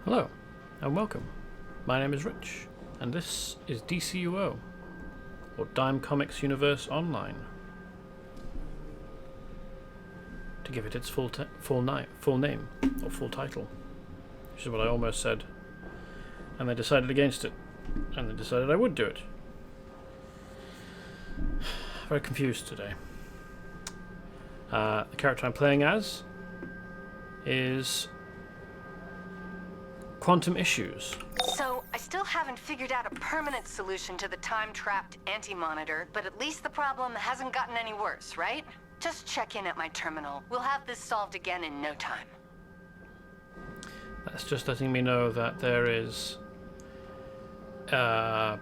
Hello, and welcome. My name is Rich, and this is DCUO, or Dime Comics Universe Online. To give it its full name, or full title, which is what I almost said. And they decided against it, and they decided I would do it. Very confused today. The character I'm playing as is Quantum Issues. So, I still haven't figured out a permanent solution to the time-trapped anti-monitor, but at least the problem hasn't gotten any worse, right? Just check in at my terminal. We'll have this solved again in no time. That's just letting me know that there is an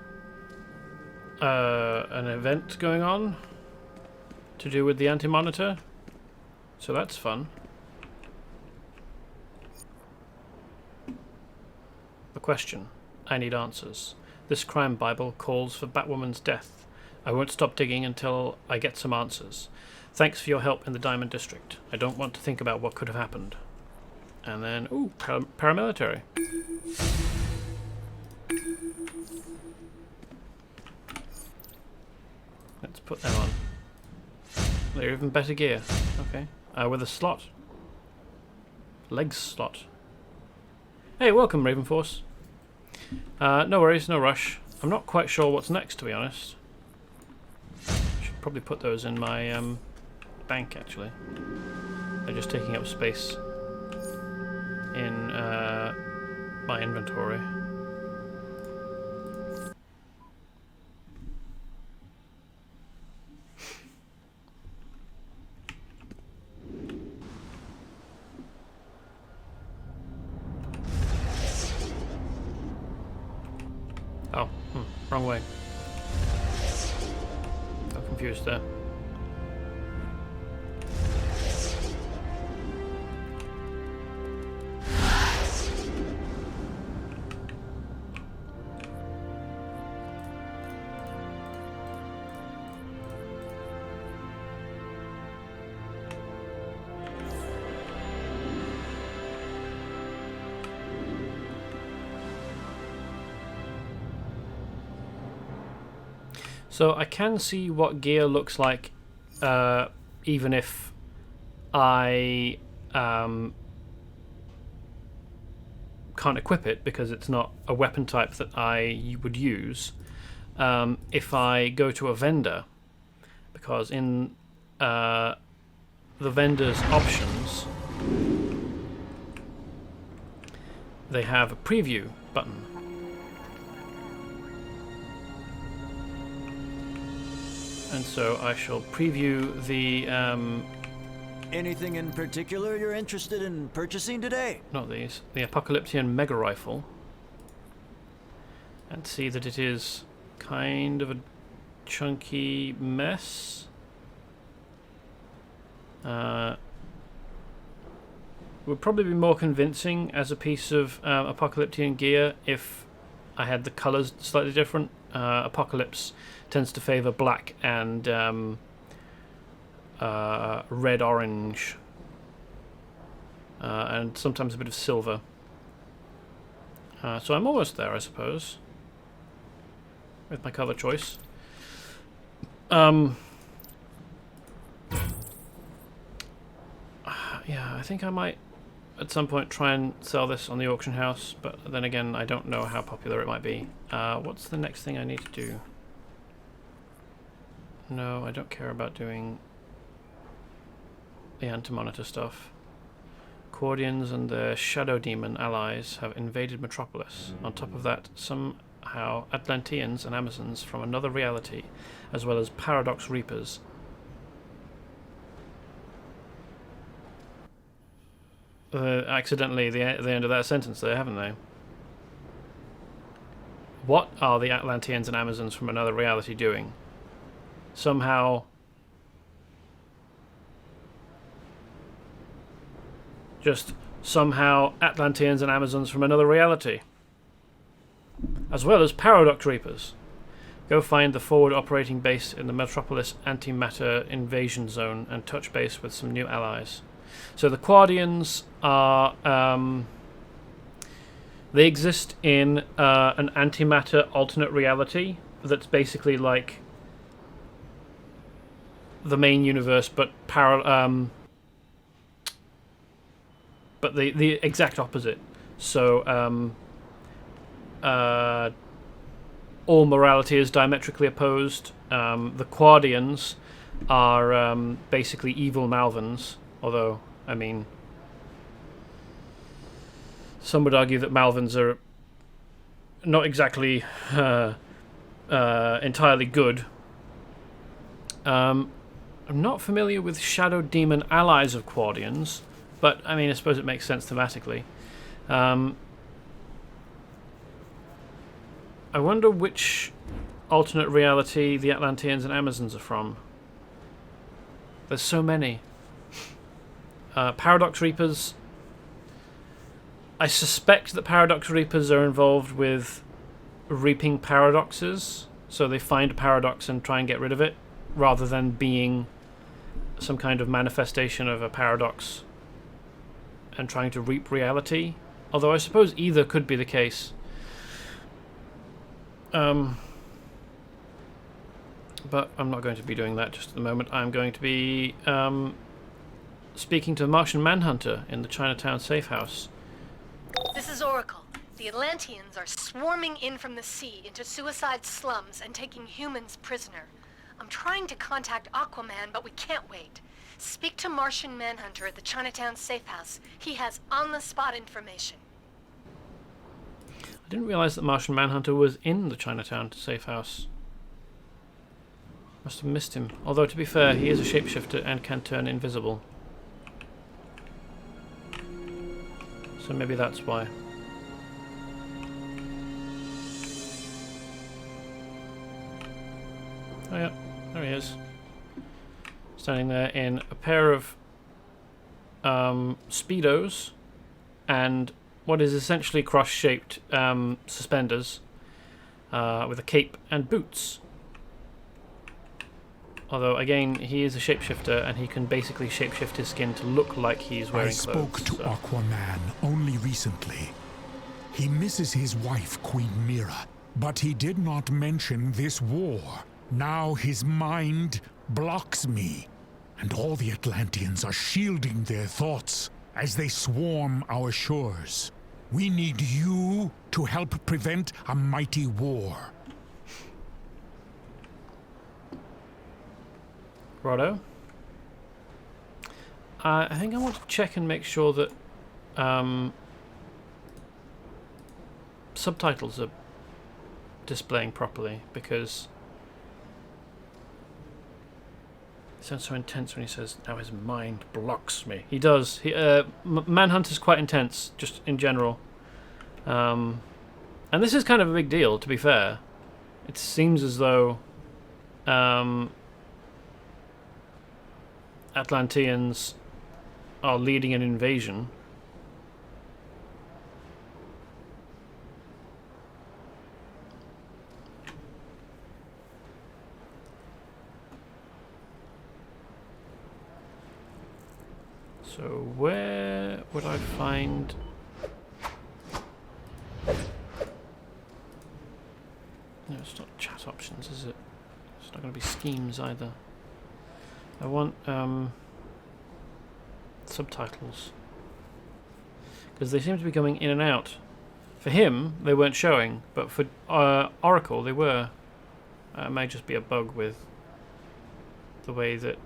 event going on to do with the anti-monitor, so that's fun. The question. I need answers. This crime Bible calls for Batwoman's death. I won't stop digging until I get some answers. Thanks for your help in the Diamond District. I don't want to think about what could have happened. And then, ooh, paramilitary. Let's put them on. They're even better gear. Okay. With a slot. Legs slot. Hey, welcome, Raven Force. No worries, no rush. I'm not quite sure what's next, to be honest. Should probably put those in my bank, actually. They're just taking up space in my inventory. Oh, wrong way. Got confused there. So I can see what gear looks like, even if I can't equip it because it's not a weapon type that I would use. If I go to a vendor, because in the vendor's options, they have a preview button. And so I shall preview the... Anything in particular you're interested in purchasing today? Not these. The Apocalyptean Mega Rifle. And see that it is kind of a chunky mess. Would probably be more convincing as a piece of Apocalyptean gear if I had the colours slightly different. Apocalypse tends to favour black and red-orange, and sometimes a bit of silver. So I'm almost there, I suppose, with my colour choice. Yeah, I think I might at some point try and sell this on the auction house, but then again I don't know how popular it might be. What's the next thing I need to do? No, I don't care about doing the anti-monitor stuff. Cordians and their Shadow Demon allies have invaded Metropolis. On top of that, somehow Atlanteans and Amazons from another reality, as well as Paradox Reapers. Accidentally, the end of that sentence there, haven't they? What are the Atlanteans and Amazons from another reality doing? Somehow... Just somehow Atlanteans and Amazons from another reality. As well as Paradox Reapers. Go find the forward operating base in the Metropolis antimatter invasion zone and touch base with some new allies. So the Quadians are They exist in an antimatter alternate reality that's basically like the main universe, but but the exact opposite. So all morality is diametrically opposed. The Quadians are basically evil Malvans, although, I mean, some would argue that Malvans are not exactly entirely good. I'm not familiar with Shadow Demon allies of Quadians, but, I mean, I suppose it makes sense thematically. I wonder which alternate reality the Atlanteans and Amazons are from. There's so many. Paradox Reapers. I suspect that Paradox Reapers are involved with reaping paradoxes, so they find a paradox and try and get rid of it, rather than being some kind of manifestation of a paradox and trying to reap reality. Although I suppose either could be the case. But I'm not going to be doing that just at the moment. I'm going to be speaking to Martian Manhunter in the Chinatown safe house. This is Oracle. The Atlanteans are swarming in from the sea into suicide slums and taking humans prisoner. I'm trying to contact Aquaman, but we can't wait. Speak to Martian Manhunter at the Chinatown safe house. He has on-the-spot information. I didn't realize that Martian Manhunter was in the Chinatown safe house. Must have missed him. Although, to be fair, he is a shapeshifter and can turn invisible. So maybe that's why. Oh yeah, there he is. Standing there in a pair of Speedos and what is essentially cross-shaped suspenders with a cape and boots. Although, again, he is a shapeshifter and he can basically shapeshift his skin to look like he's wearing clothes. I spoke to Aquaman only recently. He misses his wife, Queen Mira, but he did not mention this war. Now his mind blocks me, and all the Atlanteans are shielding their thoughts as they swarm our shores. We need you to help prevent a mighty war. Righto. I think I want to check and make sure that subtitles are displaying properly, because it sounds so intense when he says, now his mind blocks me. He does. Manhunter's quite intense, just in general. And this is kind of a big deal, to be fair. It seems as though Atlanteans are leading an invasion. So where would I find... No, it's not chat options, is it? It's not going to be schemes either. I want subtitles, because they seem to be coming in and out. For him, they weren't showing, but for Oracle, they were. It may just be a bug with the way that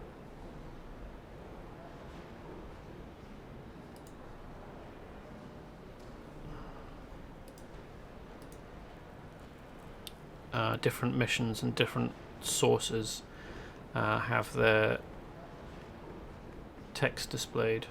different missions and different sources have their text displayed.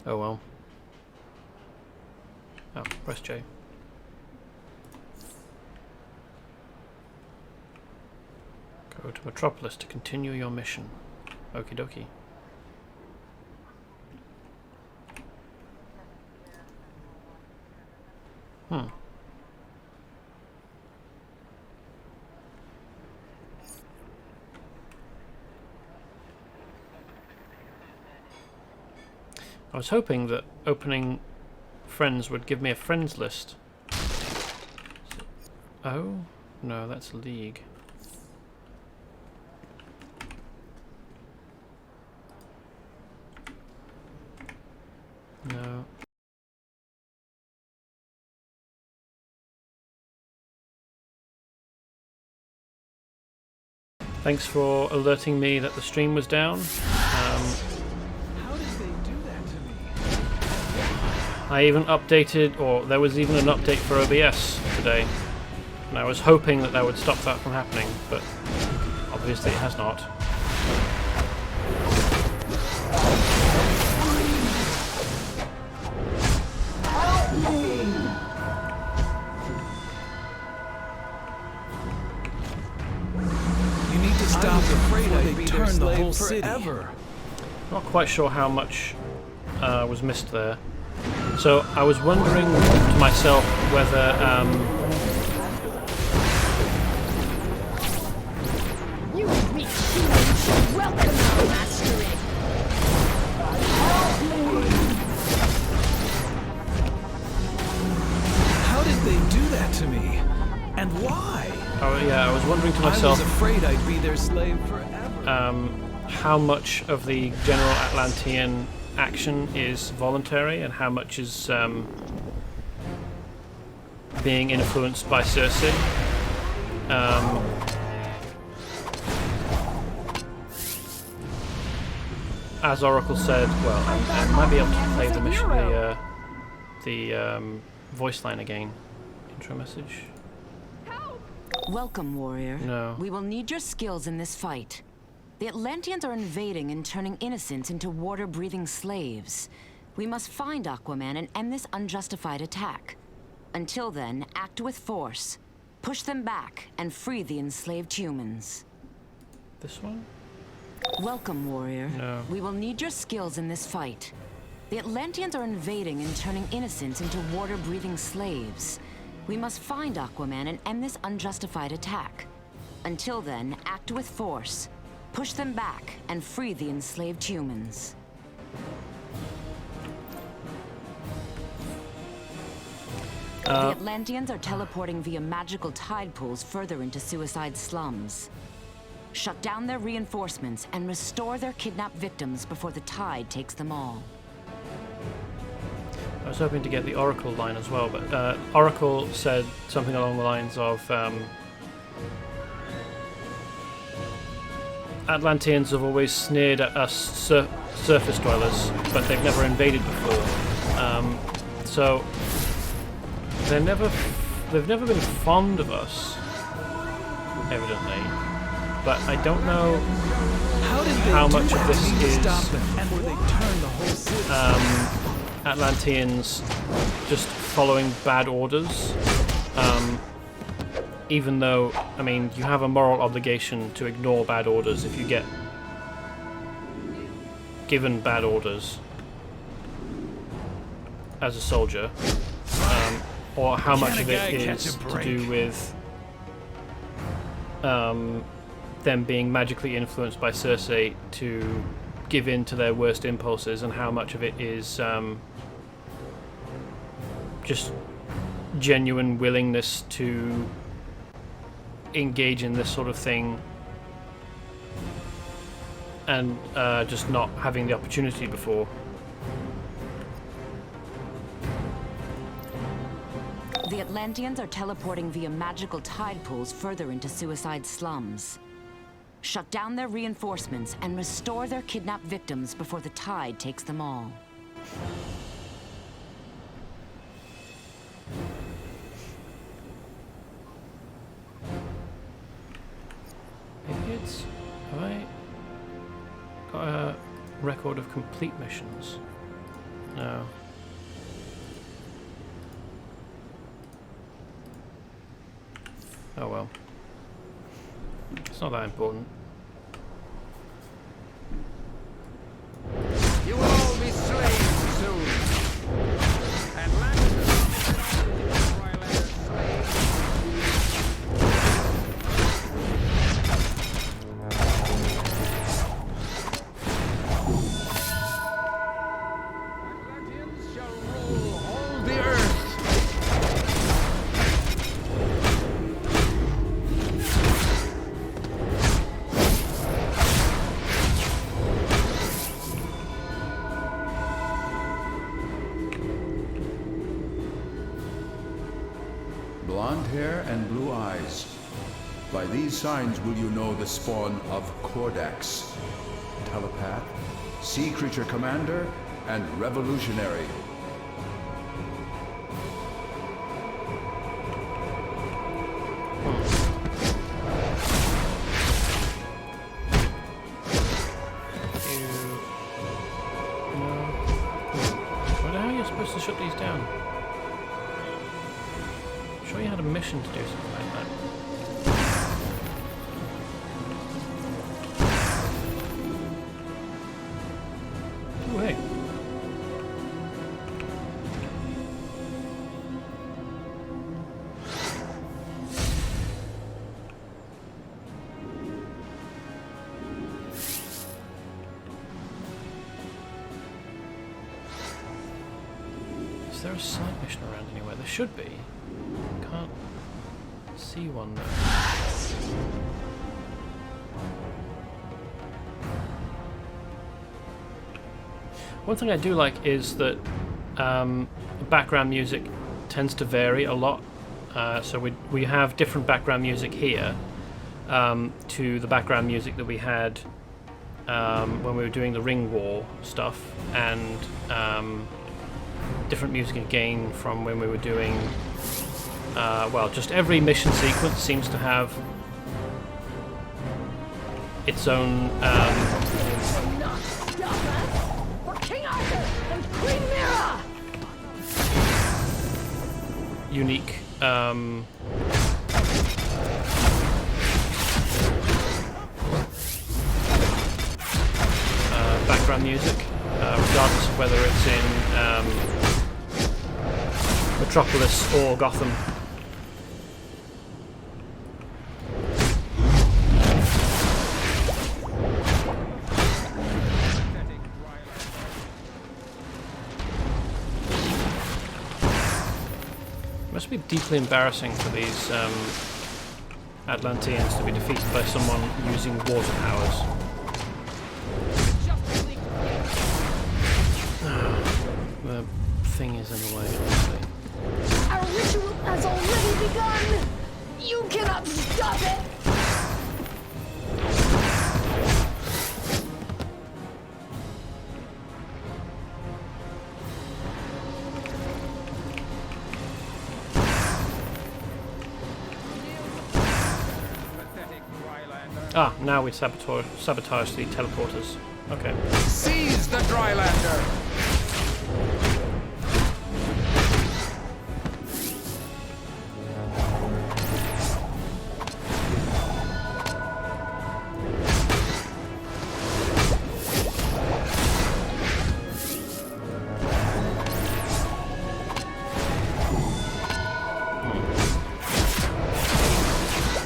Oh well. Oh, press J. Go to Metropolis to continue your mission. Okie dokie. I was hoping that opening friends would give me a friends list. Oh? No, that's League. No. Thanks for alerting me that the stream was down. How did they do that to me? I even updated, or there was even an update for OBS today. And I was hoping that would stop that from happening, but obviously it has not. You need to stop before they turn the whole city. Not quite sure how much was missed there. So I was wondering to myself whether You weak humans should welcome our mastery. How did they do that to me? And why? oh yeah, I was wondering to I myself was afraid I'd be their slave forever. how much of the general Atlantean action is voluntary and how much is being influenced by Circe. As Oracle said, well, I might be able to play the mission, the voice line again. Intro message. Welcome, warrior. No. We will need your skills in this fight. The Atlanteans are invading and turning innocents into water-breathing slaves. We must find Aquaman and end this unjustified attack. Until then, act with force. Push them back and free the enslaved humans. This one? Welcome, warrior. No. We will need your skills in this fight. The Atlanteans are invading and turning innocents into water-breathing slaves. We must find Aquaman and end this unjustified attack. Until then, act with force. Push them back and free the enslaved humans. The Atlanteans are teleporting via magical tide pools further into Suicide Slums. Shut down their reinforcements and restore their kidnapped victims before the tide takes them all. I was hoping to get the Oracle line as well, but Oracle said something along the lines of Atlanteans have always sneered at us surface dwellers, but they've never invaded before. So they've never been fond of us, evidently. But I don't know how much of this is Atlanteans just following bad orders. Even though, I mean, you have a moral obligation to ignore bad orders if you get given bad orders as a soldier. Or how much of it is to do with them being magically influenced by Circe to give in to their worst impulses, and how much of it is just genuine willingness to engage in this sort of thing and just not having the opportunity before. The Atlanteans are teleporting via magical tide pools further into Suicide Slums. Shut down their reinforcements and restore their kidnapped victims before the tide takes them all. Idiots? Have I? record of complete missions. No. Oh well. It's not that important. You will all be slaves soon. Atlantean Atlanteans shall rule all the earth. Blonde hair and blue eyes. By these signs will you know the spawn of Cordax, telepath, sea creature commander, and revolutionary. How are you supposed to shut these down? I'm sure you had a mission to do something like that. Oh, hey. Is there a side mission around anywhere? There should be. Can't see one though. One thing I do like is that background music tends to vary a lot. So we have different background music here to the background music that we had when we were doing the Ring War stuff, and different music again from when we were doing well, just every mission sequence seems to have its own unique background music, regardless of whether it's in Metropolis or Gotham. It must be deeply embarrassing for these Atlanteans to be defeated by someone using water powers. The thing is in the way, obviously. Our ritual has already begun! You cannot stop it! Ah, now we sabotage the teleporters. Okay. Seize the Drylander!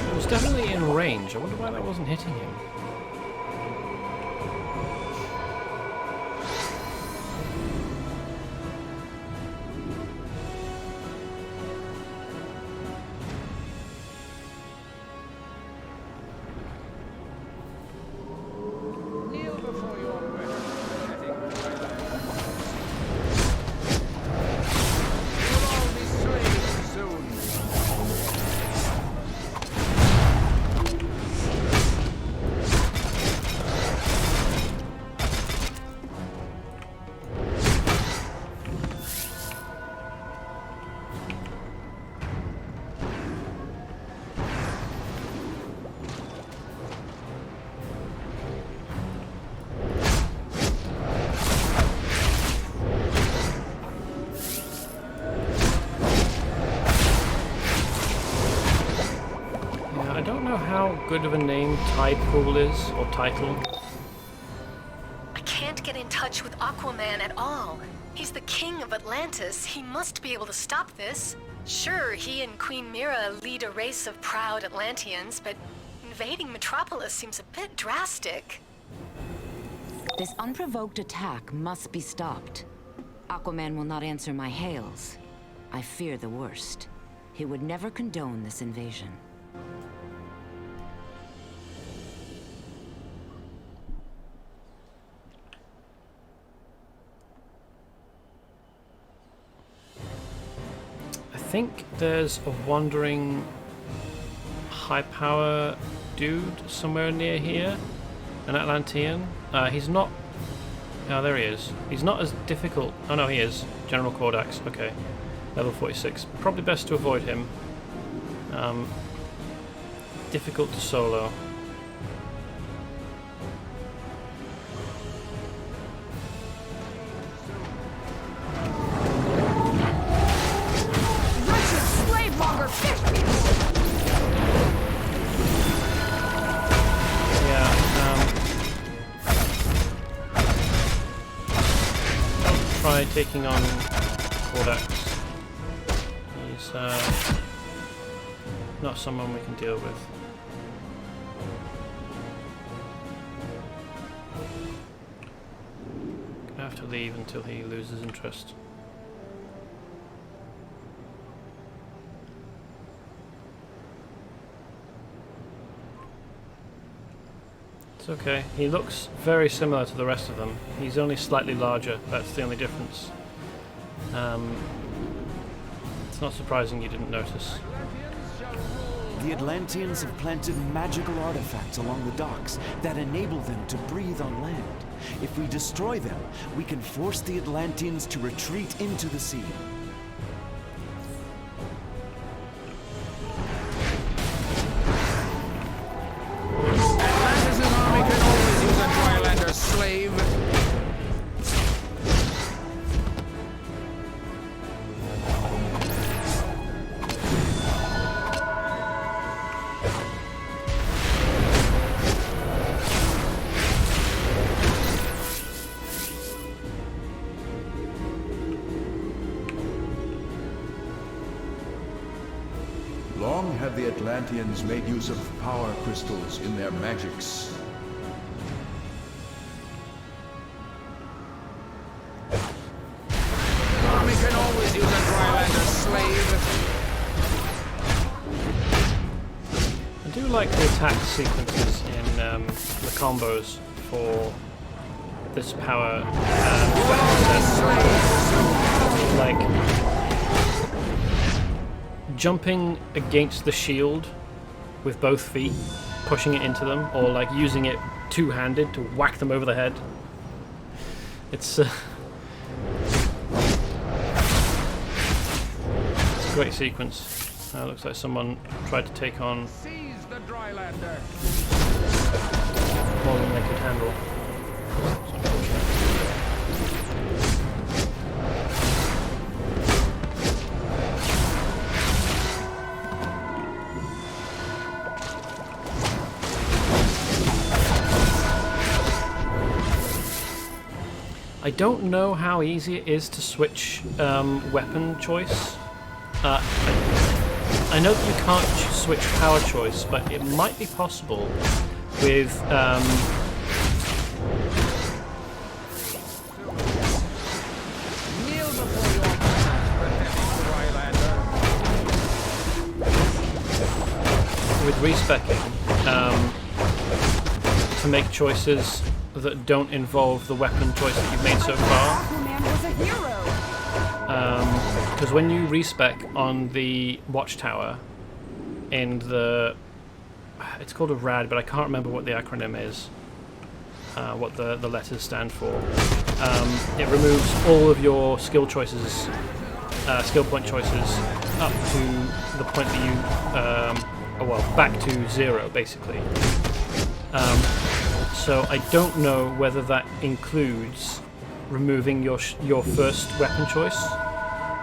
It was definitely in range. I wonder why that wasn't hitting him. Kneel before your pathetic Drylander. You will all be slaves soon. how good of a name Tide Pool is, or title? I can't get in touch with Aquaman at all. He's the king of Atlantis. He must be able to stop this. Sure, he and Queen Mira lead a race of proud Atlanteans, but invading Metropolis seems a bit drastic. This unprovoked attack must be stopped. Aquaman will not answer my hails. I fear the worst. He would never condone this invasion. I think there's a wandering high power dude somewhere near here, an Atlantean. He's not. Oh, there he is. He's not as difficult. Oh no, he is. General Cordax. Okay, level 46. Probably best to avoid him. Difficult to solo. Try taking on Cordax. He's not someone we can deal with. Gonna have to leave until he loses interest. It's okay. He looks very similar to the rest of them. He's only slightly larger. That's the only difference. It's not surprising you didn't notice. The Atlanteans have planted magical artifacts along the docks that enable them to breathe on land. If we destroy them, we can force the Atlanteans to retreat into the sea. Long have the Atlanteans made use of power crystals in their magics. Army can always use a Drylander slave. I do like the attack sequences in the combos for this power weapon set. Like jumping against the shield with both feet, pushing it into them, or like using it two-handed to whack them over the head. It's a great sequence. Looks like someone tried to take on Seize the Drylander. more than they could handle. It's unfortunate. I don't know how easy it is to switch weapon choice. I know that you can't switch power choice, but it might be possible with respecking to make choices that don't involve the weapon choice that you've made so far. Because when you respec on the watchtower in the... It's called a RAD, but I can't remember what the acronym is. What the letters stand for. It removes all of your skill choices, skill point choices, up to the point that you... well, back to 0, basically. So I don't know whether that includes removing your first weapon choice,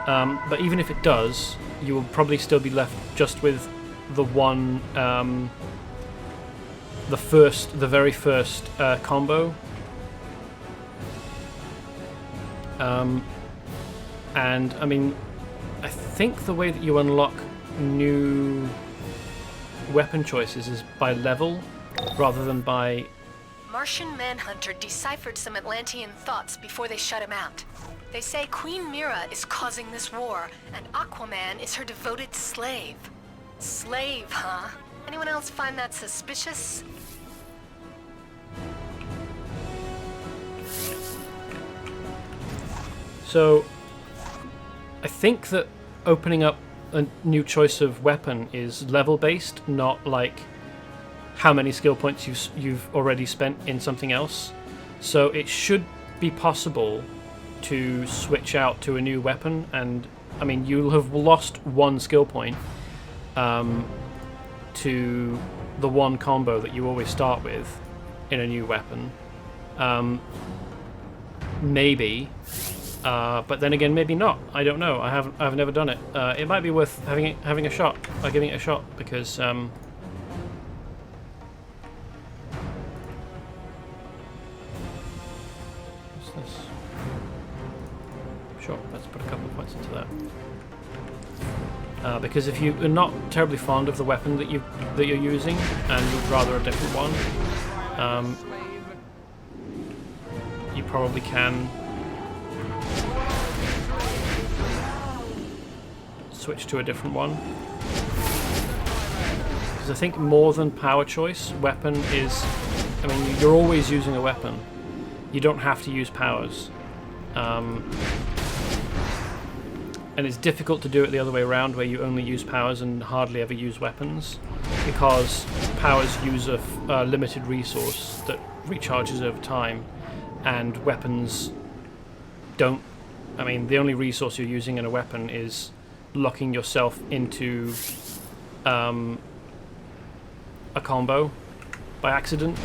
but even if it does, you will probably still be left just with the one the very first combo. And I mean, I think the way that you unlock new weapon choices is by level rather than by... Martian Manhunter deciphered some Atlantean thoughts before they shut him out. They say Queen Mira is causing this war, and Aquaman is her devoted slave. Slave, huh? Anyone else find that suspicious? So, I think that opening up a new choice of weapon is level-based, not like how many skill points you've already spent in something else. So it should be possible to switch out to a new weapon, and I mean, you'll have lost one skill point to the one combo that you always start with in a new weapon. Maybe. But then again, maybe not. I don't know. I've never done it. It might be worth having a shot, giving it a shot, because what's this? Sure, let's put a couple of points into that. Because if you are not terribly fond of the weapon that you're using, and you'd rather a different one, you probably can switch to a different one. Because I think more than power choice, weapon is... I mean, you're always using a weapon. You don't have to use powers. And it's difficult to do it the other way around, where you only use powers and hardly ever use weapons, because powers use a limited resource that recharges over time, and weapons don't. I mean, the only resource you're using in a weapon is locking yourself into a combo by accident.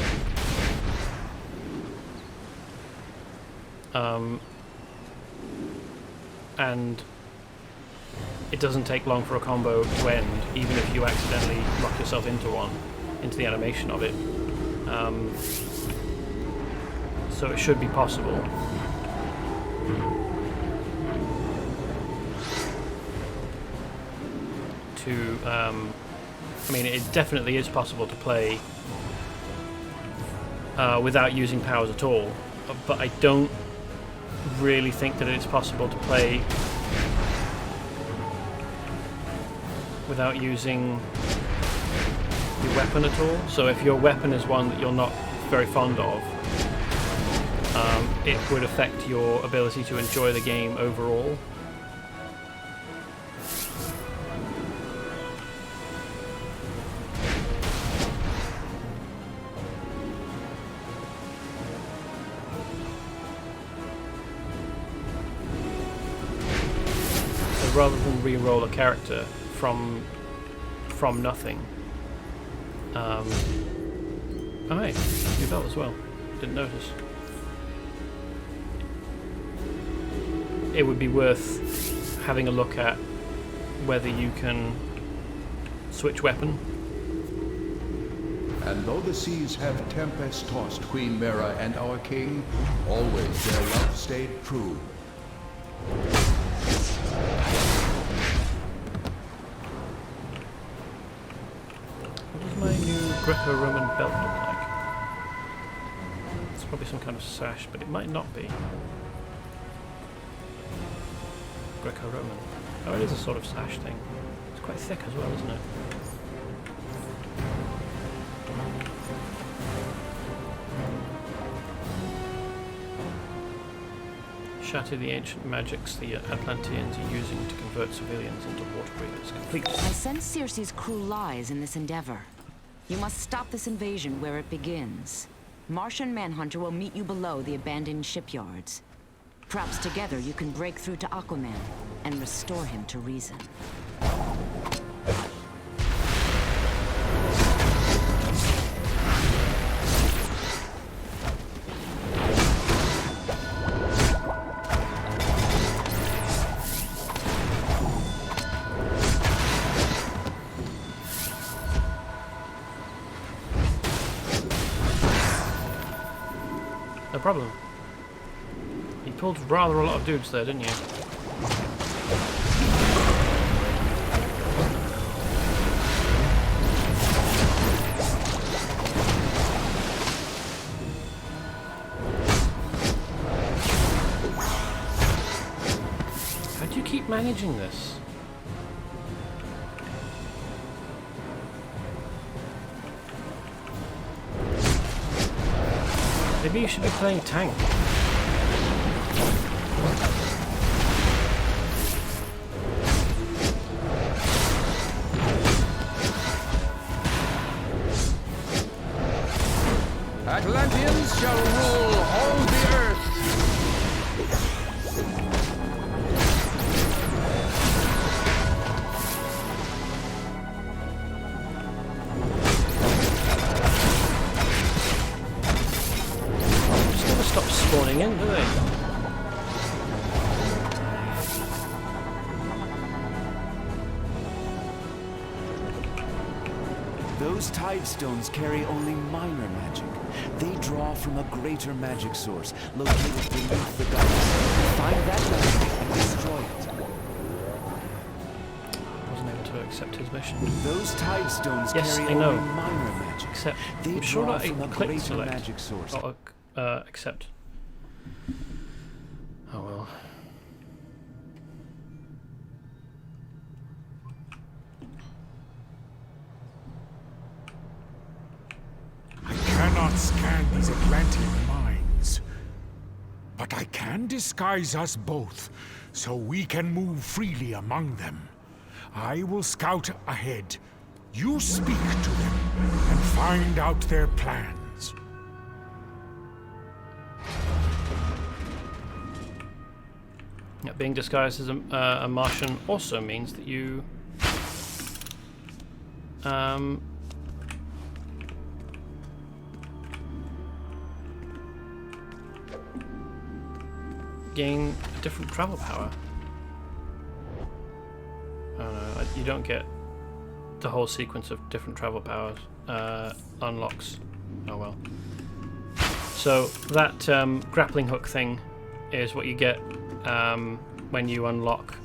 And it doesn't take long for a combo to end, even if you accidentally lock yourself into one, into the animation of it. So it should be possible. To, I mean, it definitely is possible to play without using powers at all, but I don't really think that it's possible to play without using your weapon at all. So if your weapon is one that you're not very fond of, it would affect your ability to enjoy the game overall. So rather than re-roll a character from nothing. Oh hey, new belt as well. Didn't notice. It would be worth having a look at whether you can switch weapon. And though the seas have tempest-tossed Queen Mira and our king, always their love stayed true. What does my new Greco-Roman belt look like? It's probably some kind of sash, but it might not be. Greco-Roman. Oh, it is a sort of sash thing. It's quite thick as well, isn't it? Shatter the ancient magics the Atlanteans are using to convert civilians into water breathers. Complete. I sense Circe's cruel lies in this endeavor. You must stop this invasion where it begins. Martian Manhunter will meet you below the abandoned shipyards. Perhaps together you can break through to Aquaman and restore him to reason. problem. You pulled rather a lot of dudes there, didn't you? How do you keep managing this? Maybe you should be playing tank. Atlanteans shall rule all the earth. Just never stop spawning in, do they? Those tide stones carry only minor magic. They draw from a greater magic source located beneath the docks. Find that magic and destroy it. I wasn't able to accept his mission. Those tide stones Yes, carry I know. only minor magic. Except, They I'm sure draw that from I a clicked greater select. magic source. Not accept. Oh well. I cannot scan these Atlantean minds, but I can disguise us both, so we can move freely among them. I will scout ahead. You speak to them and find out their plans. Yeah, being disguised as a Martian also means that you gain a different travel power. I don't know, you don't get the whole sequence of different travel powers unlocks. Oh well. So that grappling hook thing is what you get when you unlock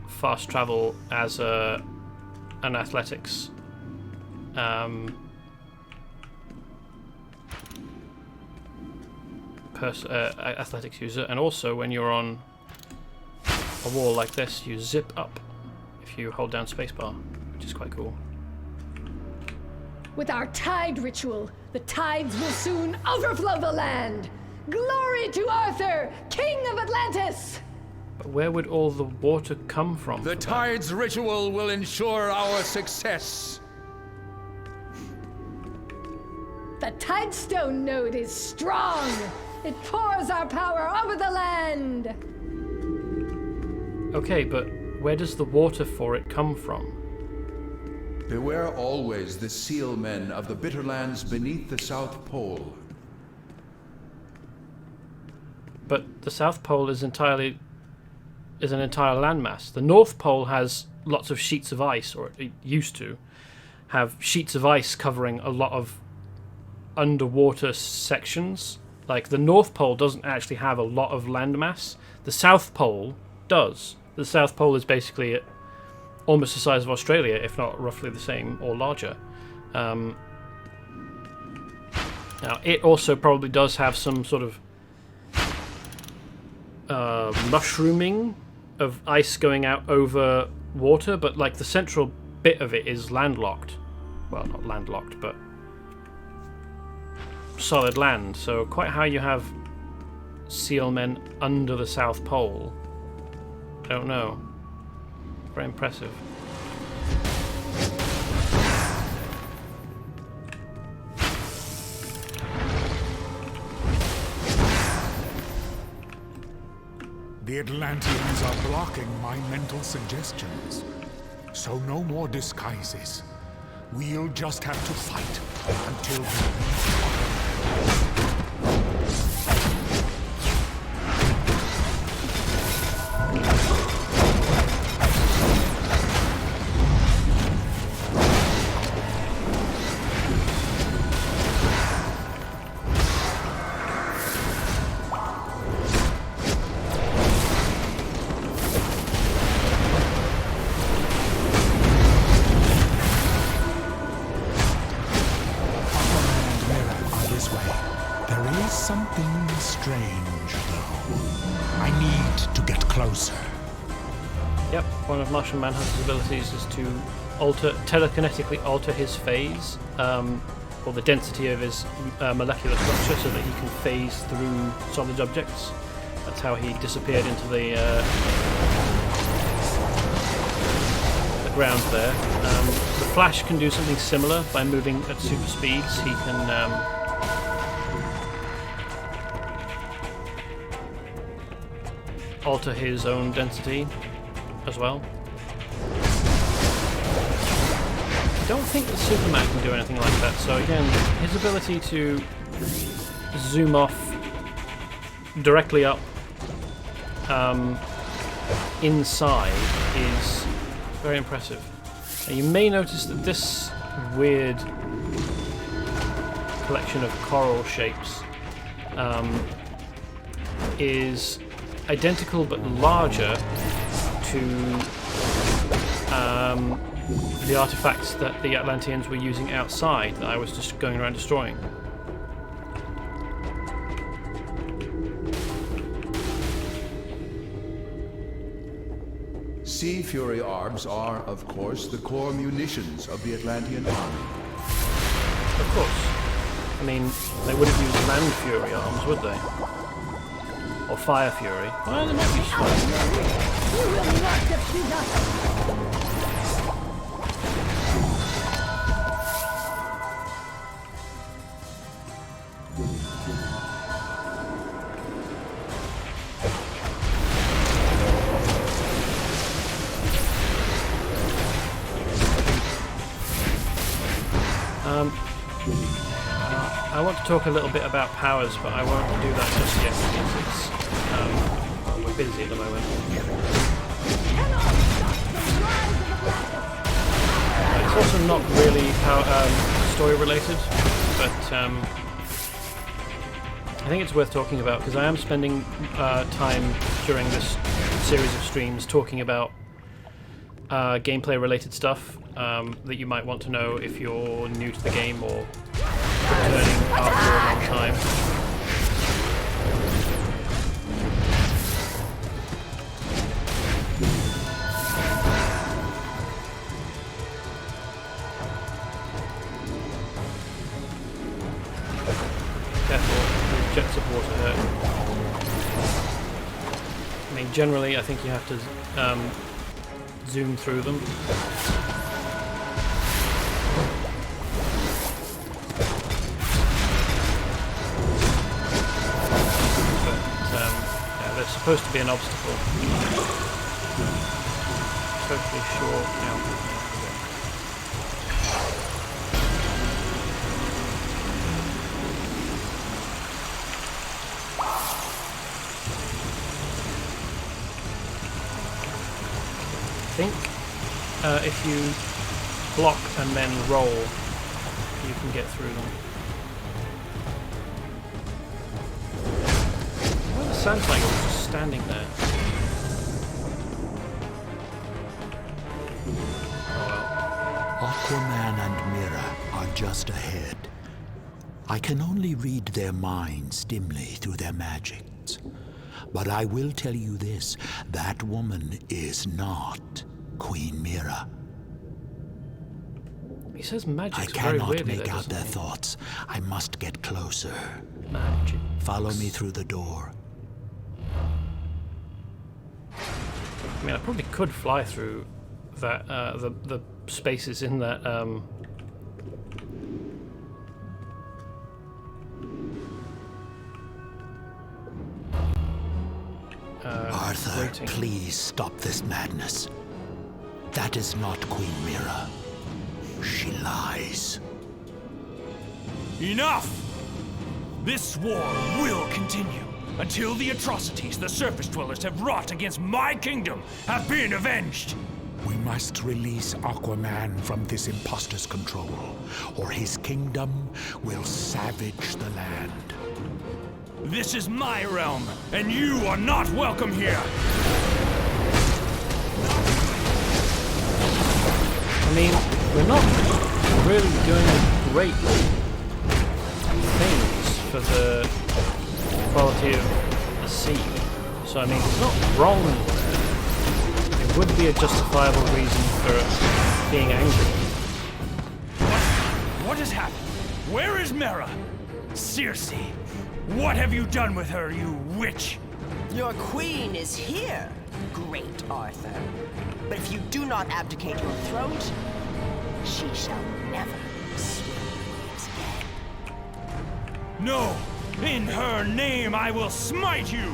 fast travel as an athletics athletics user, and also when you're on a wall like this, you zip up if you hold down spacebar, which is quite cool. With our tide ritual, the tides will soon overflow the land. Glory to Arthur, King of Atlantis! But where would all the water come from? The tides ritual will ensure our success. The Tidestone node is strong. It pours our power over the land. Okay, but where does the water for it come from? Beware always the seal men of the bitter lands beneath the South Pole. But the South Pole is an entire landmass. The North Pole has lots of sheets of ice, or it used to have sheets of ice covering a lot of underwater sections. Like, the North Pole doesn't actually have a lot of landmass. The South Pole does. The South Pole is basically almost the size of Australia, if not roughly the same or larger. Now, it also probably does have some sort of mushrooming of ice going out over water, but like the central bit of it is landlocked. Well, not landlocked, but solid land. So quite how you have seal men under the South Pole, I don't know. Very impressive. The Atlanteans are blocking my mental suggestions. So no more disguises. We'll just have to fight until we to get closer. Yep, one of Martian Manhunter's abilities is to telekinetically alter his phase, or the density of his molecular structure, so that he can phase through solid objects. That's how he disappeared into the ground there. The Flash can do something similar by moving at super speeds. He can alter his own density as well. I don't think that Superman can do anything like that, so again, his ability to zoom off directly up inside is very impressive. Now, you may notice that this weird collection of coral shapes is identical but larger to the artifacts that the Atlanteans were using outside that I was just going around destroying. Sea Fury arms are, of course, the core munitions of the Atlantean army. Of course. I mean, they wouldn't use Land Fury arms, would they? Or Fire Fury. Well, they might be Fire Fury. You will not defeat us! I want to talk a little bit about powers, but I won't do that just yet because we're busy at the moment. It's also not really story related, but I think it's worth talking about because I am spending time during this series of streams talking about gameplay related stuff that you might want to know if you're new to the game or returning after a long time. Careful, the jets of water hurt. I mean, generally I think you have to zoom through them. There's supposed to be an obstacle. Totally sure now. I think if you block and then roll, you can get through them. Well, the sand tiger was just standing there. Oh well. Aquaman and Mira are just ahead. I can only read their minds dimly through their magics. But I will tell you this, that woman is not Queen Mira. He says magic. I cannot make out their thoughts. I must get closer. Magic. Follow me through the door. I mean, I probably could fly through that the spaces in that Arthur, waiting. please stop this madness. That is not Queen Mira. She lies. Enough! This war will continue until the atrocities the surface dwellers have wrought against my kingdom have been avenged. We must release Aquaman from this imposter's control, or his kingdom will savage the land. This is my realm, and you are not welcome here. I mean, we're not really doing great things for the quality of the sea So I mean, it's not wrong there. It would be a justifiable reason for being angry. What has happened? Where is Mera? Circe, what have you done with her, you witch? Your queen is here, great Arthur. But if you do not abdicate your throat, she shall never swim the waves again. No! In her name I will smite you!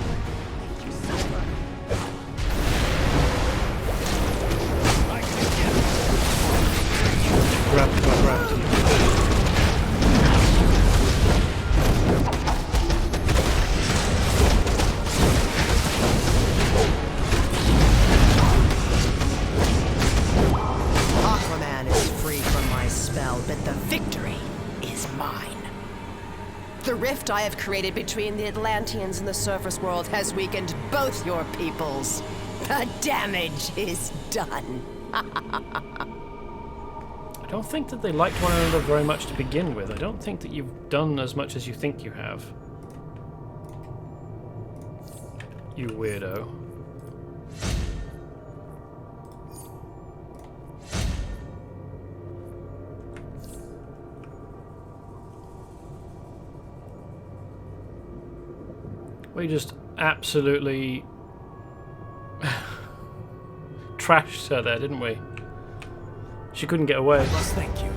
Grabbed. Aquaman is free from my spell, but the victory is mine. The rift I have created between the Atlanteans and the surface world has weakened both your peoples. The damage is done. I don't think that they liked one another very much to begin with. I don't think that you've done as much as you think you have. You weirdo. We just absolutely trashed her there, didn't we? She couldn't get away. Must thank you.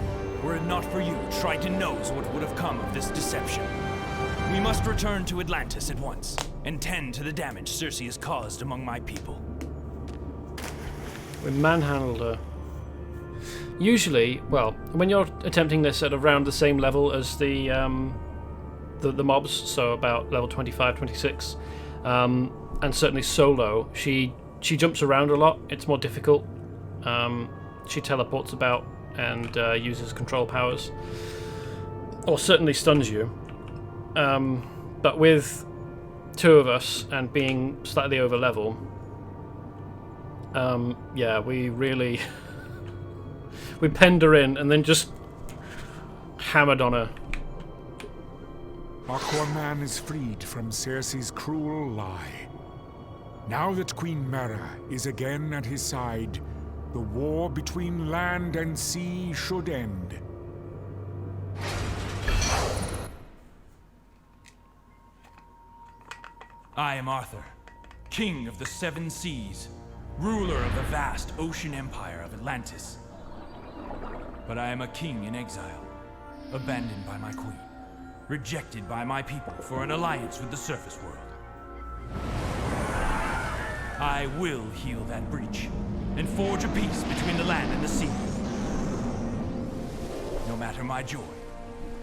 Were it not for you, Triton knows what would have come of this deception. We must return to Atlantis at once, and tend to the damage Circe has caused among my people. We manhandled her. Usually, well, when you're attempting this at around the same level as the mobs, so about level 25, 26, and certainly solo, she jumps around a lot. It's more difficult. She teleports about and uses control powers, or certainly stuns you. But with two of us and being slightly over level, yeah, we really we penned her in and then just hammered on her. Aquaman is freed from Circe's cruel lie. Now that Queen Mera is again at his side, the war between land and sea should end. I am Arthur, king of the seven seas, ruler of the vast ocean empire of Atlantis. But I am a king in exile, abandoned by my queen, rejected by my people for an alliance with the surface world. I will heal that breach, and forge a peace between the land and the sea. No matter my joy,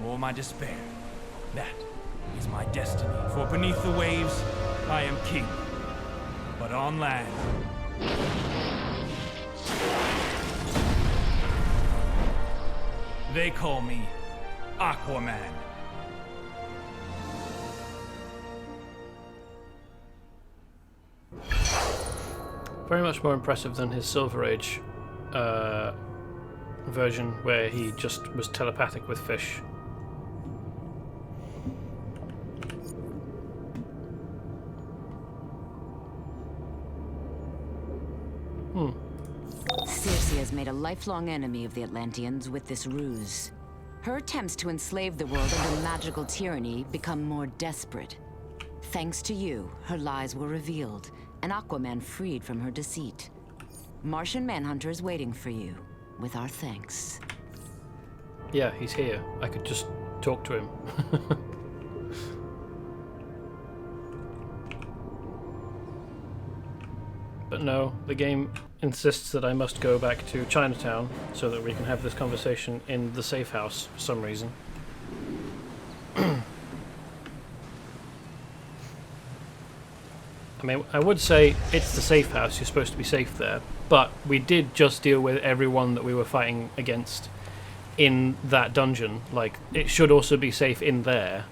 or my despair, that is my destiny. For beneath the waves, I am king. But on land, they call me Aquaman. Very much more impressive than his Silver Age version, where he just was telepathic with fish. Circe has made a lifelong enemy of the Atlanteans with this ruse. Her attempts to enslave the world under magical tyranny become more desperate. Thanks to you, her lies were revealed, and Aquaman freed from her deceit. Martian Manhunter is waiting for you, with our thanks. Yeah, he's here. I could just talk to him. But no, the game insists that I must go back to Chinatown so that we can have this conversation in the safe house for some reason. I mean, I would say it's the safe house, you're supposed to be safe there, but we did just deal with everyone that we were fighting against in that dungeon. Like, it should also be safe in there.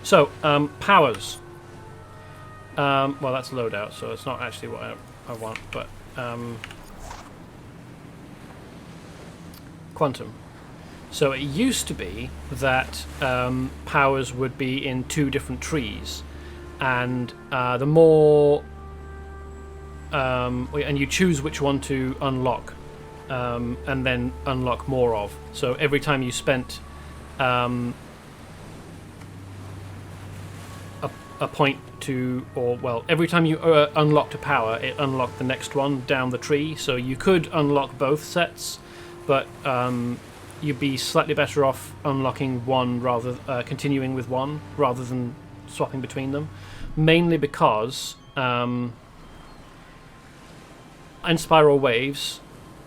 So, powers. Well, that's loadout, so it's not actually what I want, but... Quantum. So it used to be that powers would be in 2 different trees, and the more and you choose which one to unlock, and then unlock more of. So every time you spent a point to, or well, every time you unlocked a power, it unlocked the next one down the tree. So you could unlock both sets, but you'd be slightly better off unlocking one continuing with one rather than swapping between them, mainly because in spiral waves,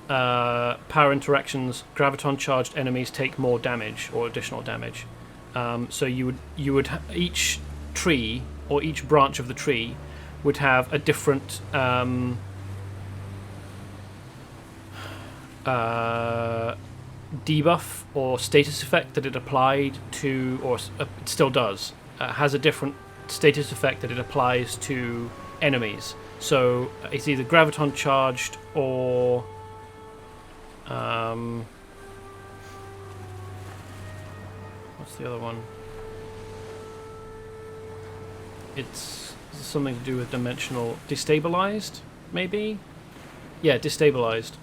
power interactions, graviton charged enemies take more damage or additional damage. So you would each tree or each branch of the tree would have a different debuff or status effect that it applied to, or it still does, has a different status effect that it applies to enemies. So it's either graviton charged or what's the other one? It's something to do with dimensional destabilized, maybe? Yeah, destabilized.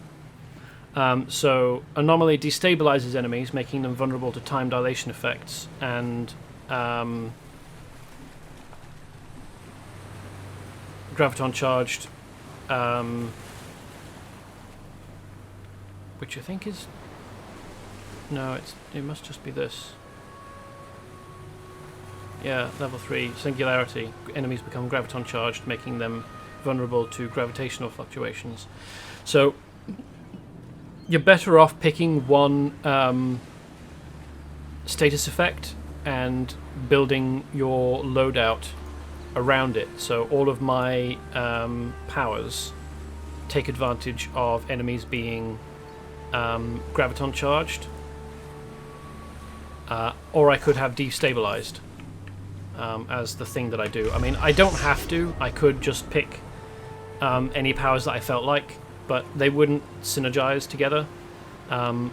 So Anomaly destabilizes enemies, making them vulnerable to time dilation effects, and graviton charged, which I think is, no, it must just be this. Yeah, level 3 singularity. Enemies become graviton charged, making them vulnerable to gravitational fluctuations. So you're better off picking one status effect and building your loadout around it. So all of my powers take advantage of enemies being graviton charged, or I could have destabilized as the thing that I do. I mean, I don't have to. I could just pick any powers that I felt like, but they wouldn't synergize together. The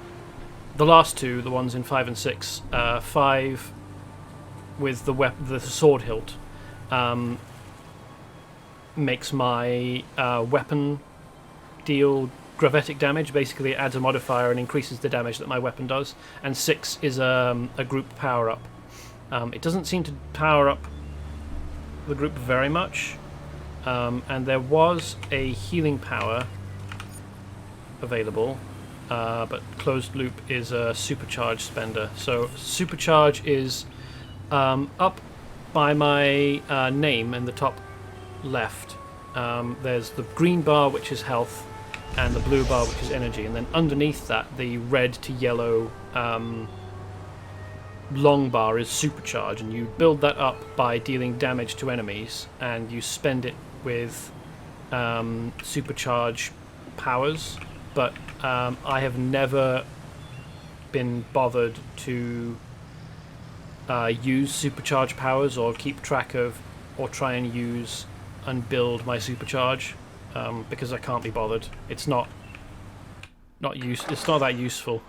last two, the ones in 5 and 6, 5 with the sword hilt, makes my weapon deal gravitic damage. Basically, it adds a modifier and increases the damage that my weapon does. And 6 is a group power-up. It doesn't seem to power up the group very much, and there was a healing power available, but closed loop is a supercharge spender. So supercharge is up by my name in the top left. There's the green bar, which is health, and the blue bar, which is energy, and then underneath that the red to yellow long bar is supercharge, and you build that up by dealing damage to enemies, and you spend it with supercharge powers. But I have never been bothered to use supercharge powers or keep track of or try and use and build my supercharge, because I can't be bothered. It's not that useful.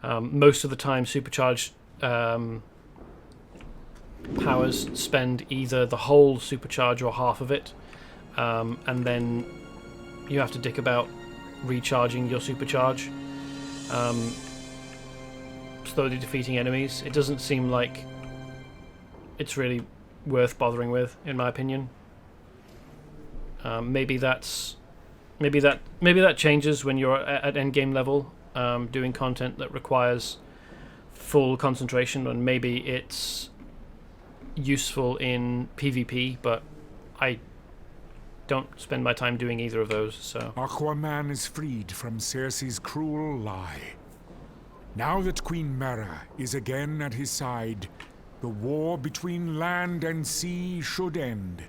Most of the time supercharge powers spend either the whole supercharge or half of it, and then you have to dick about recharging your supercharge, slowly defeating enemies. It doesn't seem like it's really worth bothering with, in my opinion. Maybe that changes when you're at endgame level, doing content that requires full concentration, and maybe it's useful in PvP, but I don't spend my time doing either of those. So Aquaman is freed from Circe's cruel lie. Now that Queen Mera is again at his side, the war between land and sea should end.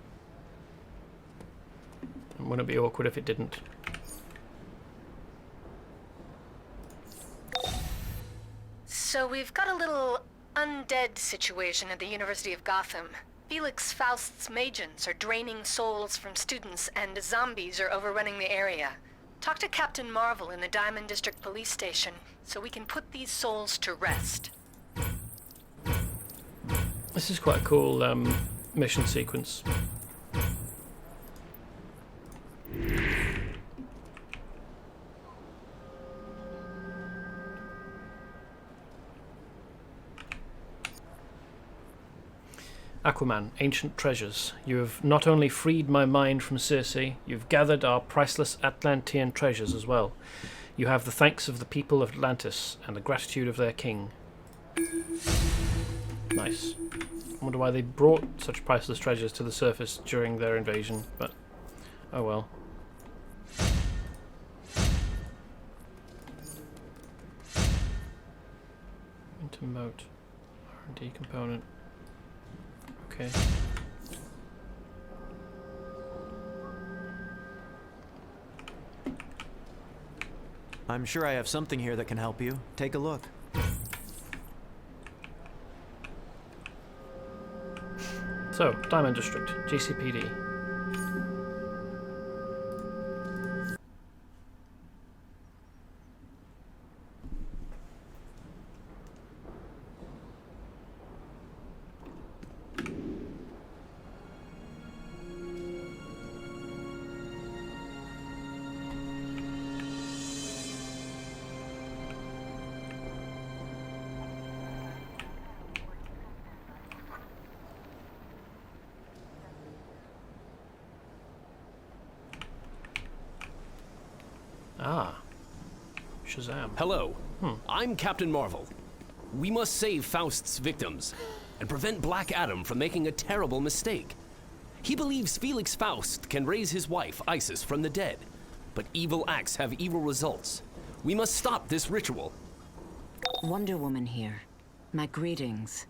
Wouldn't it be awkward if it didn't? So we've got a little undead situation at the University of Gotham. Felix Faust's magents are draining souls from students, and zombies are overrunning the area. Talk to Captain Marvel in the Diamond District Police Station so we can put these souls to rest. This is quite a cool mission sequence. Aquaman, ancient treasures. You have not only freed my mind from Circe, you've gathered our priceless Atlantean treasures as well. You have the thanks of the people of Atlantis and the gratitude of their king. Nice. I wonder why they brought such priceless treasures to the surface during their invasion, but oh well. Into moat. R&D component. Okay. I'm sure I have something here that can help you. Take a look. So, Diamond District, GCPD. Ah. Shazam. Hello. I'm Captain Marvel. We must save Faust's victims and prevent Black Adam from making a terrible mistake. He believes Felix Faust can raise his wife, Isis, from the dead, but evil acts have evil results. We must stop this ritual. Wonder Woman here. My greetings.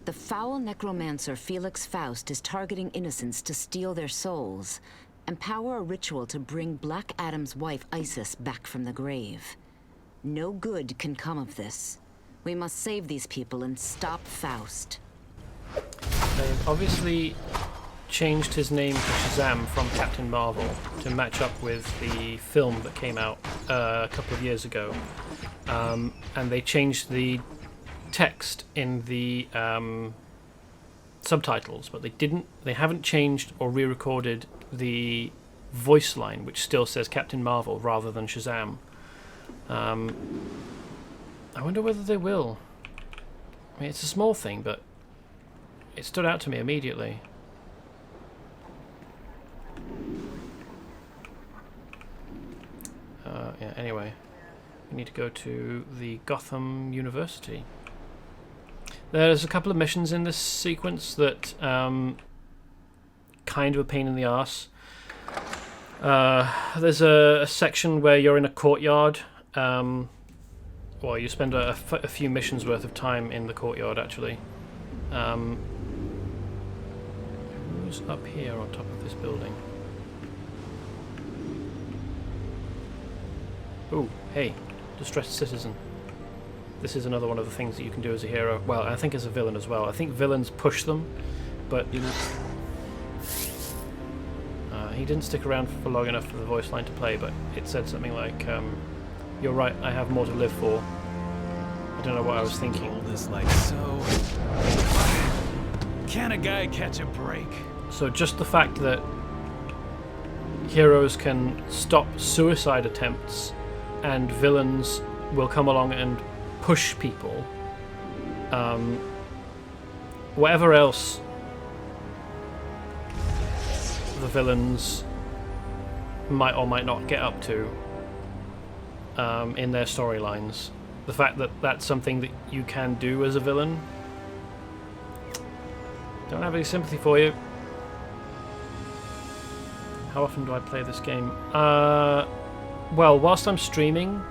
The foul necromancer Felix Faust is targeting innocents to steal their souls and power a ritual to bring Black Adam's wife Isis back from the grave. No good can come of this. We must save these people and stop Faust. They've obviously changed his name to Shazam from Captain Marvel to match up with the film that came out a couple of years ago. And they changed the text in the subtitles, but they haven't changed or re-recorded the voice line, which still says Captain Marvel rather than Shazam. I wonder whether they will. I mean, it's a small thing, but it stood out to me immediately. Yeah, anyway, we need to go to the Gotham University. There's a couple of missions in this sequence that kind of a pain in the arse. There's a section where you're in a courtyard. Well, you spend a few missions worth of time in the courtyard, actually. Who's up here on top of this building? Oh, hey, distressed citizen. This is another one of the things that you can do as a hero. Well, I think as a villain as well. I think villains push them, but you know, he didn't stick around for long enough for the voice line to play, but it said something like, "You're right, I have more to live for." I don't know what I was thinking. All this like so. Can a guy catch a break? So just the fact that heroes can stop suicide attempts and villains will come along and push people. Whatever else the villains might or might not get up to in their storylines, the fact that that's something that you can do as a villain, don't have any sympathy for you. How often do I play this game? Well, whilst I'm streaming,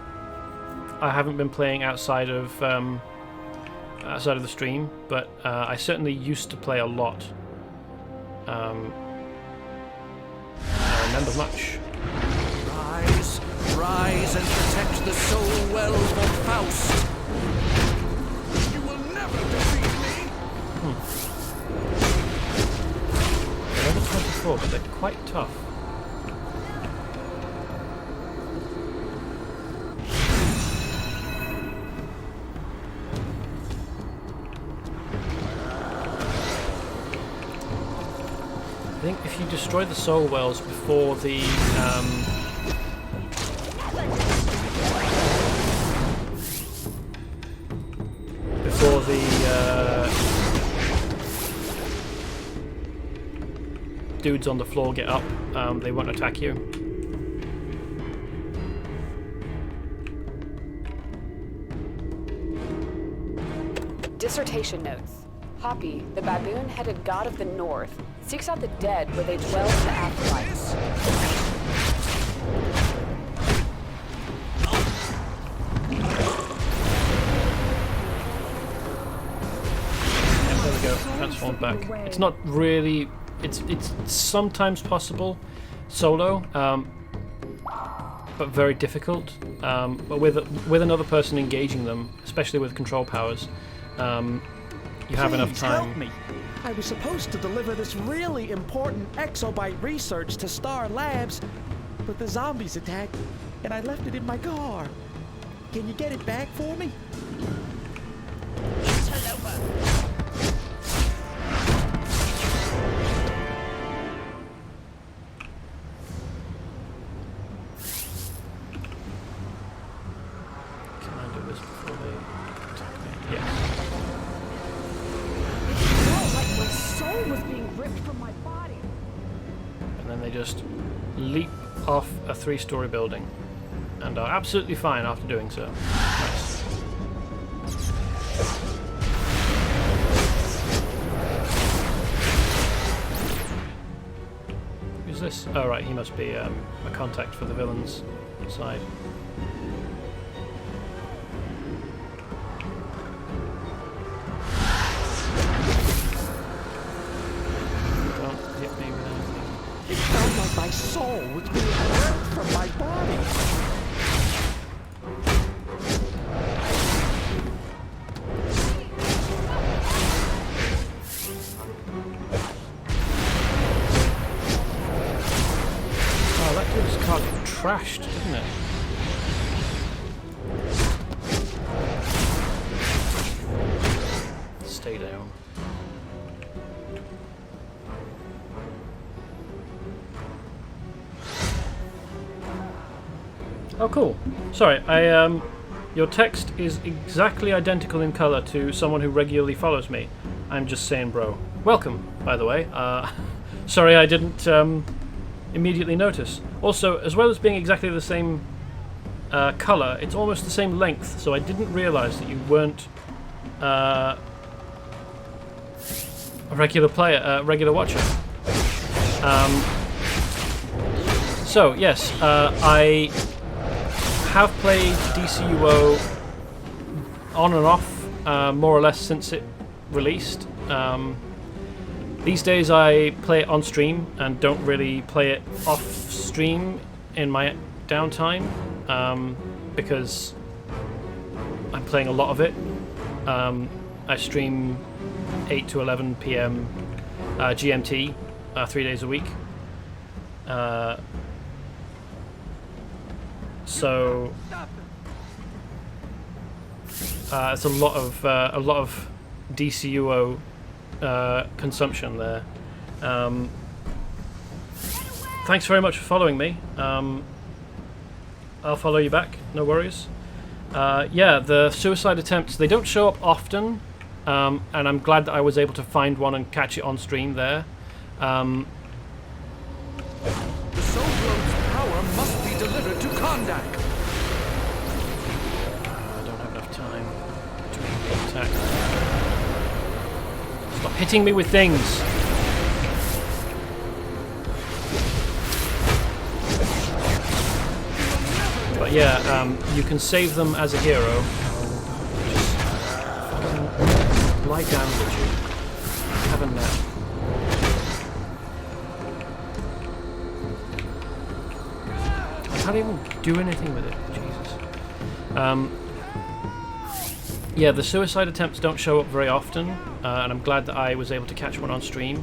I haven't been playing outside of the stream, but I certainly used to play a lot. I remember much. Rise, rise and protect the soul well for Faust. You will never defeat me. They're level 24, but they're quite tough. think if you destroy the soul wells before the dudes on the floor get up, they won't attack you. Dissertation Notes. Hoppy, the baboon-headed god of the north, seeks out the dead where they dwell in the afterlife. Yeah, there we go. Transformed back. It's not really. It's sometimes possible solo, but very difficult. But with another person engaging them, especially with control powers, you have enough time. Help me. I was supposed to deliver this really important exobyte research to Star Labs, but the zombies attacked, and I left it in my car. Can you get it back for me? Just leap off a 3-story building and are absolutely fine after doing so. Nice. Who's this? Oh right, he must be a contact for the villains side. My soul was being ripped from my body. Oh, that dude's car got trashed, didn't it? Stay down. Oh, cool. Sorry, your text is exactly identical in color to someone who regularly follows me. I'm just saying, bro. Welcome, by the way. Sorry I didn't immediately notice. Also, as well as being exactly the same color, it's almost the same length, so I didn't realize that you weren't a regular player, regular watcher. So, yes, I have played DCUO on and off, more or less since it released. These days I play it on stream and don't really play it off stream in my downtime, because I'm playing a lot of it. I stream 8 to 11 PM GMT 3 days a week. So it's a lot of DCUO consumption there. Thanks very much for following me. I'll follow you back, no worries. Yeah, the suicide attempts, they don't show up often, and I'm glad that I was able to find one and catch it on stream there. The Soul Globe's power must be delivered to Cordax. I don't have enough time to attack. Stop hitting me with things! But yeah, you can save them as a hero. Just lie down, would you? Have a nap. I can't even do anything with it. Jesus. Yeah, the suicide attempts don't show up very often, and I'm glad that I was able to catch one on stream.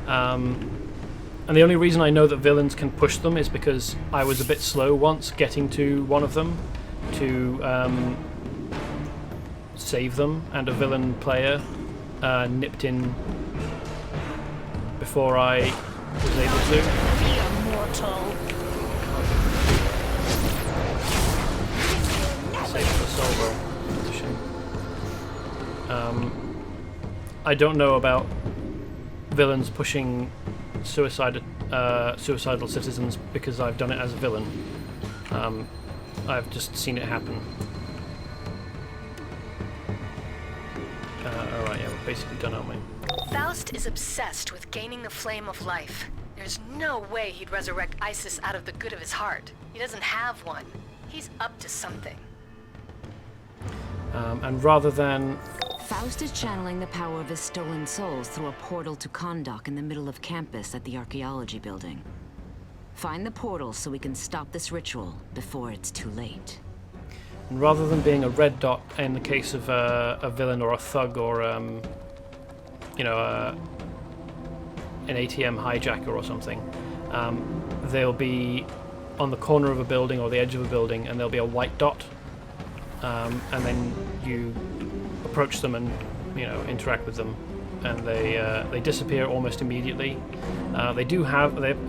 And the only reason I know that villains can push them is because I was a bit slow once getting to one of them to save them, and a villain player nipped in before I was able to. Fear mortal. Save the soul roll. It's a shame. I don't know about villains pushing suicidal citizens because I've done it as a villain. I've just seen it happen. Alright, yeah, we're basically done, aren't we? Faust is obsessed with gaining the flame of life. There's no way he'd resurrect Isis out of the good of his heart. He doesn't have one. He's up to something. And rather than... Faust is channeling the power of his stolen souls through a portal to Kondak in the middle of campus at the archaeology building. Find the portal so we can stop this ritual before it's too late. And rather than being a red dot in the case of a villain or a thug or, you know, an ATM hijacker or something, they'll be on the corner of a building or the edge of a building, and there'll be a white dot, and then you approach them and, you know, interact with them, and they disappear almost immediately. They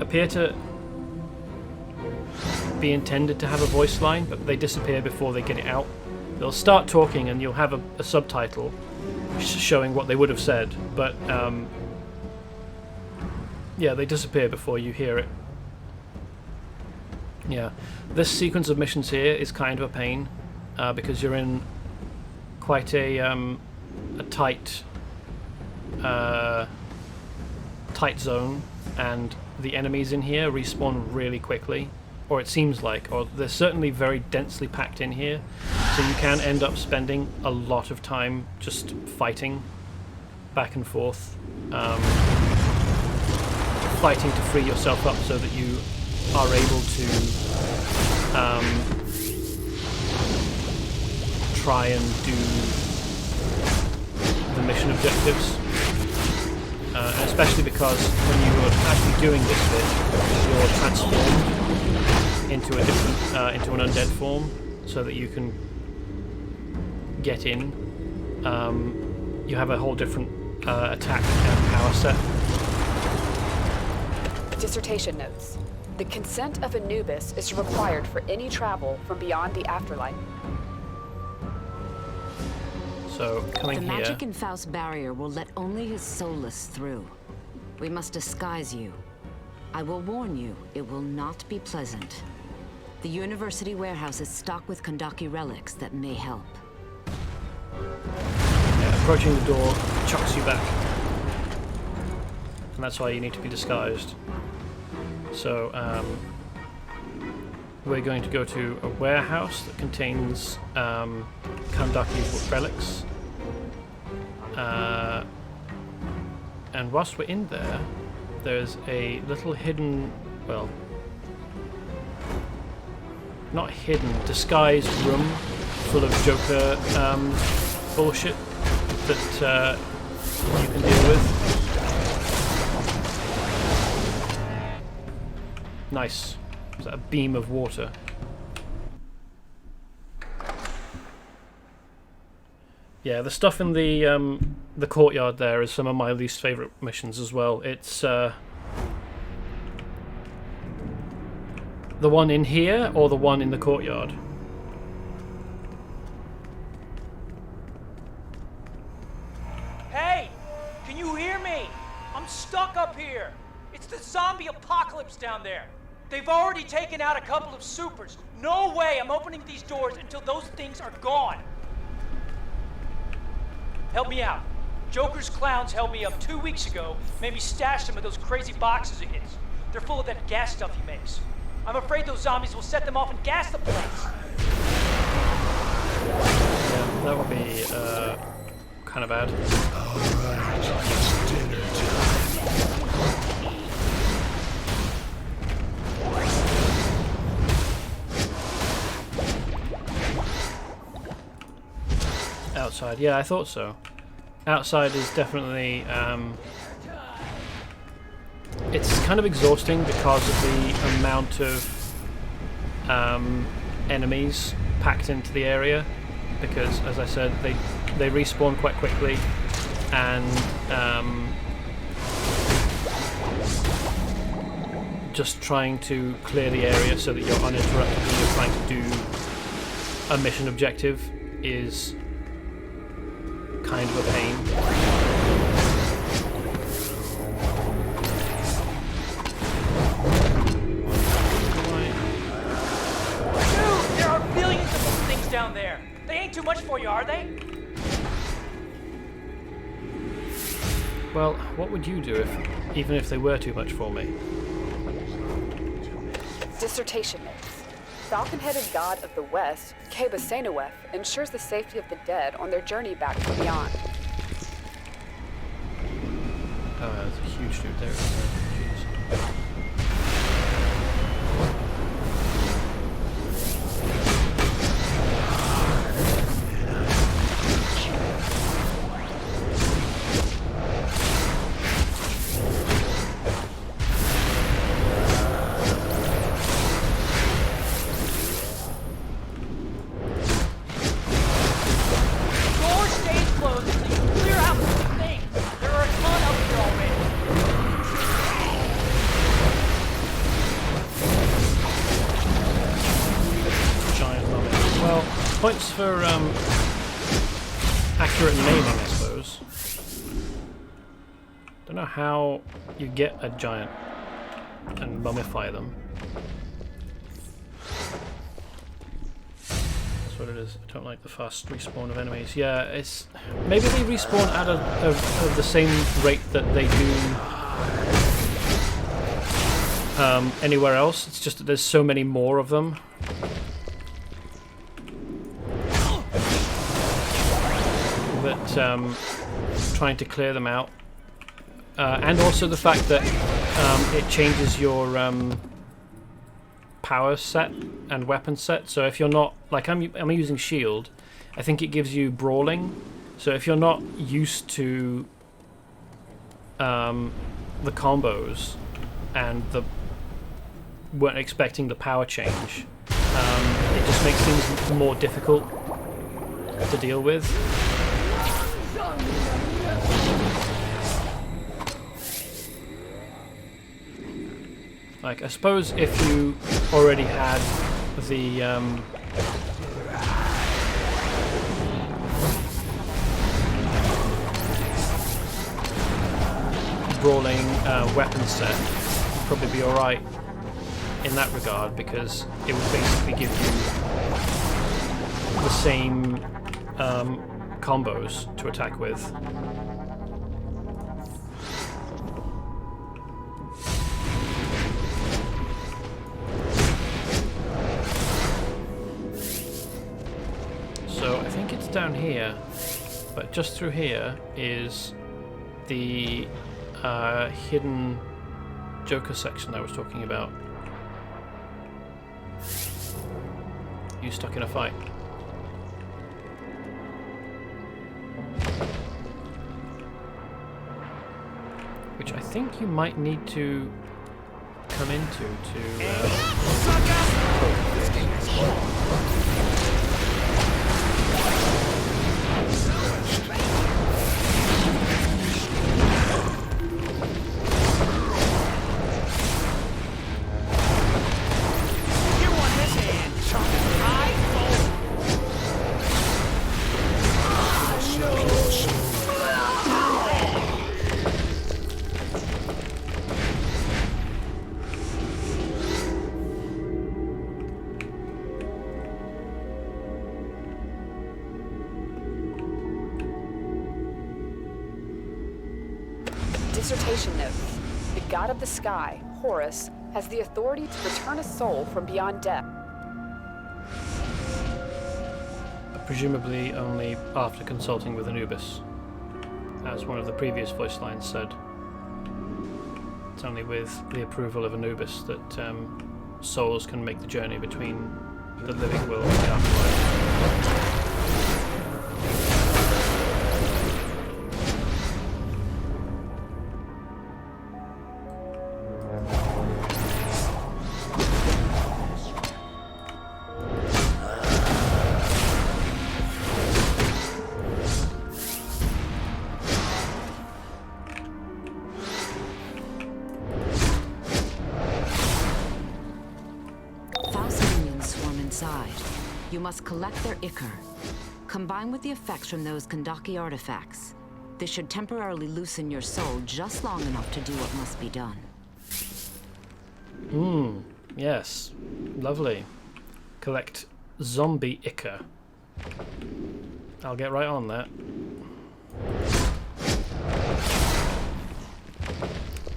appear to be intended to have a voice line, but they disappear before they get it out. They'll start talking and you'll have a subtitle showing what they would have said, but yeah, they disappear before you hear it. Yeah, this sequence of missions here is kind of a pain because you're in quite a tight zone, and the enemies in here respawn really quickly, or it seems like, or they're certainly very densely packed in here, so you can end up spending a lot of time just fighting back and forth, fighting to free yourself up so that you are able to try and do the mission objectives, and especially because when you are actually doing this bit, you're transformed into a different, into an undead form, so that you can get in. You have a whole different attack and power set. Dissertation Notes. The consent of Anubis is required for any travel from beyond the afterlife. So, coming here... here... The magic in Faust's barrier will let only his soulless through. We must disguise you. I will warn you, it will not be pleasant. The university warehouse is stocked with Kondaki relics that may help. Yeah, approaching the door chucks you back. And that's why you need to be disguised. So, we're going to go to a warehouse that contains Kondaki relics. And whilst we're in there, there's a little hidden, well, not hidden, disguised room full of Joker bullshit that you can deal with. Nice. Is that a beam of water? Yeah, the stuff in the courtyard there is some of my least favourite missions as well. It's the one in here or the one in the courtyard? Hey! Can you hear me? I'm stuck up here. It's the zombie apocalypse down there. They've already taken out a couple of supers. No way I'm opening these doors until those things are gone. Help me out. Joker's clowns held me up 2 weeks ago, made me stash some of those crazy boxes of his. They're full of that gas stuff he makes. I'm afraid those zombies will set them off and gas the place. Yeah, that would be kind of bad. Alright, it's dinner time. Outside, yeah, I thought so. Outside is definitely, it's kind of exhausting because of the amount of enemies packed into the area, because, as I said, they respawn quite quickly, and just trying to clear the area so that you're uninterrupted when you're trying to do a mission objective is kind of a pain. Dude, there are billions of those things down there. They ain't too much for you, are they? Well, what would you do even if they were too much for me? Dissertation Notes. Falcon-headed god of the West, Keba ensures the safety of the dead on their journey back from beyond. Oh, there's a huge dude there, isn't there? Jeez. Points for accurate naming, I suppose. Don't know how you get a giant and mummify them. That's what it is. I don't like the fast respawn of enemies. Yeah, it's maybe they respawn at the same rate that they do anywhere else. It's just that there's so many more of them. Trying to clear them out, and also the fact that it changes your power set and weapon set. So if you're not, like I'm using shield, I think it gives you brawling. So if you're not used to the combos and weren't expecting the power change, it just makes things more difficult to deal with. Like, I suppose if you already had the brawling weapon set, you'd probably be alright in that regard, because it would basically give you the same combos to attack with. So I think it's down here, but just through here is the hidden Joker section I was talking about. You stuck in a fight. Which I think you might need to come into Dissertation Notes. The god of the sky, Horus, has the authority to return a soul from beyond death. presumably only after consulting with Anubis, as one of the previous voice lines said. It's only with the approval of Anubis that souls can make the journey between the living world and the afterlife. You must collect their ichor. Combine with the effects from those Kandaki artifacts. This should temporarily loosen your soul just long enough to do what must be done. Yes. Lovely. Collect zombie ichor. I'll get right on that.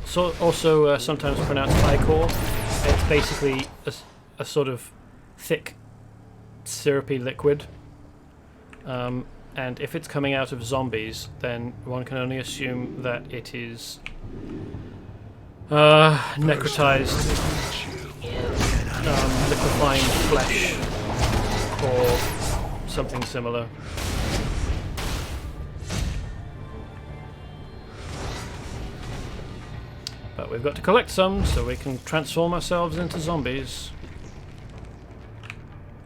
So, also sometimes pronounced ichor. It's basically a sort of thick, syrupy liquid. And if it's coming out of zombies, then one can only assume that it is necrotized, liquefying flesh, or something similar. But we've got to collect some so we can transform ourselves into zombies.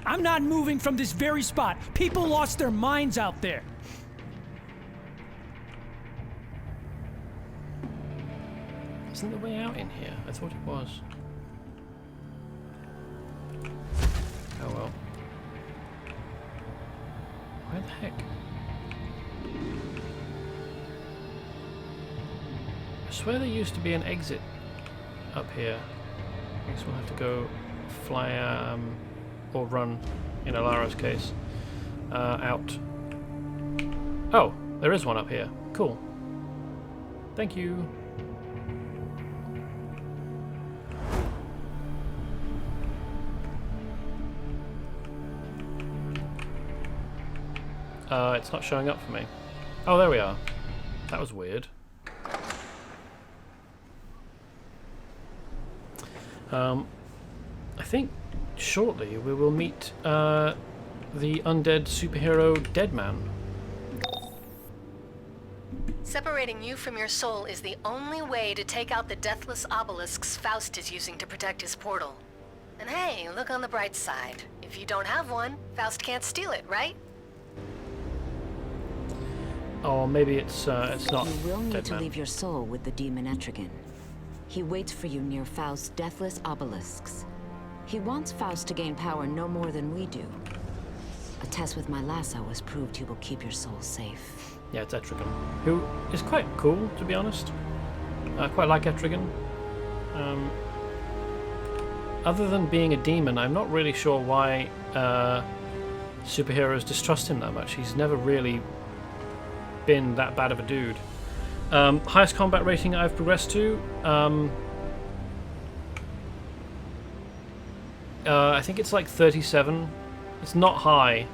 I'm not moving from this very spot. People lost their minds out there. Isn't the way out in here? I thought it was. Oh well. Where the heck? I swear there used to be an exit up here. I guess we'll have to go fly or run, in Alara's case, out. Oh, there is one up here. Cool. Thank you. It's not showing up for me. Oh, there we are. That was weird. I think shortly we will meet the undead superhero Deadman. Separating you from your soul is the only way to take out the deathless obelisks Faust is using to protect his portal. And hey, look on the bright side. If you don't have one, Faust can't steal it, right? Or maybe it's not. You will need to Deadman. leave your soul with the demon Etrigan. He waits for you near Faust's deathless obelisks. He wants Faust to gain power no more than we do. A test with my lasso has proved he will keep your soul safe. Yeah, it's Etrigan, who is quite cool, to be honest. I quite like Etrigan. Other than being a demon, I'm not really sure why superheroes distrust him that much. He's never really been that bad of a dude. Highest combat rating I've progressed to, I think it's like 37. It's not high,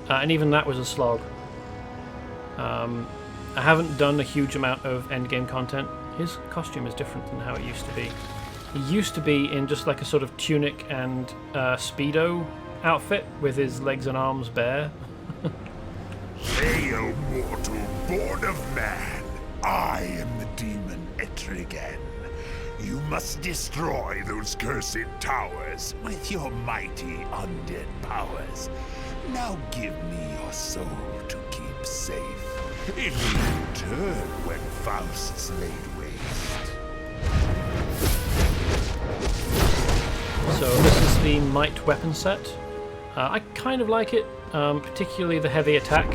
and even that was a slog. I haven't done a huge amount of endgame content. His costume is different than how it used to be. He used to be in just like a sort of tunic and Speedo outfit with his legs and arms bare. Hail, mortal, born of man! I am the demon Etrigan. You must destroy those cursed towers with your mighty undead powers. Now give me your soul to keep safe. It will return when Faust's laid waste. So this is the Might weapon set. I kind of like it, particularly the heavy attack,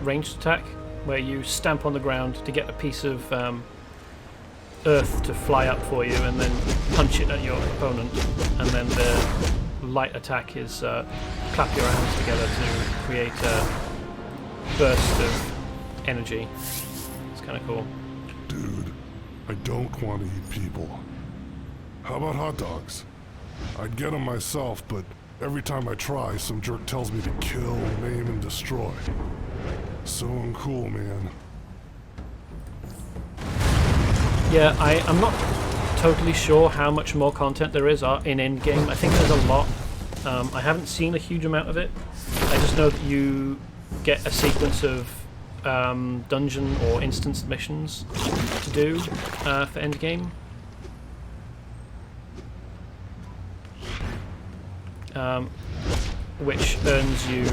ranged attack, where you stamp on the ground to get a piece of earth to fly up for you and then punch it at your opponent, and then the light attack is clap your hands together to create a burst of energy. It's kind of cool. Dude, I don't want to eat people. How about hot dogs? I'd get them myself, but every time I try, some jerk tells me to kill, maim, and destroy. So uncool, man. Yeah, I'm not totally sure how much more content there is in endgame. I think there's a lot. I haven't seen a huge amount of it. I just know that you get a sequence of dungeon or instance missions to do for endgame. Which earns you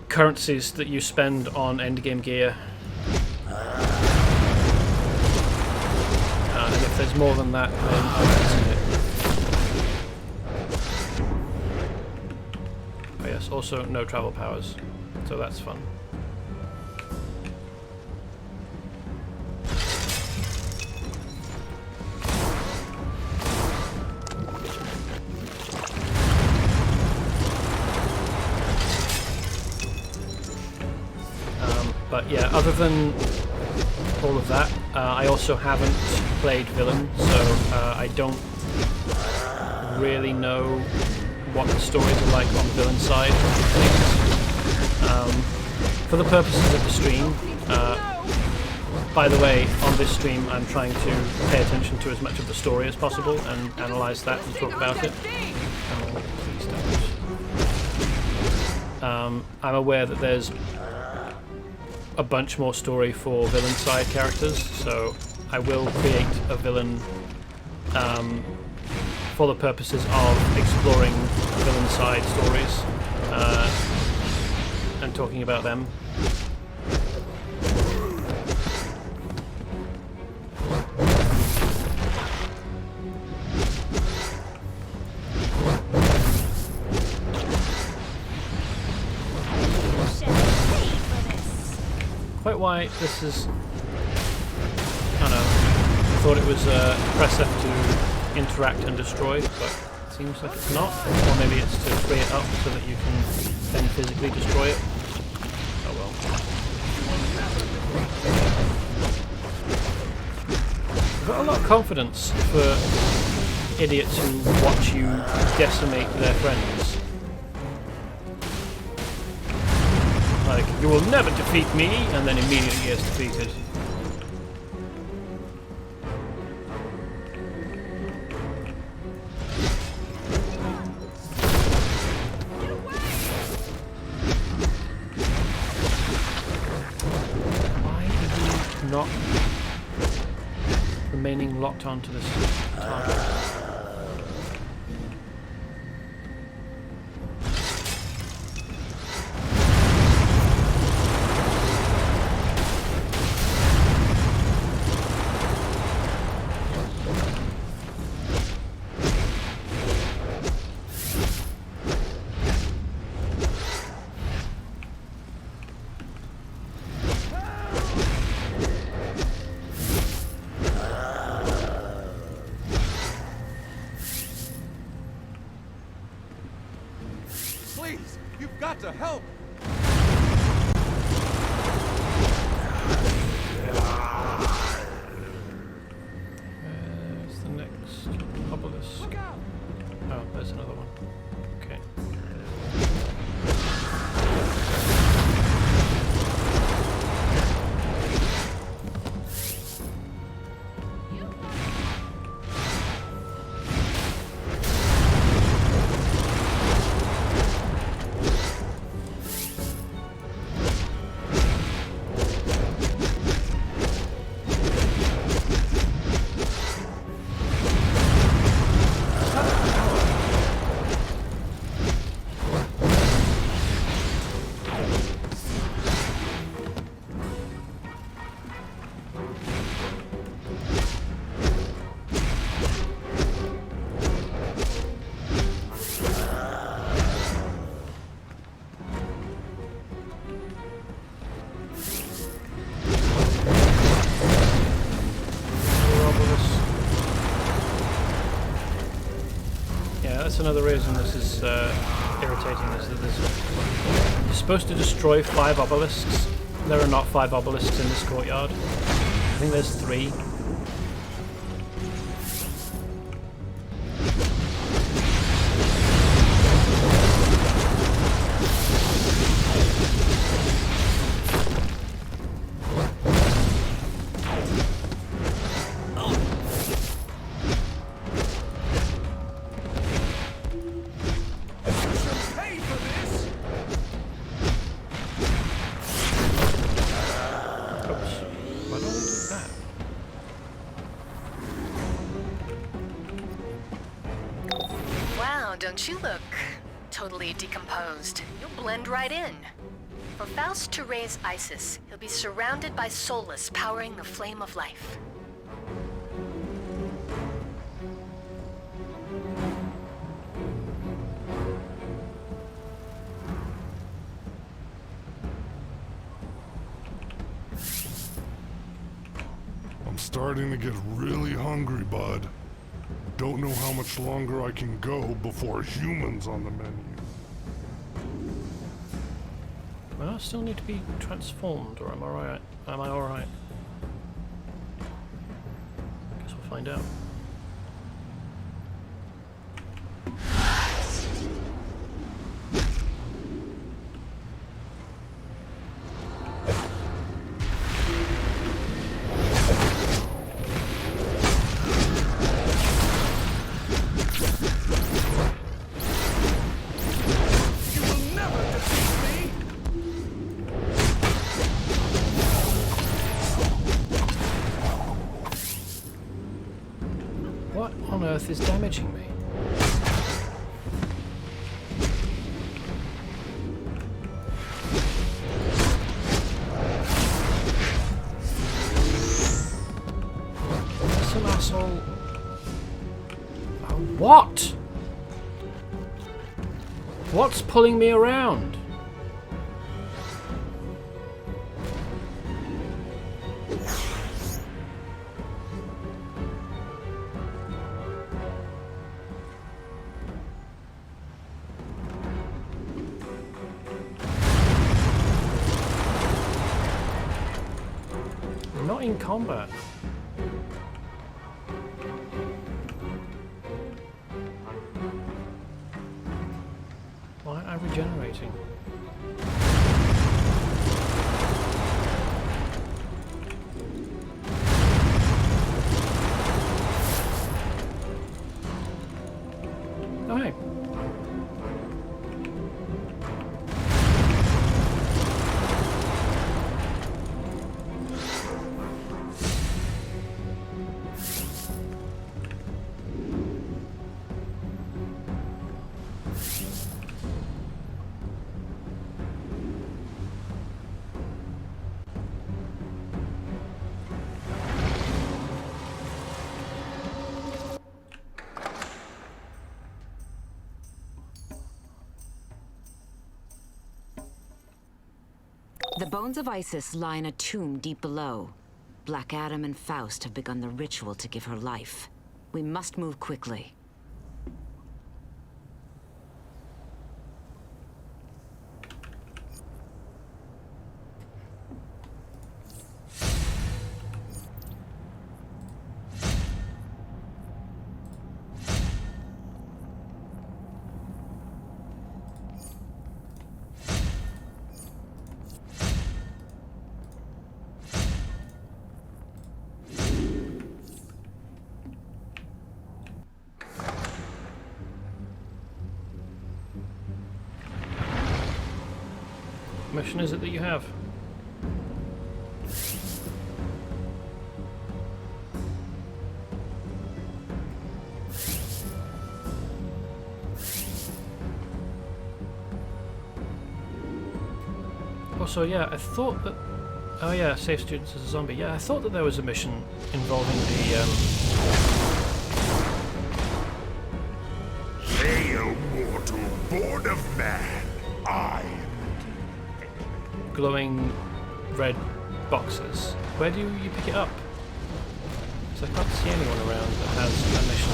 currencies that you spend on endgame gear. And if there's more than that, then I'm missing it. Oh yes, also no travel powers, so that's fun. But yeah, other than all of that, I also haven't played villain, so I don't really know what the stories are like on the villain side of things. For the purposes of the stream, by the way, on this stream I'm trying to pay attention to as much of the story as possible and analyse that and talk about it. Oh, please don't. I'm aware that there's a bunch more story for villain side characters, so I will create a villain for the purposes of exploring villain side stories and talking about them. Quite why this is... I don't know. I thought it was press F to interact and destroy, but it seems like it's not. Or maybe it's to free it up so that you can then physically destroy it. Oh well. I've got a lot of confidence for idiots who watch you decimate their friends. Like, you will never defeat me, and then immediately gets defeated. Why are you not remaining locked onto this target? Please, you've got to help! Where's the next obelisk? Oh, there's another one. Okay. That's another reason this is irritating, is that you're supposed to destroy 5 obelisks. There are not 5 obelisks in this courtyard. I think there's 3. Don't you look totally decomposed? You'll blend right in. For Faust to raise Isis, he'll be surrounded by Solus powering the flame of life. starting to get really hungry, bud. Don't know how much longer I can go before humans on the menu. Well, I still need to be transformed, or am I alright? Am I alright? Guess we'll find out. What on earth is damaging me? Some asshole. Oh, what? What's pulling me around? Not in combat. Why am I regenerating? Oh, hey. The bones of Isis lie in a tomb deep below. Black Adam and Faust have begun the ritual to give her life. We must move quickly. What mission is it that you have? Also, yeah, I thought that... Oh yeah, save students as a zombie. Yeah, I thought that there was a mission involving the, Hail, mortal, born of man! I am glowing red boxes. Where do you pick it up? Because I can't see anyone around that has a mission.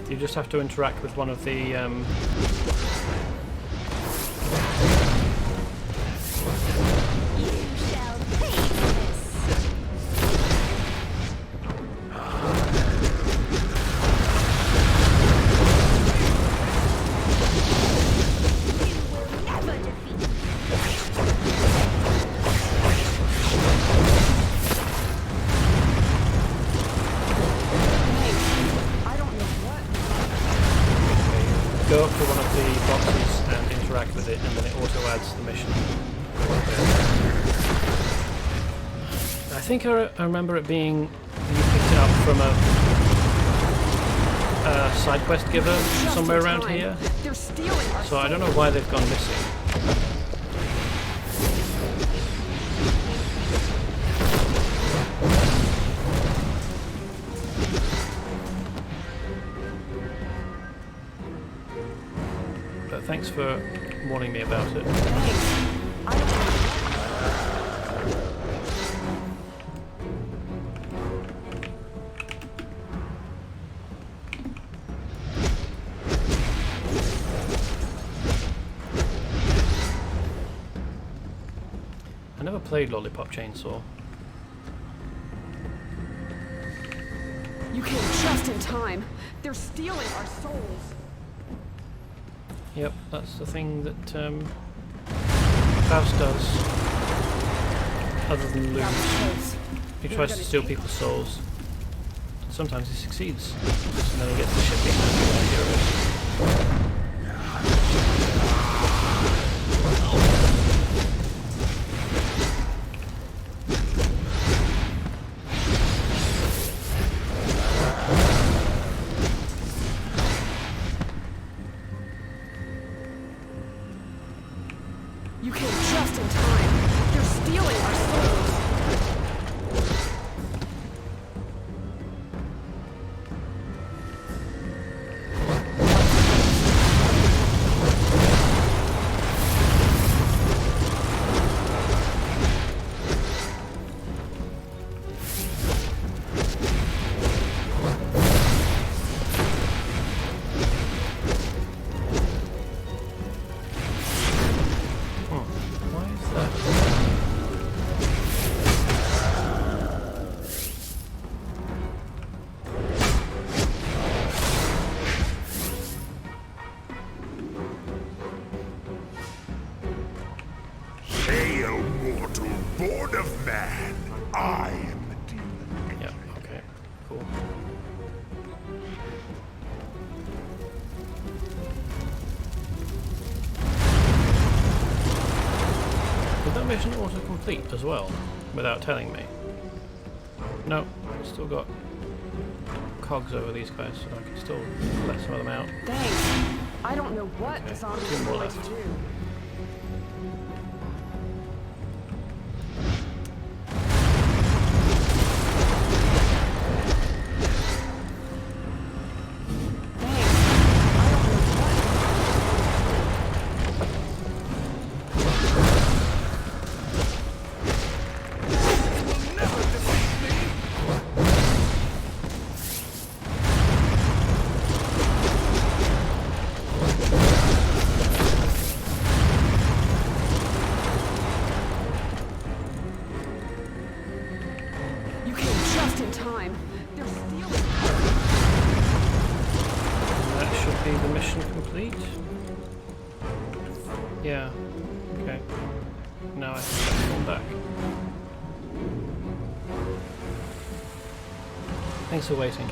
You just have to interact with one of the go up to one of the boxes and interact with it, and then it auto adds the mission. I think I remember it being you picked it up from a side quest giver somewhere around here. So I don't know why they've gone missing. but thanks for warning me about it. I never played Lollipop Chainsaw. You came just in time. They're stealing our souls. Yep, that's the thing that Faust does. Other than lose. He tries to steal people's souls. Sometimes he succeeds. And then he gets the shit beaten out of heroes. You came just in time. They're stealing our souls. Hail, mortal, born of man. I am the demon. Yeah, okay, cool. Did that mission auto-complete as well, without telling me? No, still got cogs over these guys, so I can still let some of them out. Thanks. I don't know what the zombies two are more going to left. do. Yeah. Okay. Now I can get one back. Thanks for waiting.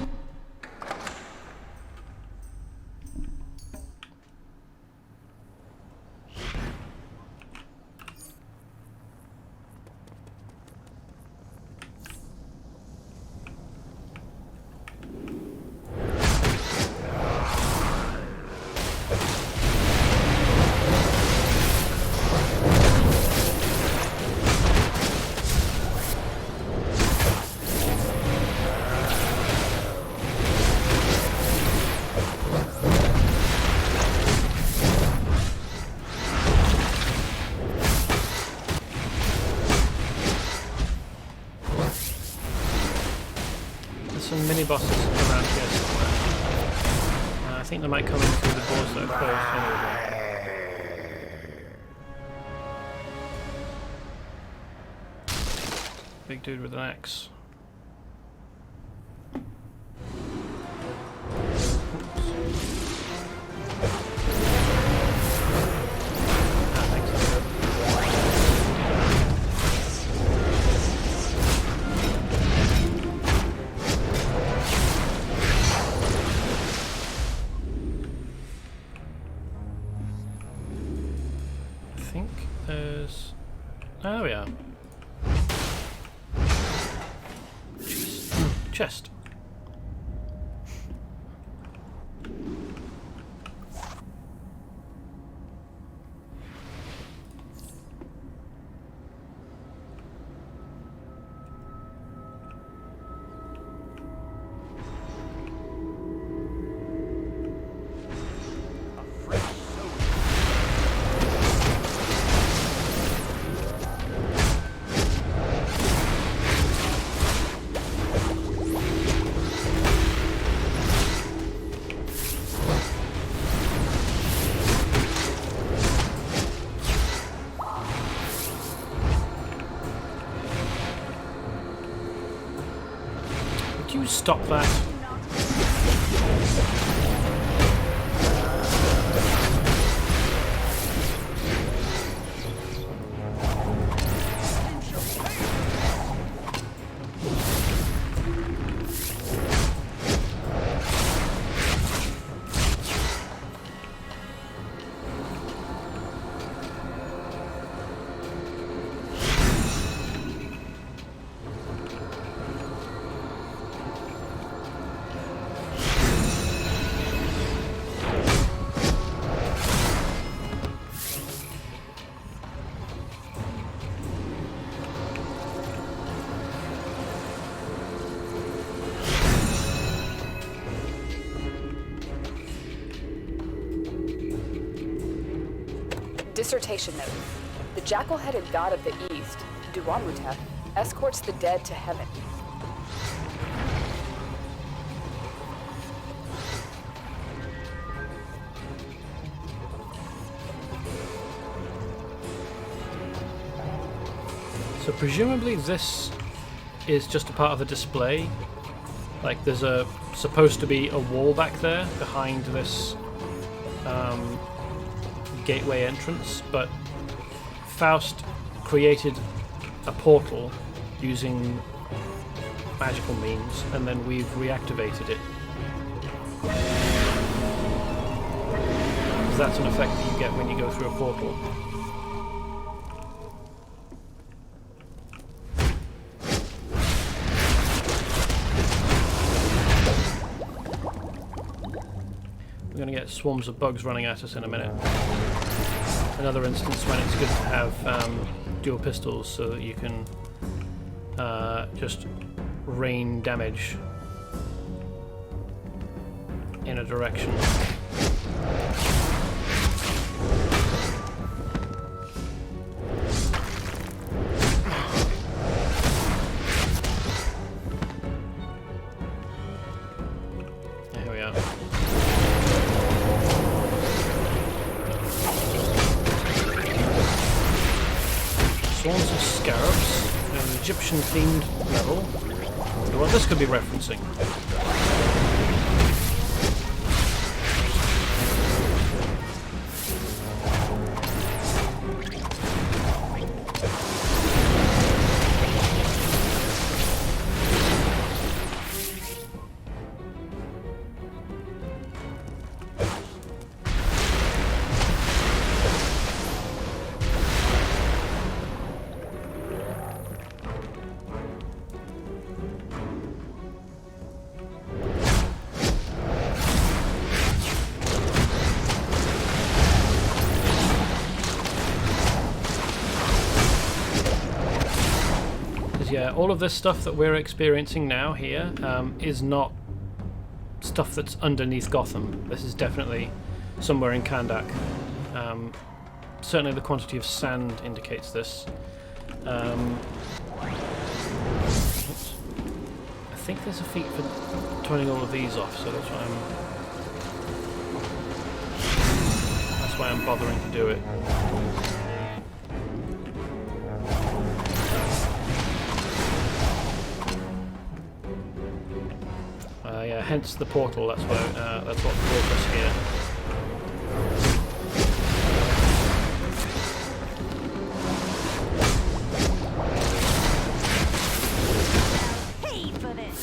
Some mini bosses around here somewhere. I think they might come in through the doors that are closed anyway. Big dude with an axe. Oh yeah. Chest. stop that. Dissertation Notes. The jackal-headed god of the East, Duamutep, escorts the dead to heaven. So presumably this is just a part of the display. Like there's supposed to be a wall back there behind this gateway entrance, but Faust created a portal using magical means, and then we've reactivated it. Because that's an effect that you get when you go through a portal. We're going to get swarms of bugs running at us in a minute. Another instance when it's good to have dual pistols so that you can just rain damage in a direction. Here we are. Swarms of scarabs in an Egyptian-themed level. I wonder what this could be referencing. Yeah, all of this stuff that we're experiencing now here is not stuff that's underneath Gotham. This is definitely somewhere in Kandak. Certainly the quantity of sand indicates this. I think there's a feat for turning all of these off, so that's why I'm bothering to do it. Yeah, hence the portal. That's what brought us here. Pay for this.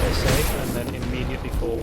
They say, and then immediately fall.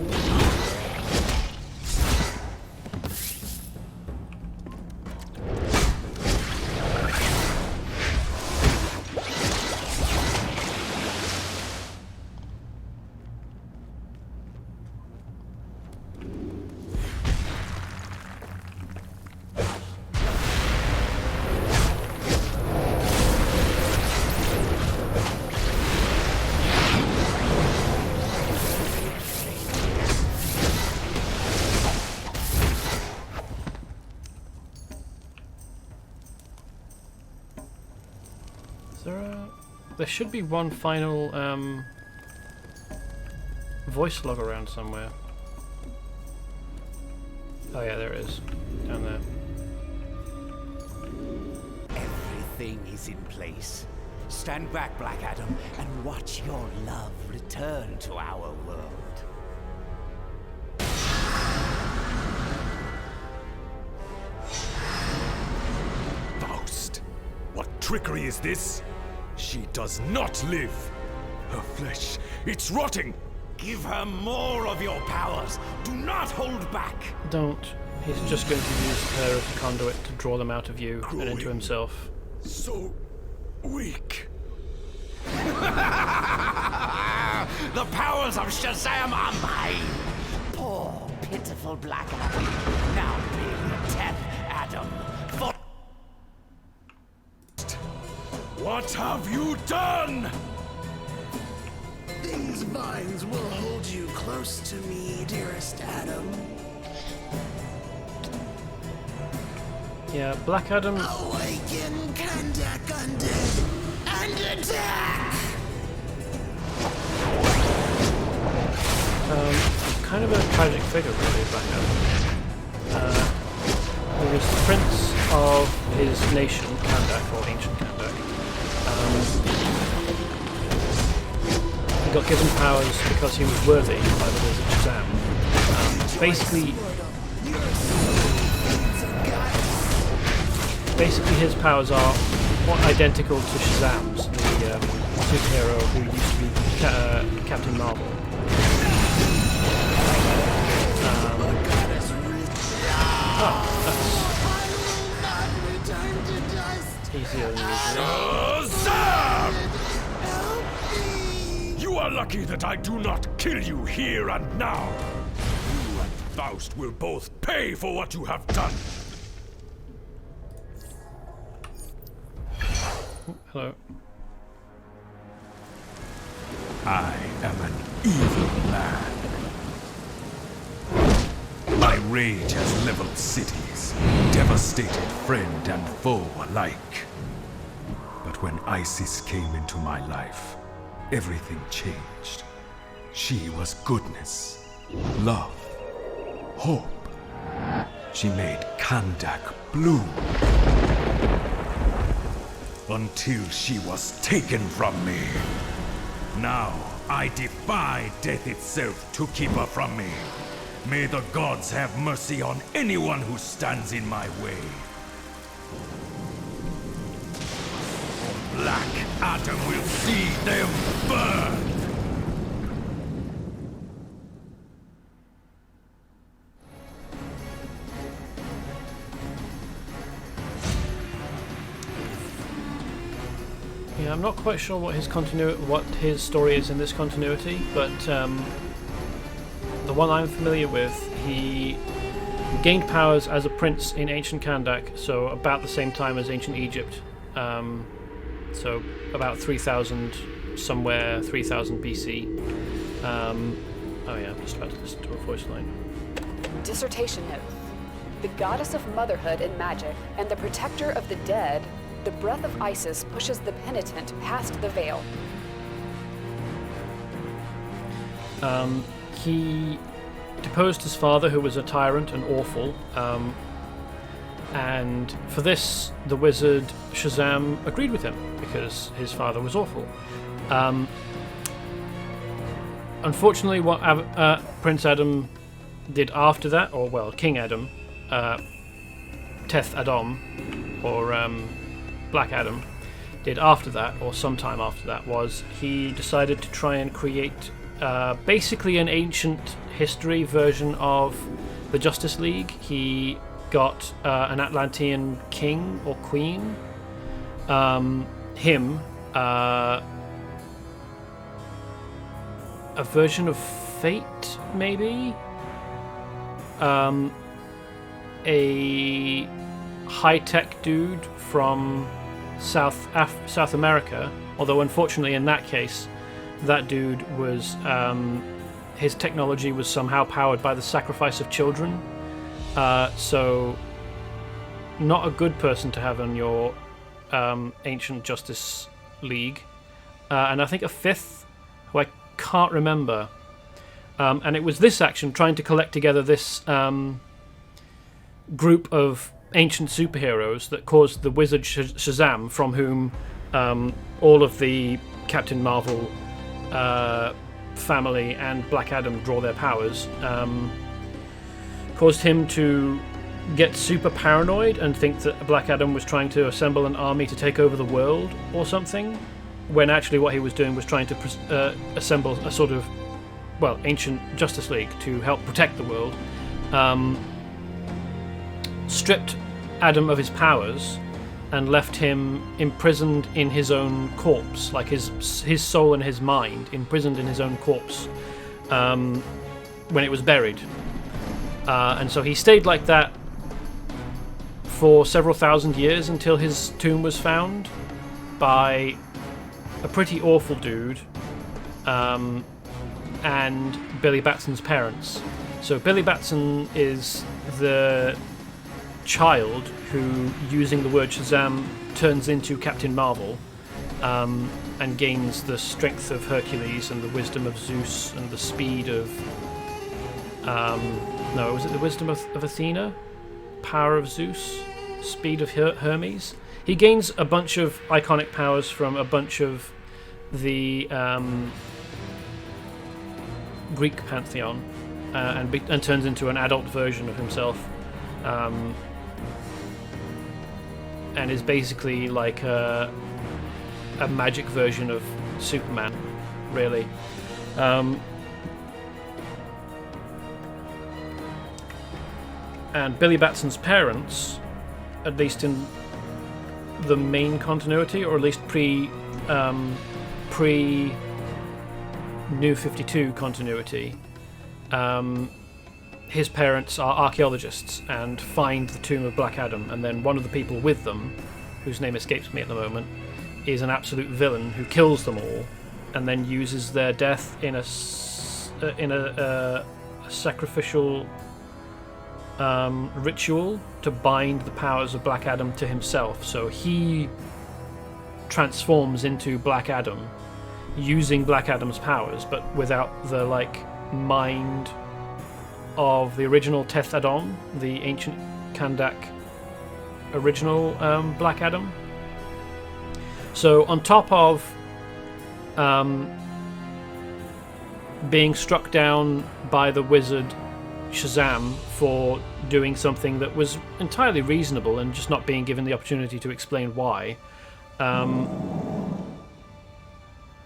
There should be one final voice log around somewhere. Oh yeah, there it is. Down there. Everything is in place. Stand back, Black Adam, and watch your love return to our world. Faust, what trickery is this? She does not live. Her flesh, it's rotting. Give her more of your powers. Do not hold back. Don't. He's just going to use her as a conduit to draw them out of you and into himself. So weak. The powers of Shazam are mine. Poor, pitiful Black Adam. Now be the 10th Adam. For what have you done? These vines will hold you close to me, dearest Adam. Yeah, Black Adam. Awaken, Kandak Undead, and attack! Kind of a tragic figure, really, Black Adam. He was the prince of his nation, Kandak, or ancient Kandak. He got given powers because he was worthy by the wizard Shazam. Basically his powers are identical to Shazam's, the superhero who used to be Captain Marvel. That's easier than usual. Shazam! You are lucky that I do not kill you here and now. You and Faust will both pay for what you have done. Hello. I am an evil man. My rage has leveled cities, devastated friend and foe alike. But when Isis came into my life, everything changed. She was goodness, love, hope. She made Kandak bloom. Until she was taken from me. Now, I defy death itself to keep her from me. May the gods have mercy on anyone who stands in my way. Black Adam will see them burn! Yeah, I'm not quite sure what his story is in this continuity, but the one I'm familiar with, he gained powers as a prince in ancient Kandak, so about the same time as ancient Egypt. So about 3000 somewhere, 3000 BC. Oh yeah, I'm just about to listen to a voice line. Dissertation Notes. The goddess of motherhood and magic, and the protector of the dead, the breath of Isis pushes the penitent past the veil. He deposed his father, who was a tyrant and awful, and for this, the wizard Shazam agreed with him, because his father was awful. Unfortunately, what Prince Adam did after that, or well, King Adam, Teth Adam, or Black Adam, did after that, or sometime after that, was he decided to try and create basically an ancient history version of the Justice League. He got an Atlantean king or queen, a version of Fate, maybe, a high-tech dude from South America, although unfortunately in that case that dude was his technology was somehow powered by the sacrifice of children, so not a good person to have on your ancient Justice League. And I think a fifth who I can't remember, and it was this action trying to collect together this group of ancient superheroes that caused the wizard Shazam, from whom all of the Captain Marvel family and Black Adam draw their powers, caused him to get super paranoid and think that Black Adam was trying to assemble an army to take over the world or something, when actually what he was doing was trying to assemble a sort of, well, ancient Justice League to help protect the world. Stripped Adam of his powers and left him imprisoned in his own corpse, like his soul and his mind imprisoned in his own corpse when it was buried. And so he stayed like that for several thousand years until his tomb was found by a pretty awful dude and Billy Batson's parents. So Billy Batson is the child who, using the word Shazam, turns into Captain Marvel and gains the strength of Hercules and the wisdom of Zeus and the speed of no, was it the wisdom of Athena? Power of Zeus? Speed of Hermes? He gains a bunch of iconic powers from a bunch of the Greek pantheon and turns into an adult version of himself, and is basically like a magic version of Superman, really. And Billy Batson's parents, at least in the main continuity, or at least pre New 52 continuity, his parents are archaeologists and find the tomb of Black Adam, and then one of the people with them, whose name escapes me at the moment, is an absolute villain who kills them all, and then uses their death in a sacrificial ritual to bind the powers of Black Adam to himself. So he transforms into Black Adam using Black Adam's powers, but without the mind of the original Teth Adam, the ancient Kandak original Black Adam. So on top of being struck down by the wizard Shazam for doing something that was entirely reasonable and just not being given the opportunity to explain why,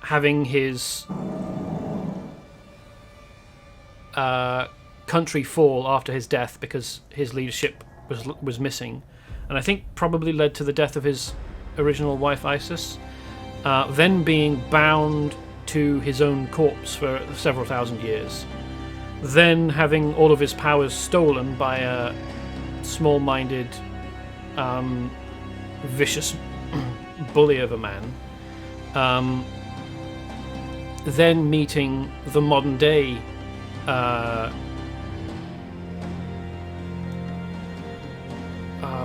having his country fall after his death because his leadership was missing, and I think probably led to the death of his original wife Isis, then being bound to his own corpse for several thousand years, then having all of his powers stolen by a small-minded, vicious bully of a man, then meeting the modern day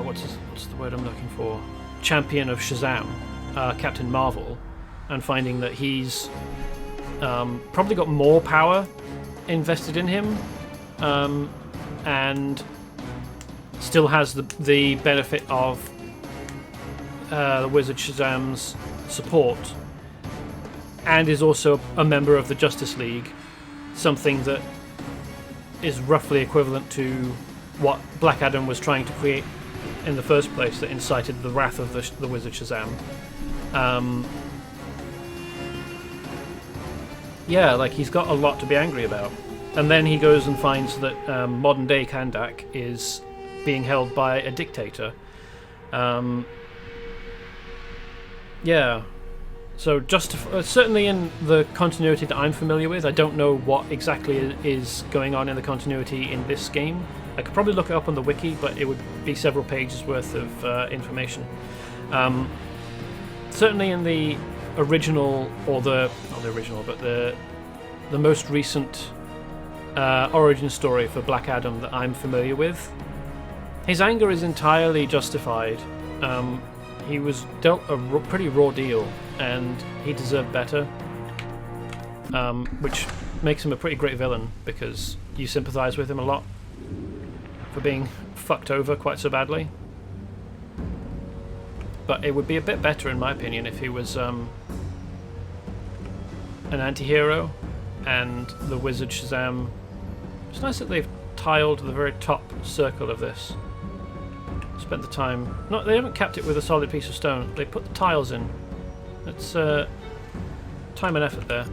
what's the word I'm looking for? Champion of Shazam, Captain Marvel, and finding that he's probably got more power invested in him, and still has the benefit of the Wizard Shazam's support, and is also a member of the Justice League, something that is roughly equivalent to what Black Adam was trying to create in the first place, that incited the wrath of the Wizard Shazam. Yeah, he's got a lot to be angry about. And then he goes and finds that modern day Kandak is being held by a dictator. Yeah. So certainly in the continuity that I'm familiar with, I don't know what exactly is going on in the continuity in this game. I could probably look it up on the wiki, but it would be several pages worth of information. Certainly in the original, or not the original, but the most recent origin story for Black Adam that I'm familiar with, his anger is entirely justified. He was dealt a pretty raw deal, and he deserved better, which makes him a pretty great villain, because you sympathise with him a lot fucked over quite so badly. But it would be a bit better, in my opinion, if he was an anti-hero and the wizard Shazam. It's nice that they've tiled the very top circle of this. Spent the time... No, they haven't capped it with a solid piece of stone. They put the tiles in. It's time and effort there.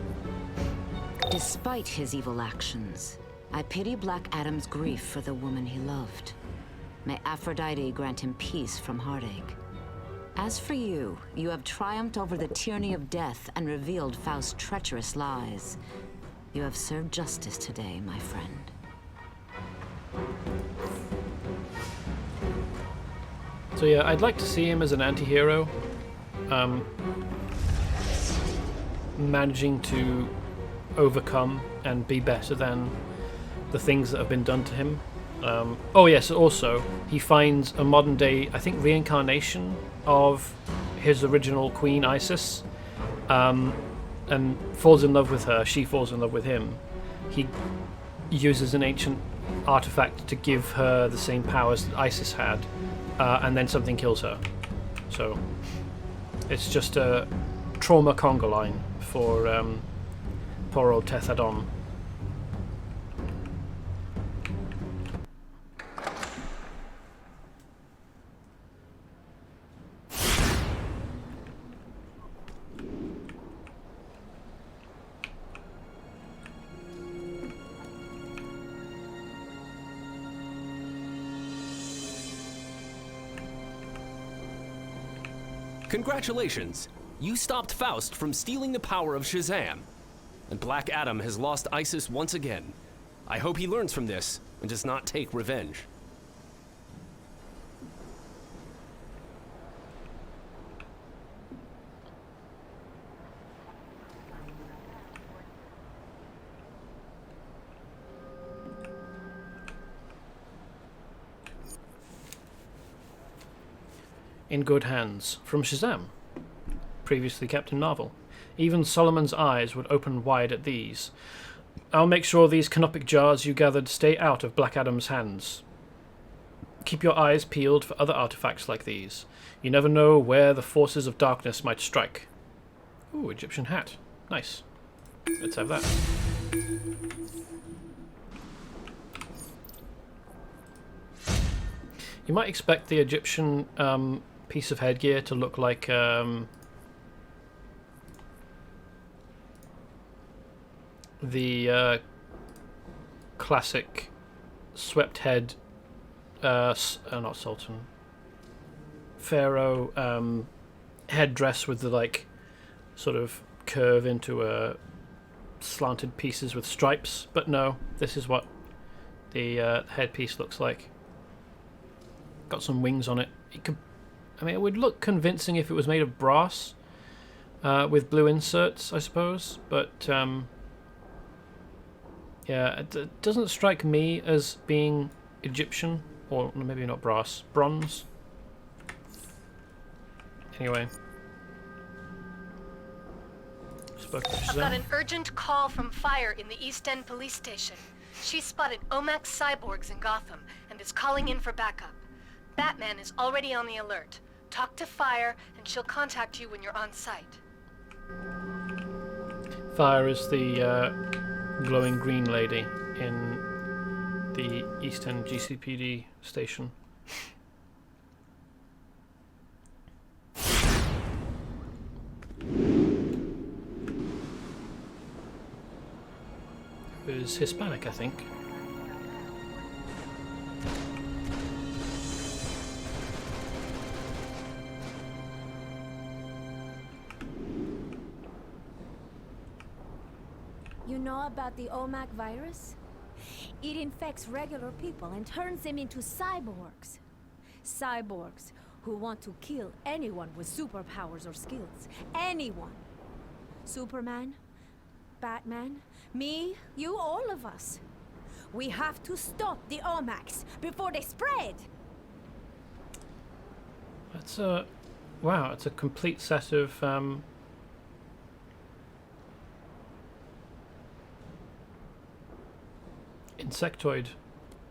Despite his evil actions, I pity Black Adam's grief for the woman he loved. May Aphrodite grant him peace from heartache. As for you, you have triumphed over the tyranny of death and revealed Faust's treacherous lies. You have served justice today, my friend. So yeah, I'd like to see him as an anti-hero. Managing to overcome and be better than the things that have been done to him. Oh yes, also, he finds a modern day, I think, reincarnation of his original queen, Isis, and falls in love with her. She falls in love with him. He uses an ancient artifact to give her the same powers that Isis had, and then something kills her. So it's just a trauma conga line for poor old Teth Adam. Congratulations! You stopped Faust from stealing the power of Shazam. And Black Adam has lost Isis once again. I hope he learns from this and does not take revenge. In good hands. From Shazam. Previously Captain Marvel. Even Solomon's eyes would open wide at these. I'll make sure these canopic jars you gathered stay out of Black Adam's hands. Keep your eyes peeled for other artifacts like these. You never know where the forces of darkness might strike. Ooh, Egyptian hat. Nice. Let's have that. You might expect the Egyptian piece of headgear to look like the classic swept head, not Sultan, Pharaoh headdress with the like sort of curve into slanted pieces with stripes, but no, this is what the headpiece looks like. Got some wings on it. It could, I mean, it would look convincing if it was made of brass with blue inserts, I suppose. But yeah, it doesn't strike me as being Egyptian, or maybe not brass, bronze. Anyway, I've got an urgent call from Fire in the East End police station. She spotted Omac cyborgs in Gotham and is calling in for backup. Batman is already on the alert. Talk to Fire, and she'll contact you when you're on site. Fire is the glowing green lady in the East End GCPD station. Who is Hispanic, I think. You know about the Omac Virus? It infects regular people and turns them into cyborgs. Cyborgs who want to kill anyone with superpowers or skills. Anyone. Superman, Batman, me, you, all of us. We have to stop the Omacs before they spread. That's a... wow, it's a complete set of... insectoid,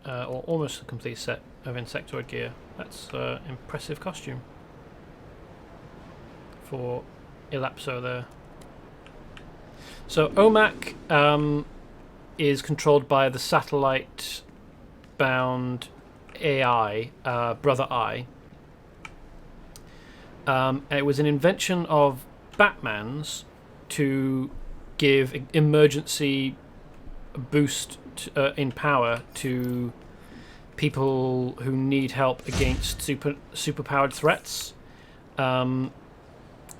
or almost a complete set of insectoid gear. That's impressive costume for Elapso there. So Omac is controlled by the satellite-bound AI, Brother Eye. It was an invention of Batman's to give emergency boost in power to people who need help against superpowered threats.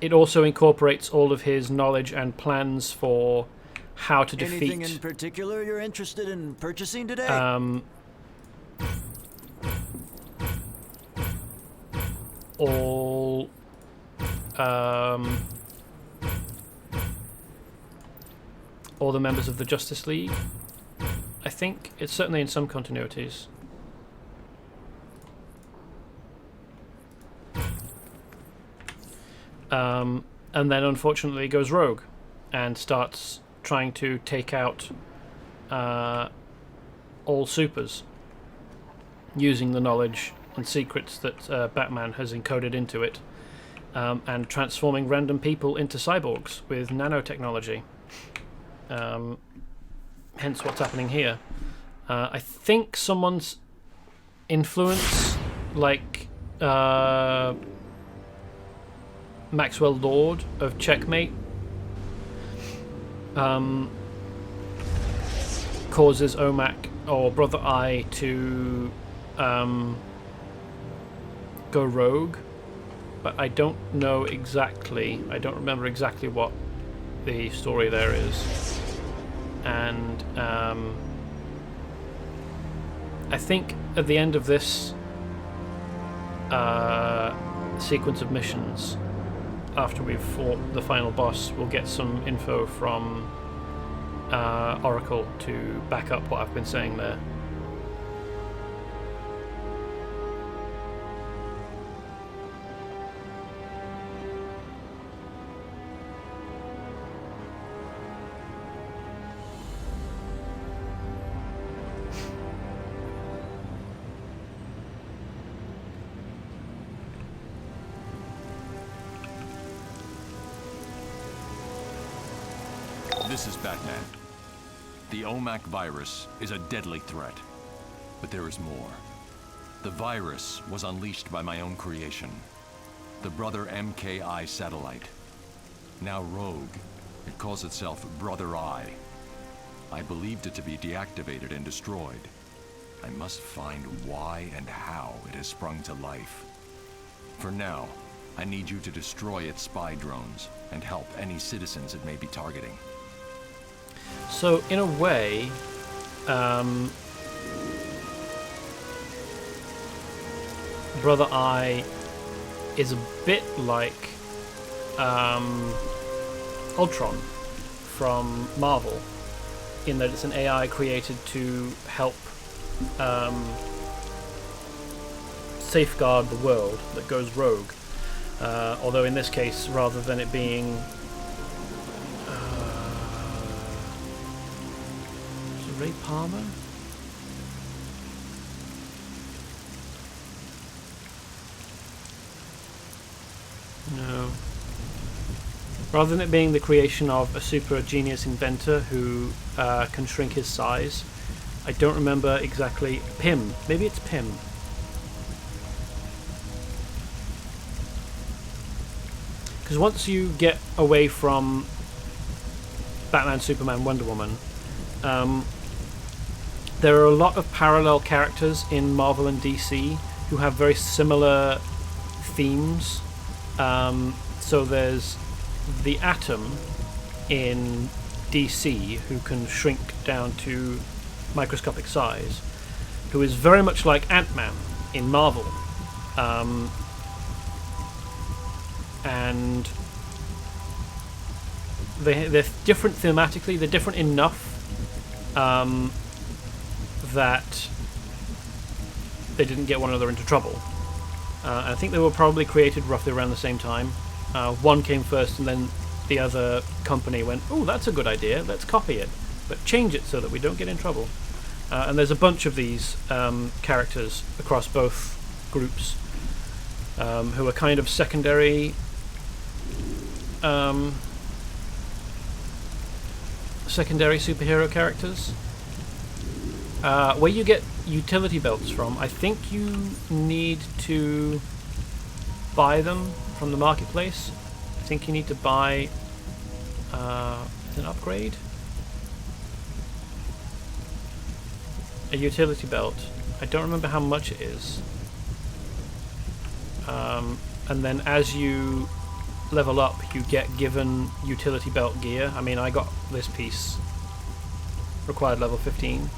It also incorporates all of his knowledge and plans for how to defeat... Anything in particular you're interested in purchasing today? All the members of the Justice League, I think. It's certainly in some continuities. And then unfortunately goes rogue and starts trying to take out all supers using the knowledge and secrets that Batman has encoded into it, and transforming random people into cyborgs with nanotechnology. Hence what's happening here. I think someone's influence, like Maxwell Lord of Checkmate, causes Omac or Brother Eye to go rogue, but I don't know exactly. I don't remember exactly what the story there is, and I think at the end of this sequence of missions, after we've fought the final boss, we'll get some info from Oracle to back up what I've been saying there. This is Batman. The Omac Virus is a deadly threat, but there is more. The virus was unleashed by my own creation, the Brother MKI satellite. Now rogue, it calls itself Brother Eye. I believed it to be deactivated and destroyed. I must find why and how it has sprung to life. For now, I need you to destroy its spy drones and help any citizens it may be targeting. So, in a way, Brother Eye is a bit like Ultron from Marvel, in that it's an AI created to help safeguard the world that goes rogue. Although in this case, rather than it being Ray Palmer? No. Rather than it being the creation of a super genius inventor who can shrink his size, I don't remember exactly. Pym. Maybe it's Pym. Because once you get away from Batman, Superman, Wonder Woman, there are a lot of parallel characters in Marvel and DC who have very similar themes. So there's the Atom in DC, who can shrink down to microscopic size, who is very much like Ant-Man in Marvel. And they're different thematically, they're different enough that they didn't get one another into trouble. I think they were probably created roughly around the same time. One came first and then the other company went, "Oh, that's a good idea, let's copy it, but change it so that we don't get in trouble." And there's a bunch of these characters across both groups who are kind of secondary superhero characters. Where you get utility belts from, I think you need to buy them from the marketplace. I think you need to buy an upgrade, a utility belt. I don't remember how much it is. And then as you level up, you get given utility belt gear. I mean, I got this piece, required level 15.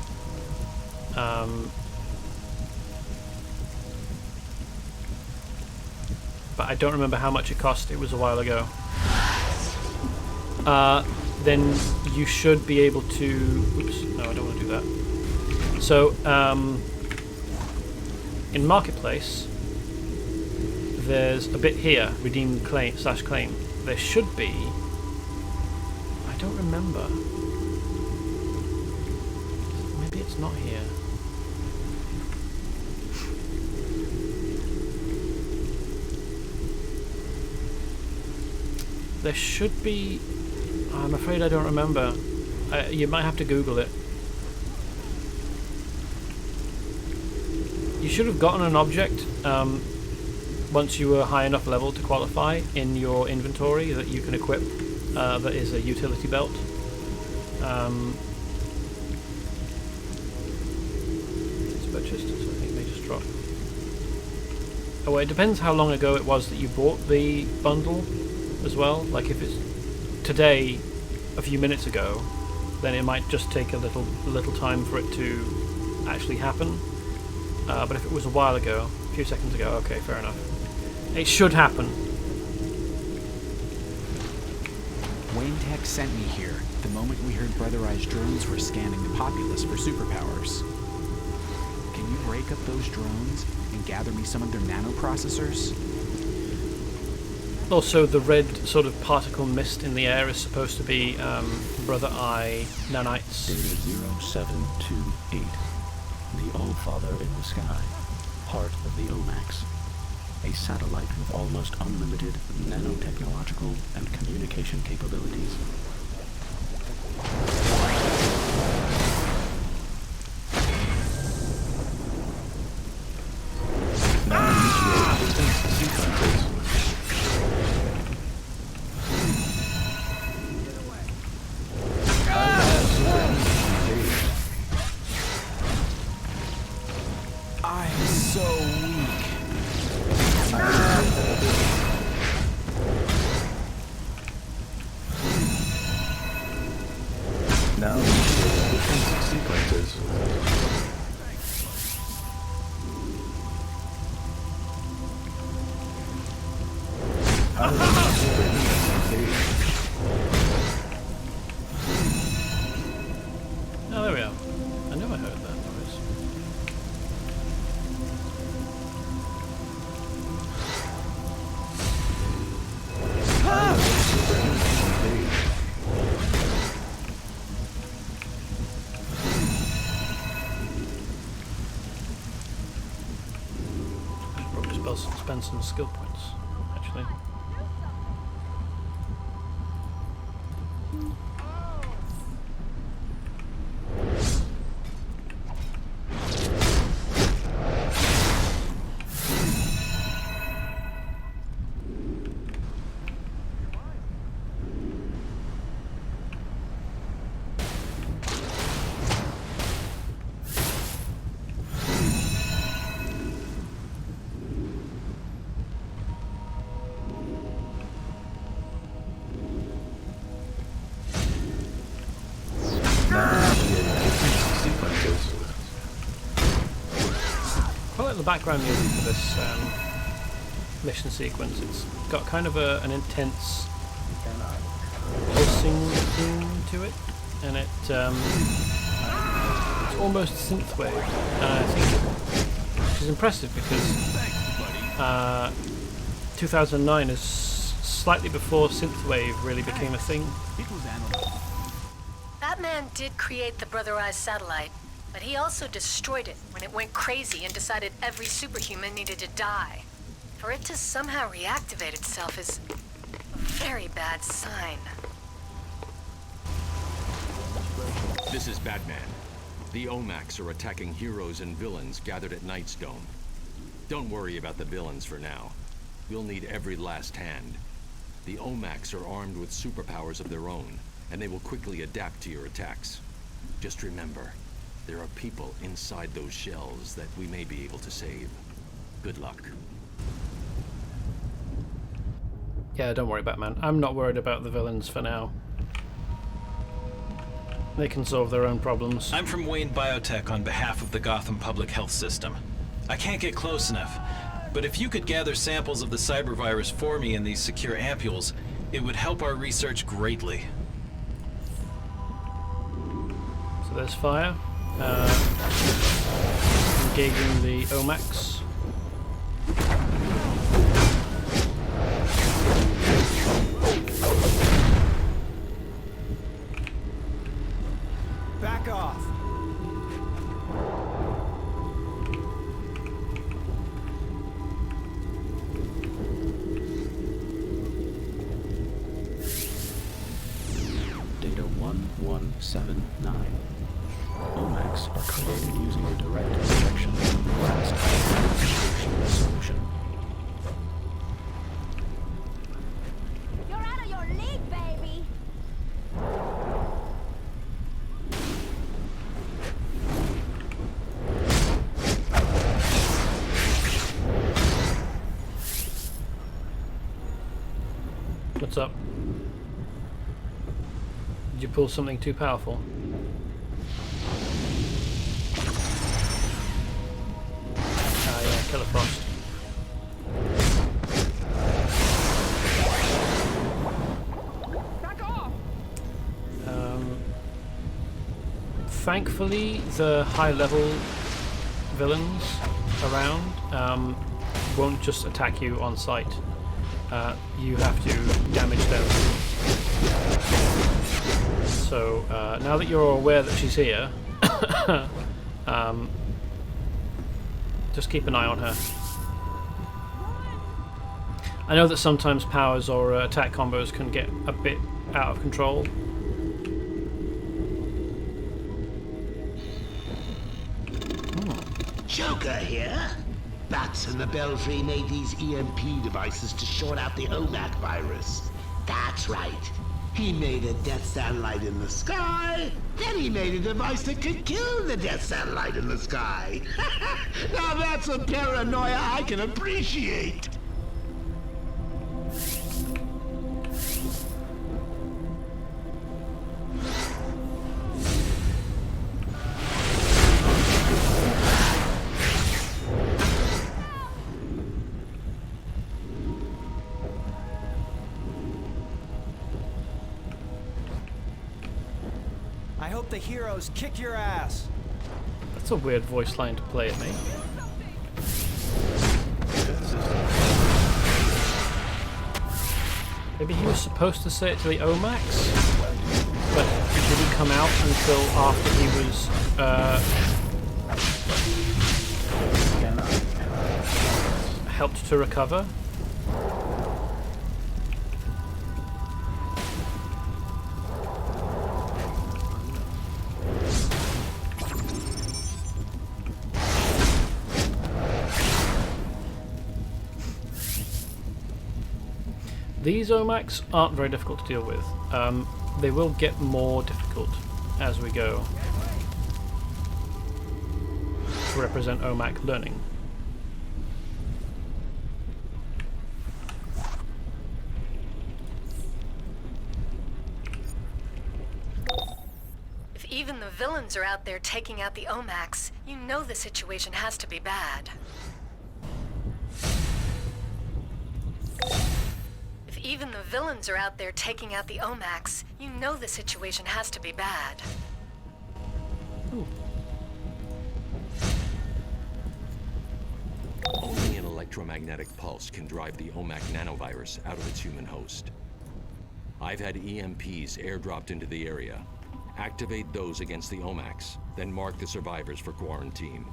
But I don't remember how much it cost. It was a while ago. Then you should be able to... Oops, no, I don't want to do that. So, in Marketplace, there's a bit here, redeem claim / claim. There should be... I don't remember. Maybe it's not here. There should be... I'm afraid I don't remember. You might have to Google it. You should have gotten an object once you were high enough level to qualify in your inventory that you can equip that is a utility belt. It's purchased, so I think they just drop. Oh, well, it depends how long ago it was that you bought the bundle as well. Like if it's today, a few minutes ago, then it might just take a little time for it to actually happen. But if it was a while ago, a few seconds ago, okay, fair enough. It should happen. Wayne Tech sent me here the moment we heard Brotherized drones were scanning the populace for superpowers. Can you break up those drones and gather me some of their nanoprocessors? Also, the red sort of particle mist in the air is supposed to be Brother Eye nanites. Data 0728. The All-Father in the sky. Part of the Omacs. A satellite with almost unlimited nanotechnological and communication capabilities. Oh, there we are. I knew I heard that noise. I should probably spend some skill points, actually. The background music for this mission sequence. It's got kind of an intense pulsing theme to it, and it's almost synthwave. And I think, which is impressive because 2009 is slightly before synthwave really became a thing. Batman did create the Brotherized satellite. But he also destroyed it when it went crazy and decided every superhuman needed to die. For it to somehow reactivate itself is a very bad sign. This is Batman. The Omacs are attacking heroes and villains gathered at Nightstone. Don't worry about the villains for now. We'll need every last hand. The Omacs are armed with superpowers of their own, and they will quickly adapt to your attacks. Just remember, there are people inside those shells that we may be able to save. Good luck. Yeah, don't worry, Batman. I'm not worried about the villains for now. They can solve their own problems. I'm from Wayne Biotech on behalf of the Gotham Public Health System. I can't get close enough, but if you could gather samples of the cyber virus for me in these secure ampules, it would help our research greatly. So there's fire. Engaging the Omacs. Back off. Data 1179. Omacs are created using a direct injection fast solution. You're out of your league, baby! What's up? Did you pull something too powerful? Ah, yeah, Killer Frost. Back off! Thankfully, the high-level villains around won't just attack you on sight. You have to damage them. So now that you're aware that she's here, just keep an eye on her. I know that sometimes powers or attack combos can get a bit out of control. Joker here. Batson the Belfry made these EMP devices to short out the Omac virus. That's right. He made a death satellite in the sky, then he made a device that could kill the death satellite in the sky. Now that's a paranoia I can appreciate. I hope the heroes kick your ass. That's a weird voice line to play at me. Maybe he was supposed to say it to the Omacs, but it didn't come out until after he was helped to recover. These Omacs aren't very difficult to deal with. They will get more difficult as we go to represent Omac learning. If even the villains are out there taking out the Omacs, you know the situation has to be bad. Even the villains are out there taking out the Omacs, you know the situation has to be bad. Ooh. Only an electromagnetic pulse can drive the Omac nanovirus out of its human host. I've had EMPs airdropped into the area. Activate those against the Omacs, then mark the survivors for quarantine.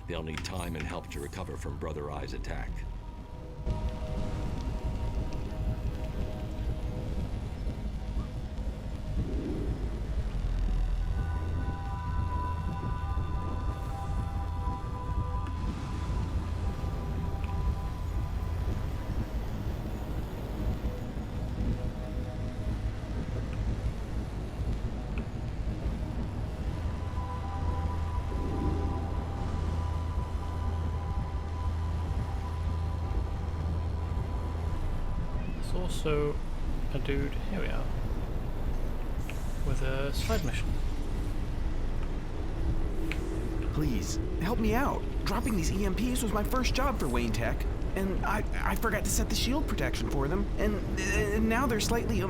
They'll need time and help to recover from Brother Eye's attack. Also a dude, here we are, with a side mission. Please, help me out. Dropping these EMPs was my first job for Wayne Tech, and I forgot to set the shield protection for them, and now they're slightly,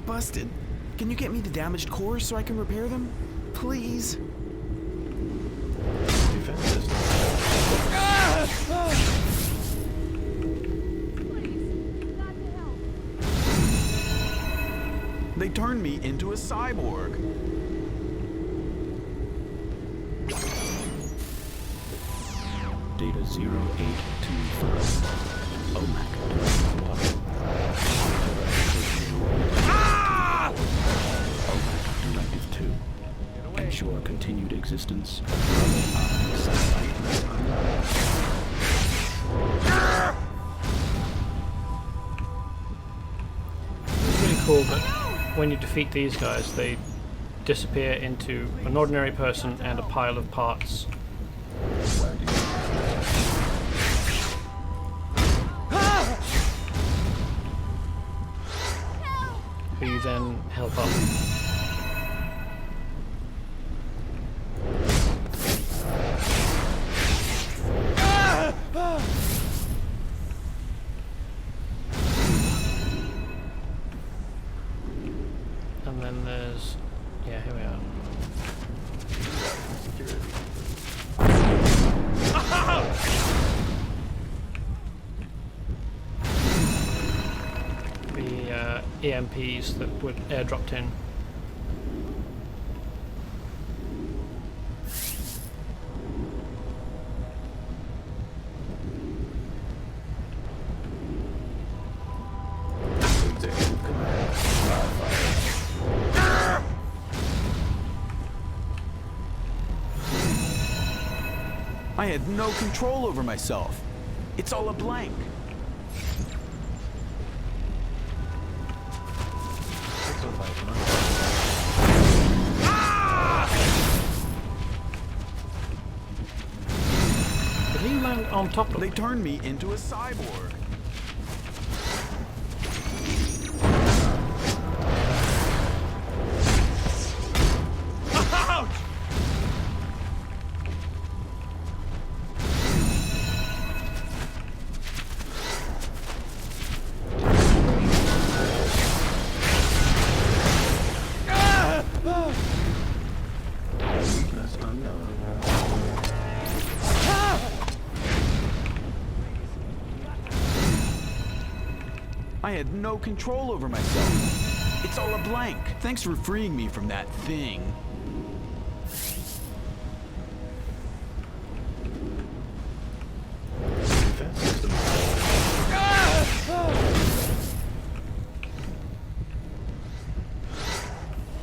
busted. Can you get me the damaged cores so I can repair them? Please? Defense system. They turned me into a cyborg. Data 0825. Omac Directive 2. Ensure continued existence of It's really cool that when you defeat these guys, they disappear into an ordinary person and a pile of parts. Who you then help up. And then there's, yeah, here we are. The EMPs that were airdropped in. I had no control over myself. It's all a blank. Did he land on top of They turned me into a cyborg. I had no control over myself. It's all a blank. Thanks for freeing me from that thing. defense system.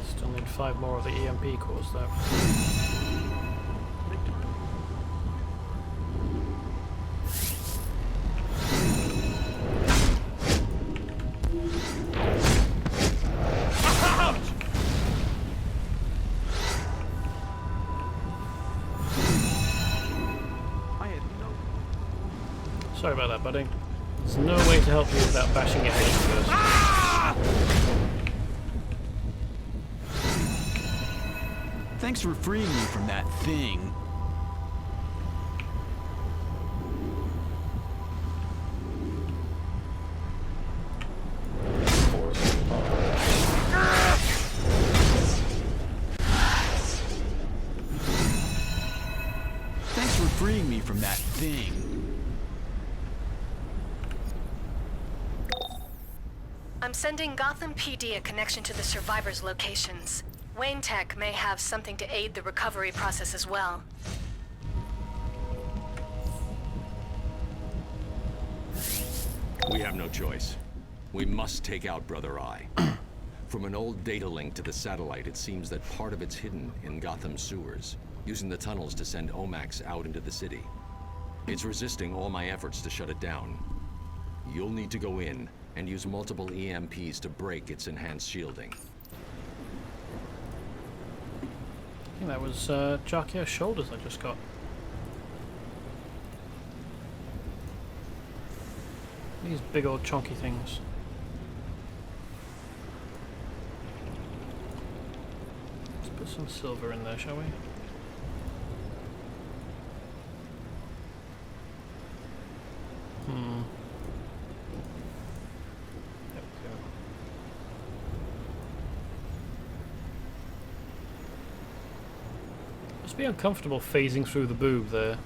Still need 5 more of the EMP cores though. Sorry about that, buddy. There's no way to help you without bashing your head first. Thanks for freeing me from that thing. Thanks for freeing me from that thing. I'm sending Gotham PD a connection to the survivors' locations. Wayne Tech may have something to aid the recovery process as well. We have no choice. We must take out Brother Eye. From an old data link to the satellite, it seems that part of it's hidden in Gotham's sewers, using the tunnels to send Omacs out into the city. It's resisting all my efforts to shut it down. You'll need to go in and use multiple EMPs to break its enhanced shielding. I think that was Jarkier's shoulders I just got. These big old chunky things. Let's put some silver in there, shall we? There we go. Must be uncomfortable phasing through the boob there.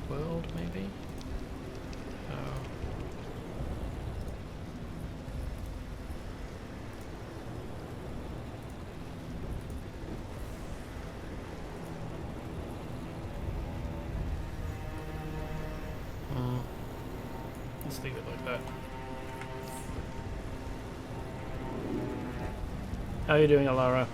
World, maybe? Oh. Let's leave it like that. How are you doing, Alara?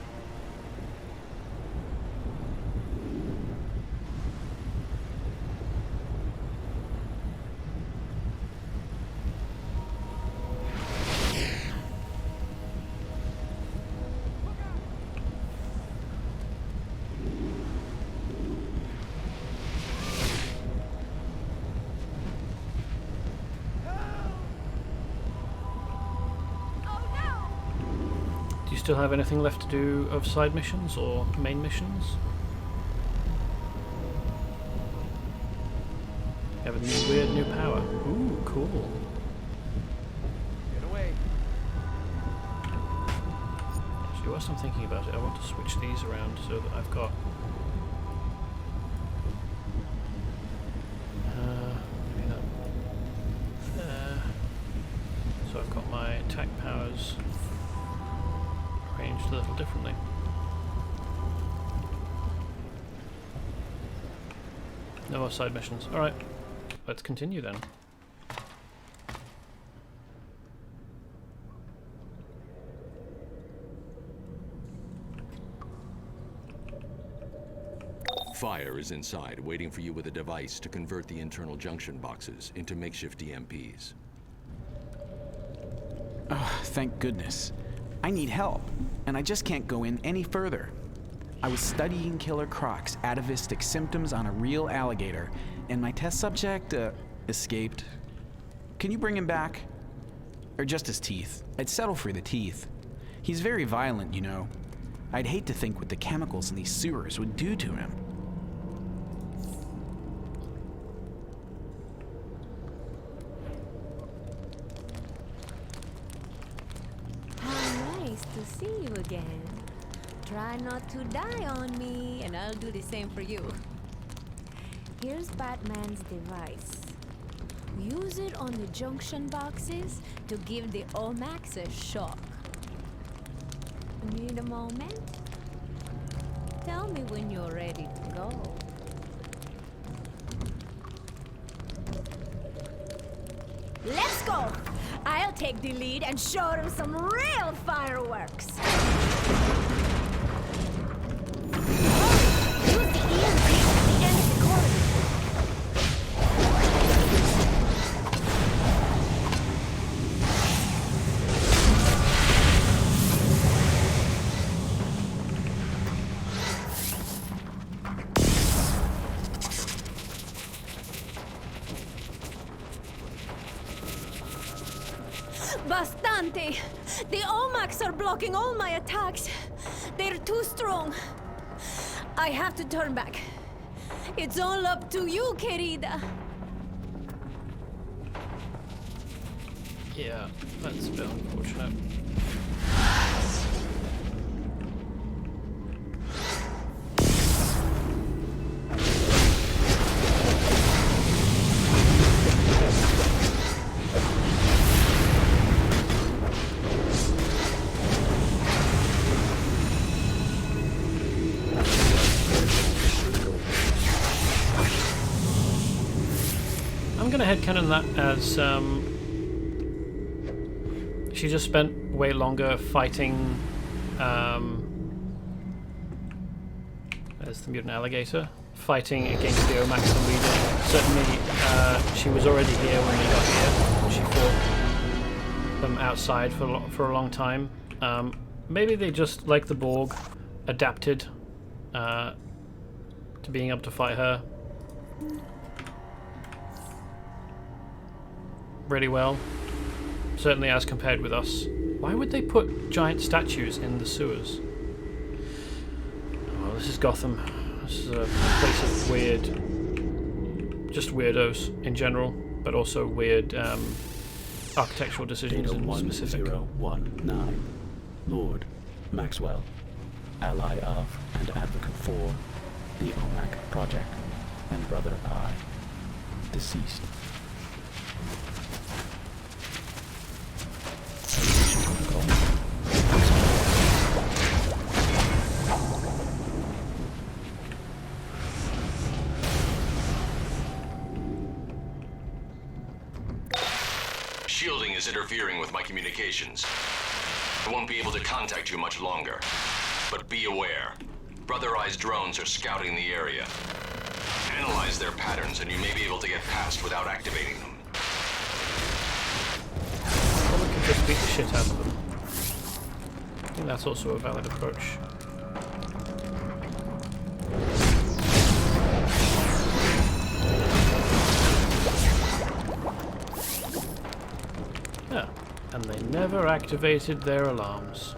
Still have anything left to do of side missions or main missions? You have a weird new power. Ooh, cool. Get away. Actually, whilst I'm thinking about it, I want to switch these around so that I've got maybe that there. So I've got my attack powers arranged a little differently. No more side missions. Alright, let's continue then. Fire is inside, waiting for you with a device to convert the internal junction boxes into makeshift EMPs. Oh, thank goodness. I need help, and I just can't go in any further. I was studying Killer Croc's atavistic symptoms on a real alligator, and my test subject, escaped. Can you bring him back? Or just his teeth? I'd settle for the teeth. He's very violent, you know. I'd hate to think what the chemicals in these sewers would do to him. To see you again. Try not to die on me, and I'll do the same for you. Here's Batman's device. Use it on the junction boxes to give the Omacs a shock. Need a moment? Tell me when you're ready to go. Let's go! I'll take the lead and show them some real fireworks! Use the EMP at the end of the corridor. Bastante! The Omacs are blocking all my attacks. They're too strong. I have to turn back. It's all up to you, querida. Yeah, that's a bit unfortunate. I'm gonna headcanon that as she just spent way longer fighting. There's the mutant alligator fighting against the Omacs than we did. Certainly, she was already here when we got here. She fought them outside for a long time. Maybe they just, like the Borg, adapted to being able to fight her really well. Certainly as compared with us. Why would they put giant statues in the sewers? Well, this is Gotham. This is a place of weird... just weirdos in general, but also weird architectural decisions in specific. 1019. Lord Maxwell, ally of and advocate for the Omac Project, and brother I, deceased. Shielding is interfering with my communications. I won't be able to contact you much longer. But be aware, Brother Eye's drones are scouting the area. Analyze their patterns and you may be able to get past without activating them. Or we could just beat the shit out of them. I think that's also a valid approach. Yeah, and they never activated their alarms.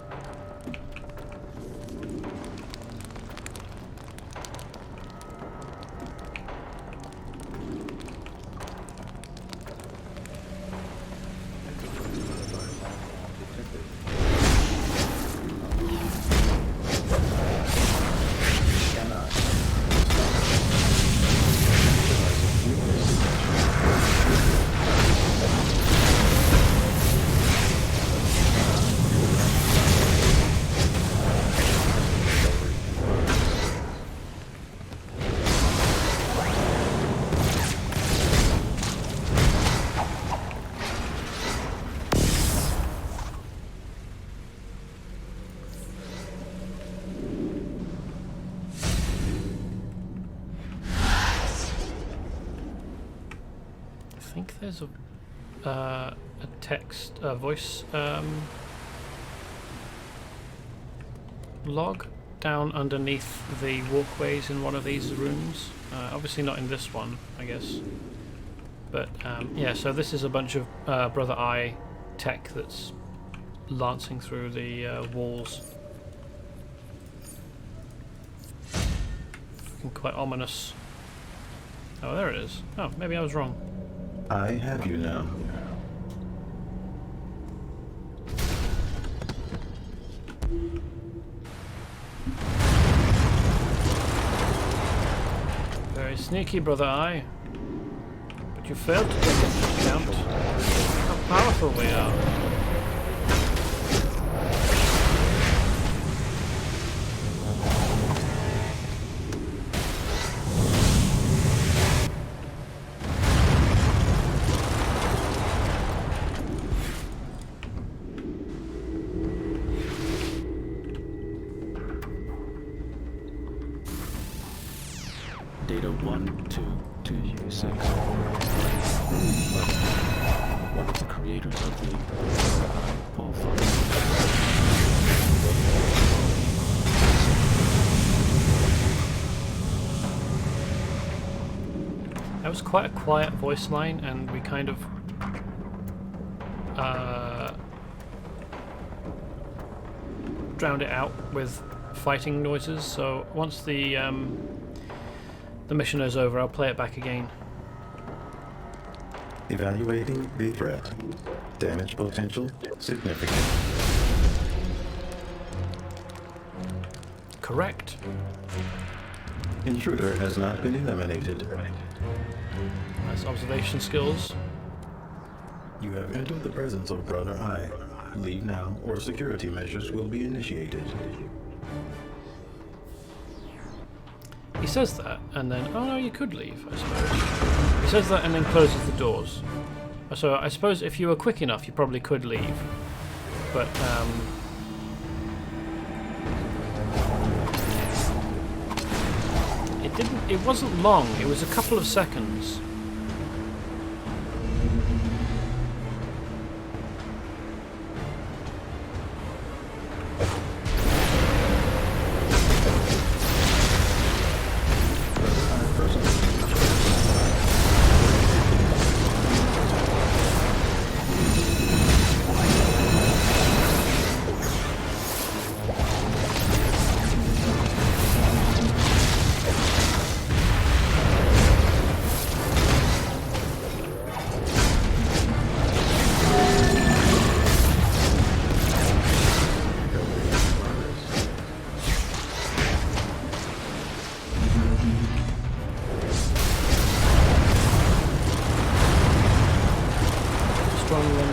I think there's a text, voice log down underneath the walkways in one of these rooms. Obviously not in this one, I guess. But yeah, so this is a bunch of Brother Eye tech that's lancing through the walls. Looking quite ominous. Oh, there it is. Oh, maybe I was wrong. I have you now. Very sneaky, Brother Eye. But you failed to take into account how powerful we are. Data 1226. One of the creators of the All Father. That was quite a quiet voice line, and we kind of drowned it out with fighting noises. So once the mission is over, I'll play it back again. Evaluating the threat. Damage potential significant. Correct. Intruder has not been eliminated. Nice observation skills. You have entered the presence of Brother Eye. Leave now, or security measures will be initiated. He says that, and then... Oh no, you could leave, I suppose. He says that and then closes the doors. So I suppose if you were quick enough, you probably could leave. But, it wasn't long, it was a couple of seconds.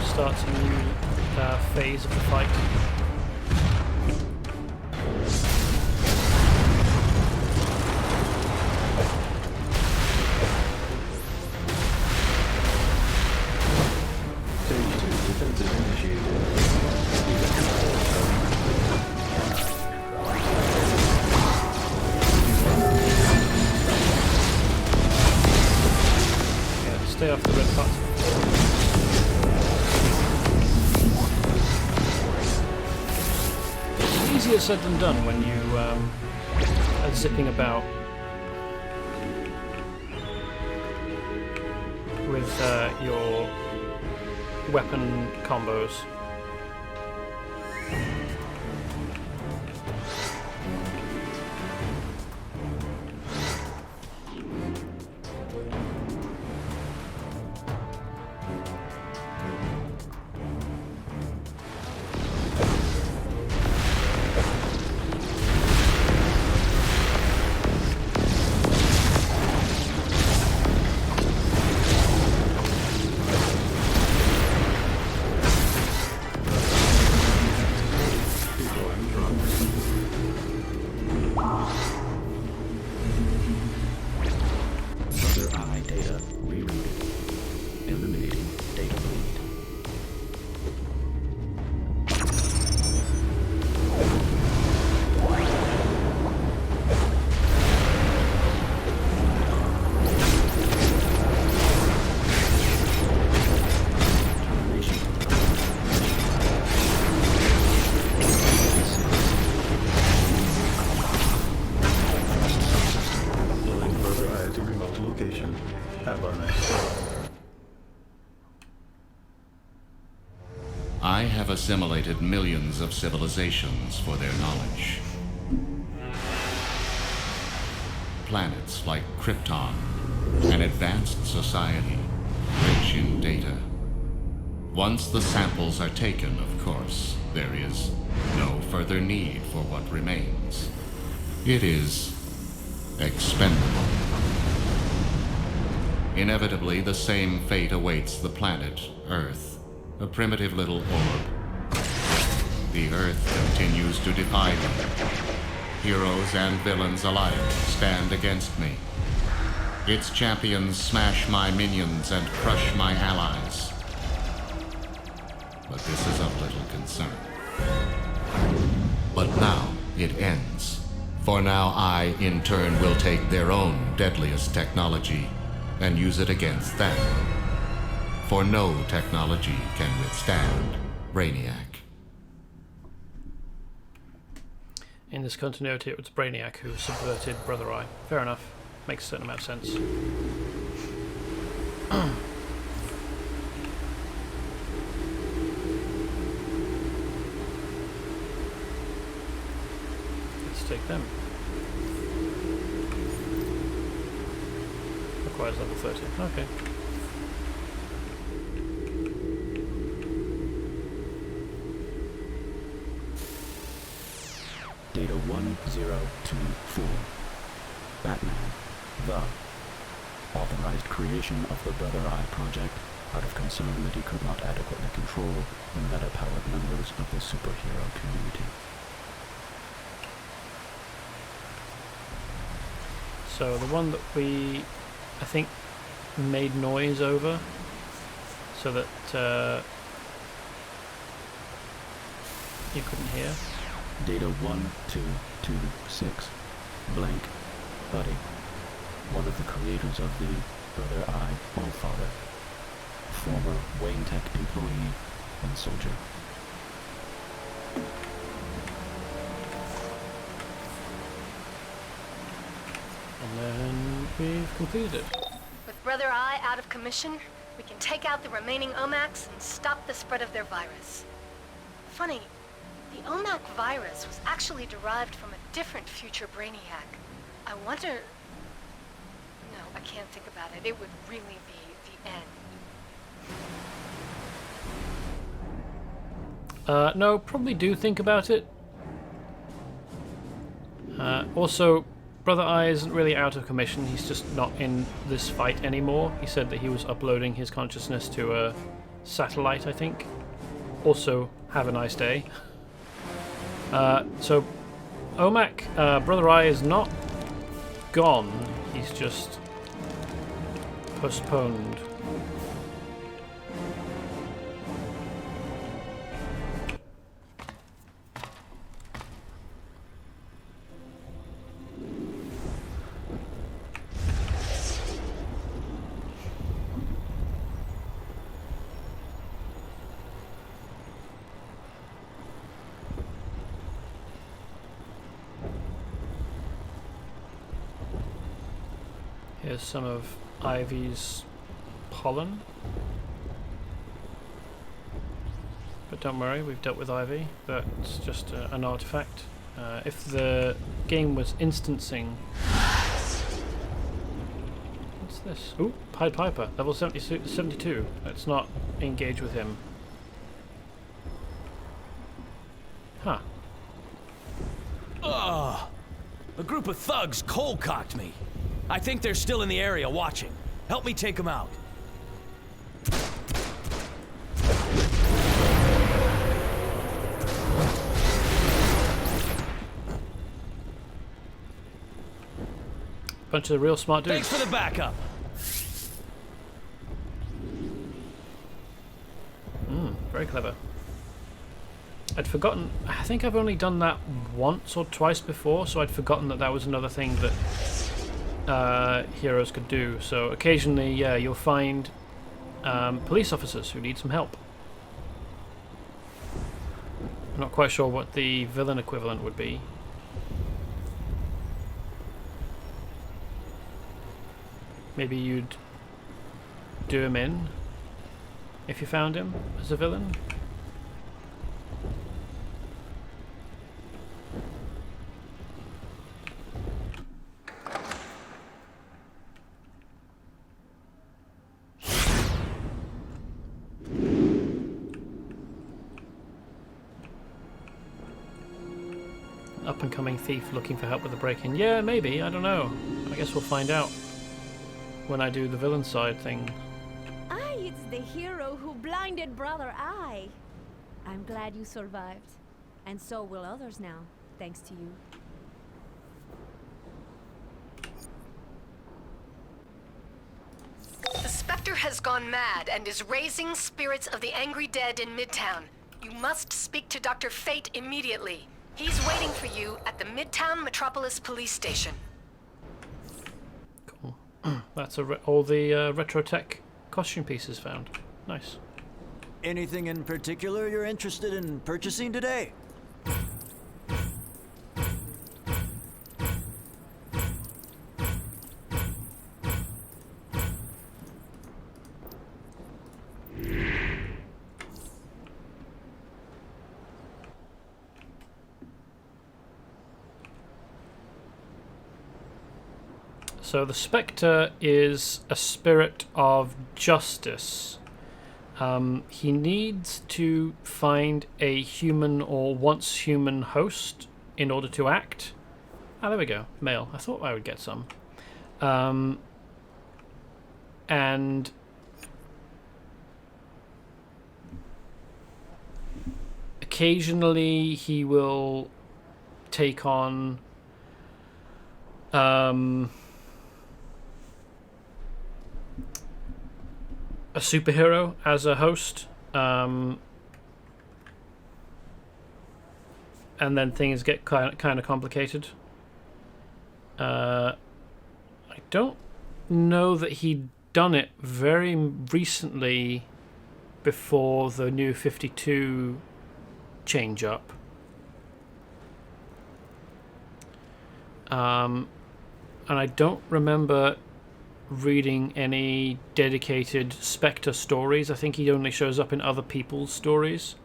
Starts a new phase of the fight. Stage 2 defensive initiated. Yeah, stay off the red parts. Easier said than done when you are zipping about with your weapon combos. I have assimilated millions of civilizations for their knowledge. Planets like Krypton, an advanced society, rich in data. Once the samples are taken, of course, there is no further need for what remains. It is expendable. Inevitably, the same fate awaits the planet Earth, a primitive little orb. The Earth continues to defy me. Heroes and villains alike stand against me. Its champions smash my minions and crush my allies. But this is of little concern. But now it ends. For now I, in turn, will take their own deadliest technology and use it against them. For no technology can withstand Brainiac. In this continuity, it was Brainiac who subverted Brother Eye. Fair enough. Makes a certain amount of sense. Let's take them. Requires level 30. Okay. Data 1024. Batman. The authorized creation of the Brother Eye Project out of concern that he could not adequately control the meta-powered members of the superhero community. So the one that we, I think, made noise over, so that you couldn't hear. Data 1226. Blank. Buddy. One of the creators of the Brother Eye Allfather. Former Wayne Tech employee and soldier. And then we've completed it. With Brother Eye out of commission, we can take out the remaining Omacs and stop the spread of their virus. Funny, the Omac Virus was actually derived from a different future Brainiac. I wonder... No, I can't think about it. It would really be the end. No, probably do think about it. Also, Brother Eye isn't really out of commission. He's just not in this fight anymore. He said that he was uploading his consciousness to a satellite, I think. Also, have a nice day. So, Omac, Brother Eye is not gone. He's just postponed. Here's some of Ivy's pollen. But don't worry, we've dealt with Ivy. That's just an artifact. If the game was instancing... What's this? Ooh, Pied Piper, level 72. Let's not engage with him. Huh. Ugh! A group of thugs cold-cocked me. I think they're still in the area watching. Help me take them out. Bunch of real smart dudes. Thanks for the backup. Very clever. I'd forgotten. I think I've only done that once or twice before, so I'd forgotten that that was another thing that heroes could do. So occasionally, yeah, you'll find police officers who need some help. I'm not quite sure what the villain equivalent would be. Maybe you'd do him in if you found him as a villain. Up-and-coming thief looking for help with the break-in. Yeah, maybe. I don't know. I guess we'll find out when I do the villain side thing. It's the hero who blinded Brother Eye. I'm glad you survived. And so will others now, thanks to you. The Spectre has gone mad and is raising spirits of the angry dead in Midtown. You must speak to Dr. Fate immediately. He's waiting for you at the Midtown Metropolis police station. Cool. That's all the retro tech costume pieces found. Nice. Anything in particular you're interested in purchasing today? So the Spectre is a spirit of justice. He needs to find a human or once human host in order to act. Ah, there we go. Mail. I thought I would get some. And occasionally he will take on a superhero as a host, and then things get kind of complicated. I don't know that he'd done it very recently before the new 52 change up. And I don't remember reading any dedicated Spectre stories. I think he only shows up in other people's stories.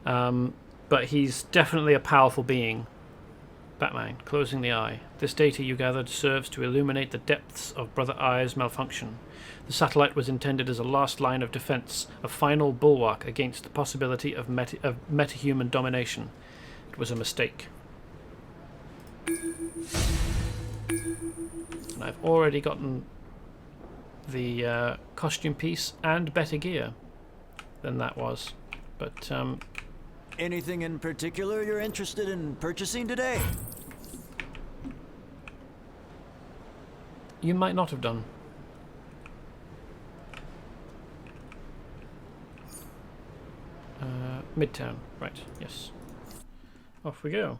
But he's definitely a powerful being. Batman, closing the eye. This data you gathered serves to illuminate the depths of Brother Eye's malfunction. The satellite was intended as a last line of defense, a final bulwark against the possibility of metahuman domination. It was a mistake. And I've already gotten the costume piece and better gear than that was. But, Anything in particular you're interested in purchasing today? You might not have done. Midtown, right, yes. Off we go.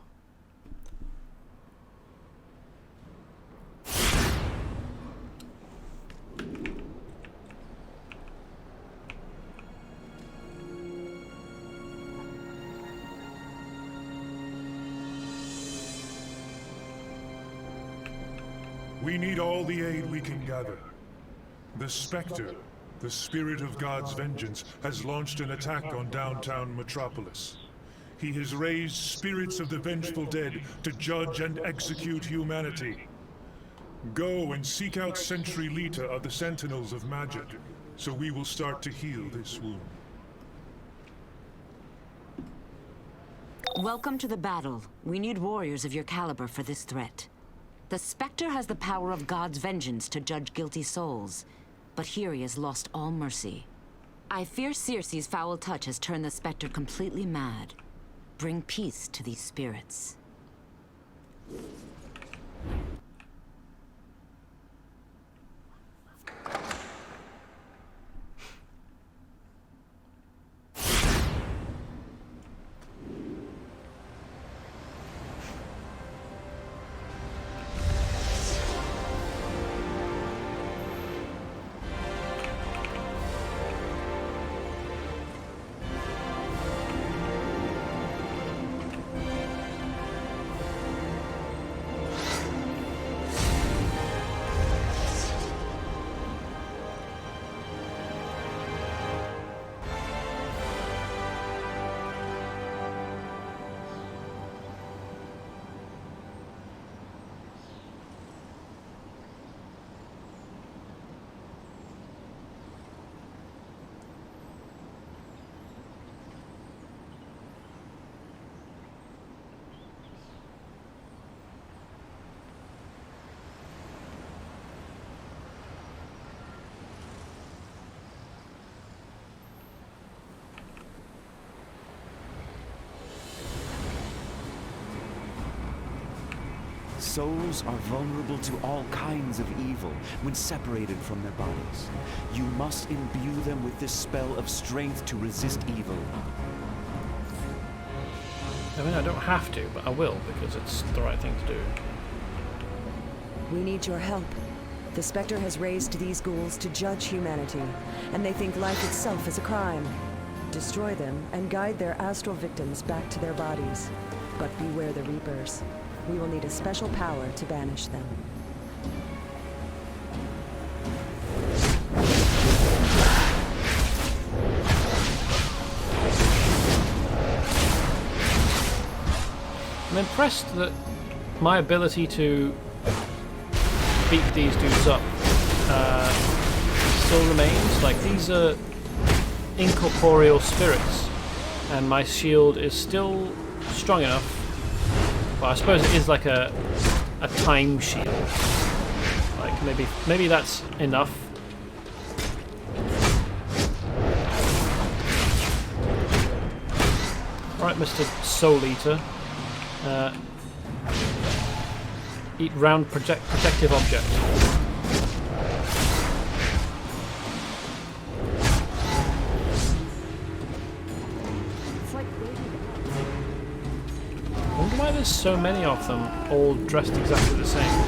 We need all the aid we can gather. The Spectre, the spirit of God's vengeance, has launched an attack on downtown Metropolis. He has raised spirits of the vengeful dead to judge and execute humanity. Go and seek out Sentry Lita of the Sentinels of Magic, so we will start to heal this wound. Welcome to the battle. We need warriors of your caliber for this threat. The Spectre has the power of God's vengeance to judge guilty souls, but here he has lost all mercy. I fear Circe's foul touch has turned the Spectre completely mad. Bring peace to these spirits. Souls are vulnerable to all kinds of evil when separated from their bodies. You must imbue them with this spell of strength to resist evil. I mean, I don't have to, but I will, because it's the right thing to do. We need your help. The Spectre has raised these ghouls to judge humanity, and they think life itself is a crime. Destroy them and guide their astral victims back to their bodies. But beware the Reapers. We will need a special power to banish them. I'm impressed that my ability to beat these dudes up still remains. Like, these are incorporeal spirits, and my shield is still strong enough Well, I suppose it is like a time shield. Like maybe that's enough. Right, Mr. Soul Eater. Eat round protective object. I wonder why there's so many of them, all dressed exactly the same.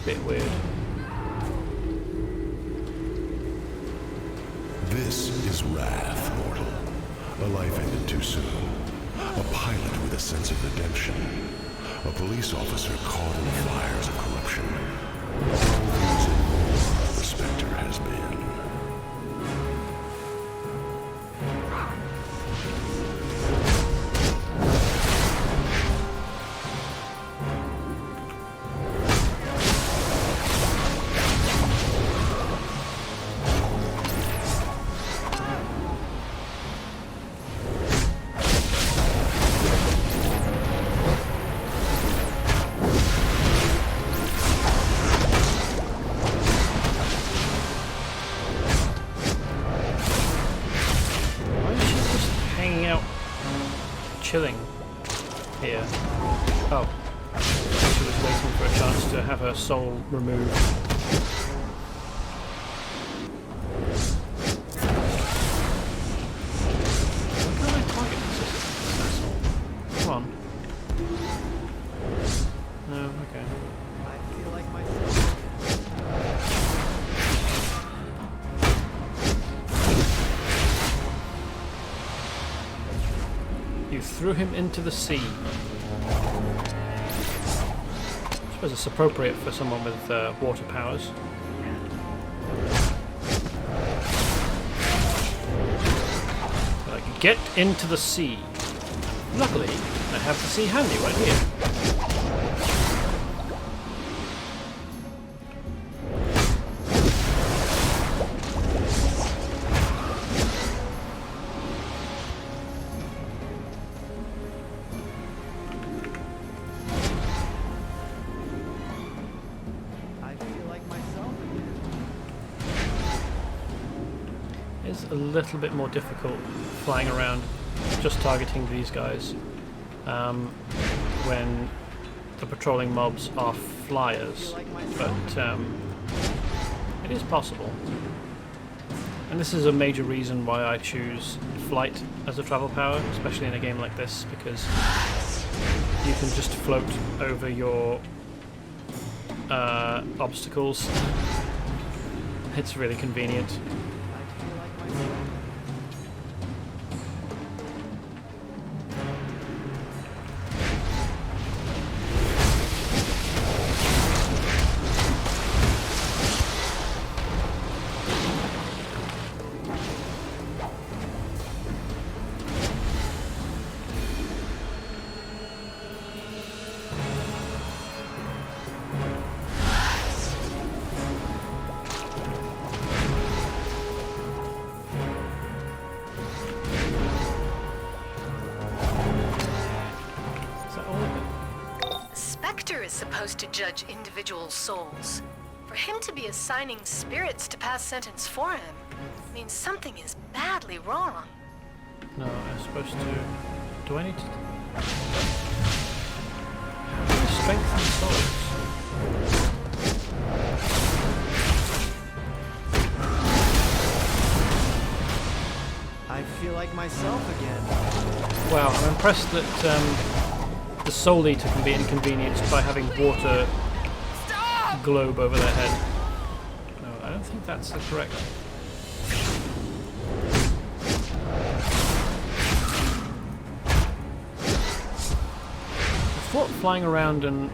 Bit weird. This is wrath, mortal. A life ended too soon. A pilot with a sense of redemption. A police officer caught in the fires of corruption. All these and more the Spectre has been. Chilling here. Oh. She was waiting for a chance to have her soul removed. Why can't I target this asshole? Come on. No, okay. I feel like myself. You threw him into the sea. I suppose it's appropriate for someone with water powers. Like, get into the sea. Luckily, I have the sea handy right here. A little bit more difficult flying around just targeting these guys when the patrolling mobs are flyers, but it is possible, and this is a major reason why I choose flight as a travel power, especially in a game like this, because you can just float over your obstacles. It's really convenient. Spectre is supposed to judge individual souls. For him to be assigning spirits to pass sentence for him means something is badly wrong. No, I'm supposed to... Do I need to... How do I strengthen souls? I feel like myself again. Wow, I'm impressed that the Soul Eater can be inconvenienced by having water globe over their head. No, I don't think that's the correct. I thought flying around and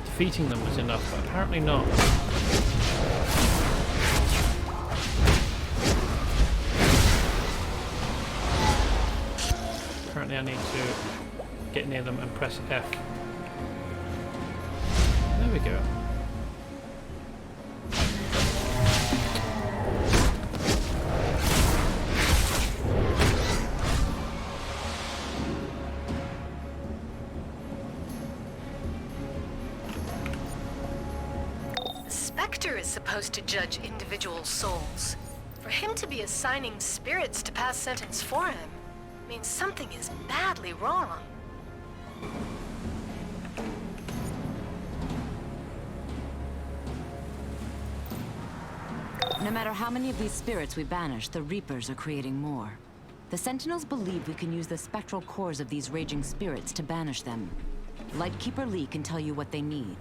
defeating them was enough, but apparently not. Apparently I need to get near them and press F. There we go. Spectre is supposed to judge individual souls. For him to be assigning spirits to pass sentence for him means something is badly wrong. No matter how many of these spirits we banish, the Reapers are creating more. The Sentinels believe we can use the spectral cores of these raging spirits to banish them. Lightkeeper Lee can tell you what they need.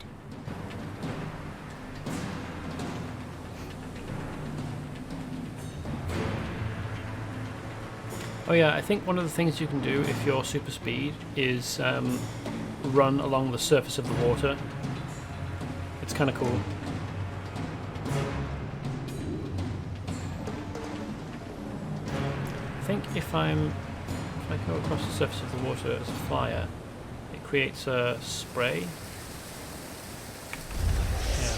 Oh yeah, I think one of the things you can do if you're super speed is run along the surface of the water. It's kind of cool. I think if I go across the surface of the water as a flyer, it creates a spray. Yeah.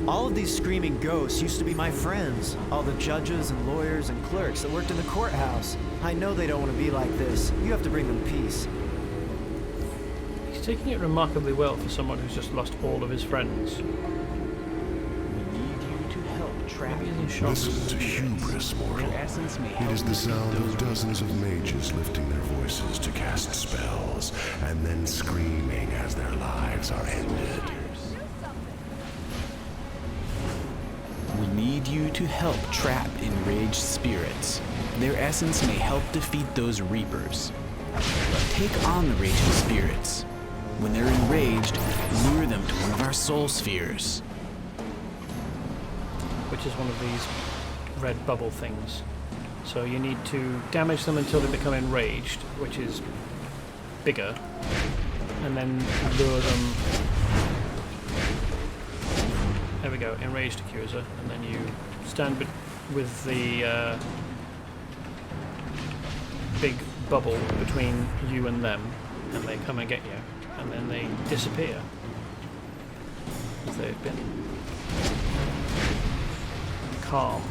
All of these screaming ghosts used to be my friends. All the judges and lawyers and clerks that worked in the courthouse. I know they don't want to be like this. You have to bring them peace. He's taking it remarkably well for someone who's just lost all of his friends. We need you to help trap. Listen to hubris, mortal. It is the sound of dozens of mages lifting their voices to cast spells, and then screaming as their lives are ended. We need you to help trap enraged spirits. Their essence may help defeat those Reapers. Take on the raging spirits. When they're enraged, lure them to one of our soul spheres. Which is one of these red bubble things. So you need to damage them until they become enraged, which is bigger, and then lure them. There we go, enraged accuser, and then you stand with the big bubble between you and them, and they come and get you, and then they disappear. If they've been calm.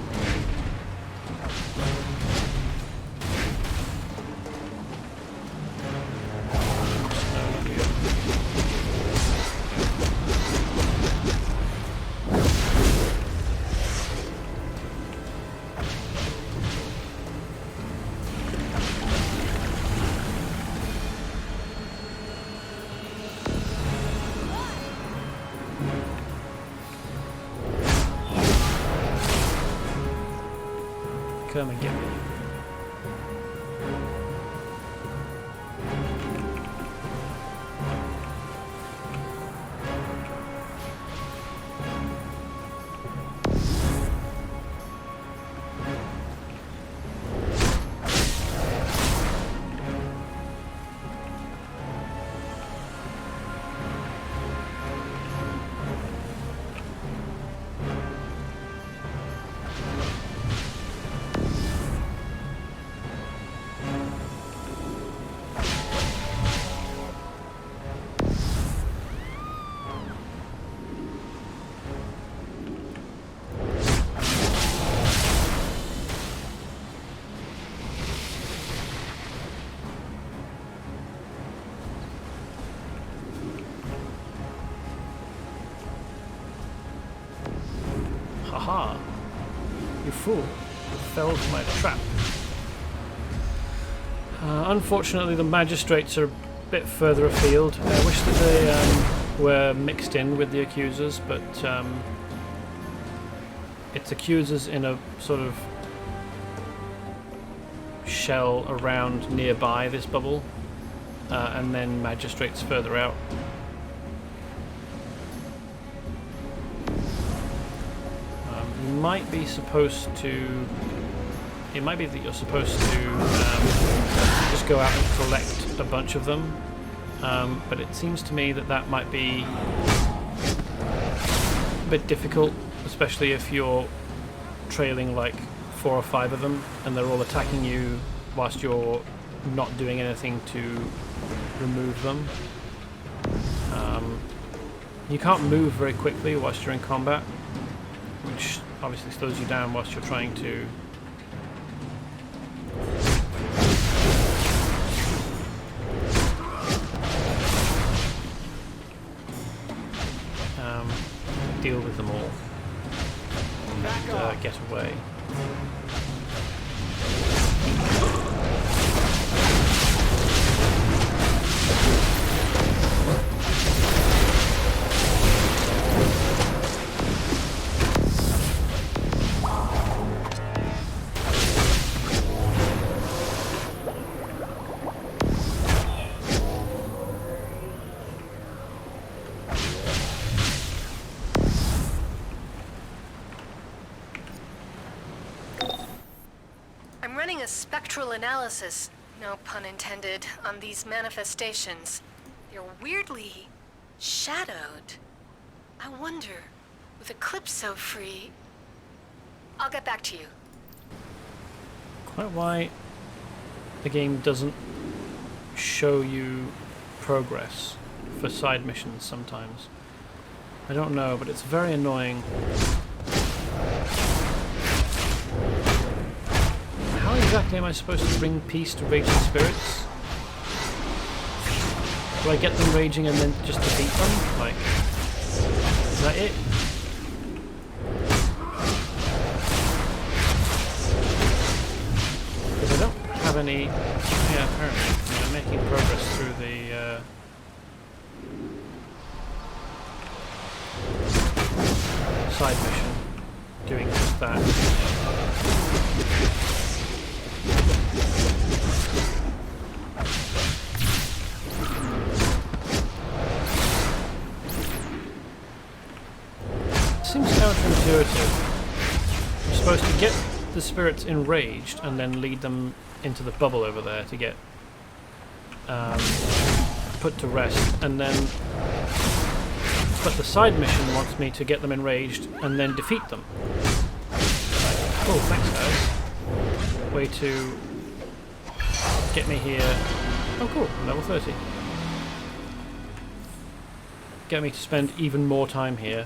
Come and get me. Haha! You fool! You fell for my trap. Unfortunately, the magistrates are a bit further afield. I wish that they were mixed in with the accusers, but it's accusers in a sort of shell around nearby this bubble, and then magistrates further out. You might be supposed to. It might be that you're supposed to just go out and collect a bunch of them, but it seems to me that that might be a bit difficult, especially if you're trailing like 4 or 5 of them and they're all attacking you whilst you're not doing anything to remove them. You can't move very quickly whilst you're in combat, which obviously slows you down whilst you're trying to deal with them all and get away. A spectral analysis, no pun intended, on these manifestations. They're weirdly shadowed. I wonder, with Eclipse so free... I'll get back to you. Quite why the game doesn't show you progress for side missions sometimes. I don't know, but it's very annoying. How exactly am I supposed to bring peace to raging spirits? Do I get them raging and then just defeat them? Like, is that it? Because I don't have any... Yeah, apparently. I'm making progress through the... side mission. Doing just that. Seems counterintuitive. You're supposed to get the spirits enraged and then lead them into the bubble over there to get put to rest, and then but the side mission wants me to get them enraged and then defeat them. Cool, thanks guys. Way to get me here. Oh cool, level 30. Get me to spend even more time here.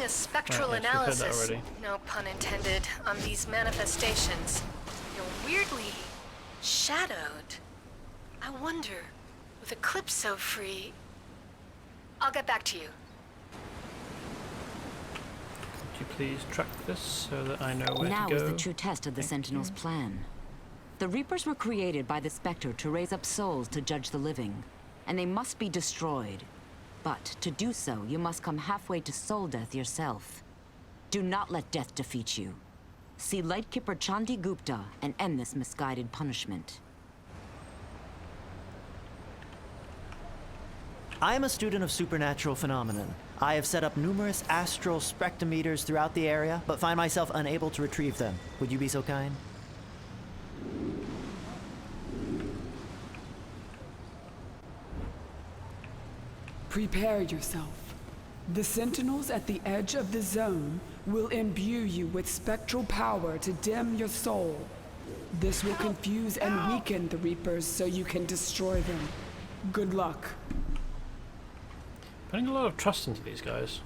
Spectral analysis, no pun intended, on these manifestations. They're weirdly shadowed. I wonder, with Eclipse so free... I'll get back to you. Could you please track this so that I know where to go? Now is the true test of the Sentinel's plan. The Reapers were created by the Spectre to raise up souls to judge the living, and they must be destroyed. But to do so, you must come halfway to soul death yourself. Do not let death defeat you. See Lightkeeper Chandi Gupta and end this misguided punishment. I am a student of supernatural phenomenon. I have set up numerous astral spectrometers throughout the area, but find myself unable to retrieve them. Would you be so kind? Prepare yourself. The Sentinels at the edge of the zone will imbue you with spectral power to dim your soul. This will confuse and weaken the Reapers so you can destroy them. Good luck. Putting a lot of trust into these guys.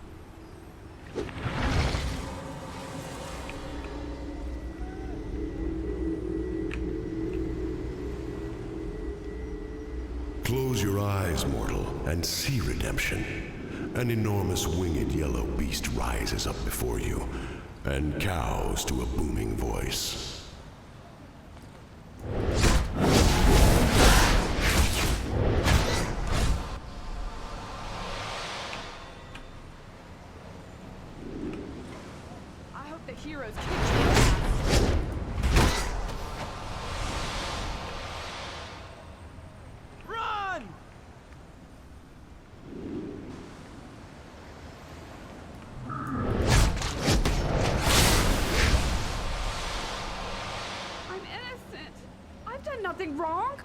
Close your eyes, mortal, and see redemption. An enormous winged yellow beast rises up before you, and cows to a booming voice. I hope the heroes kick your ass. Nothing wrong?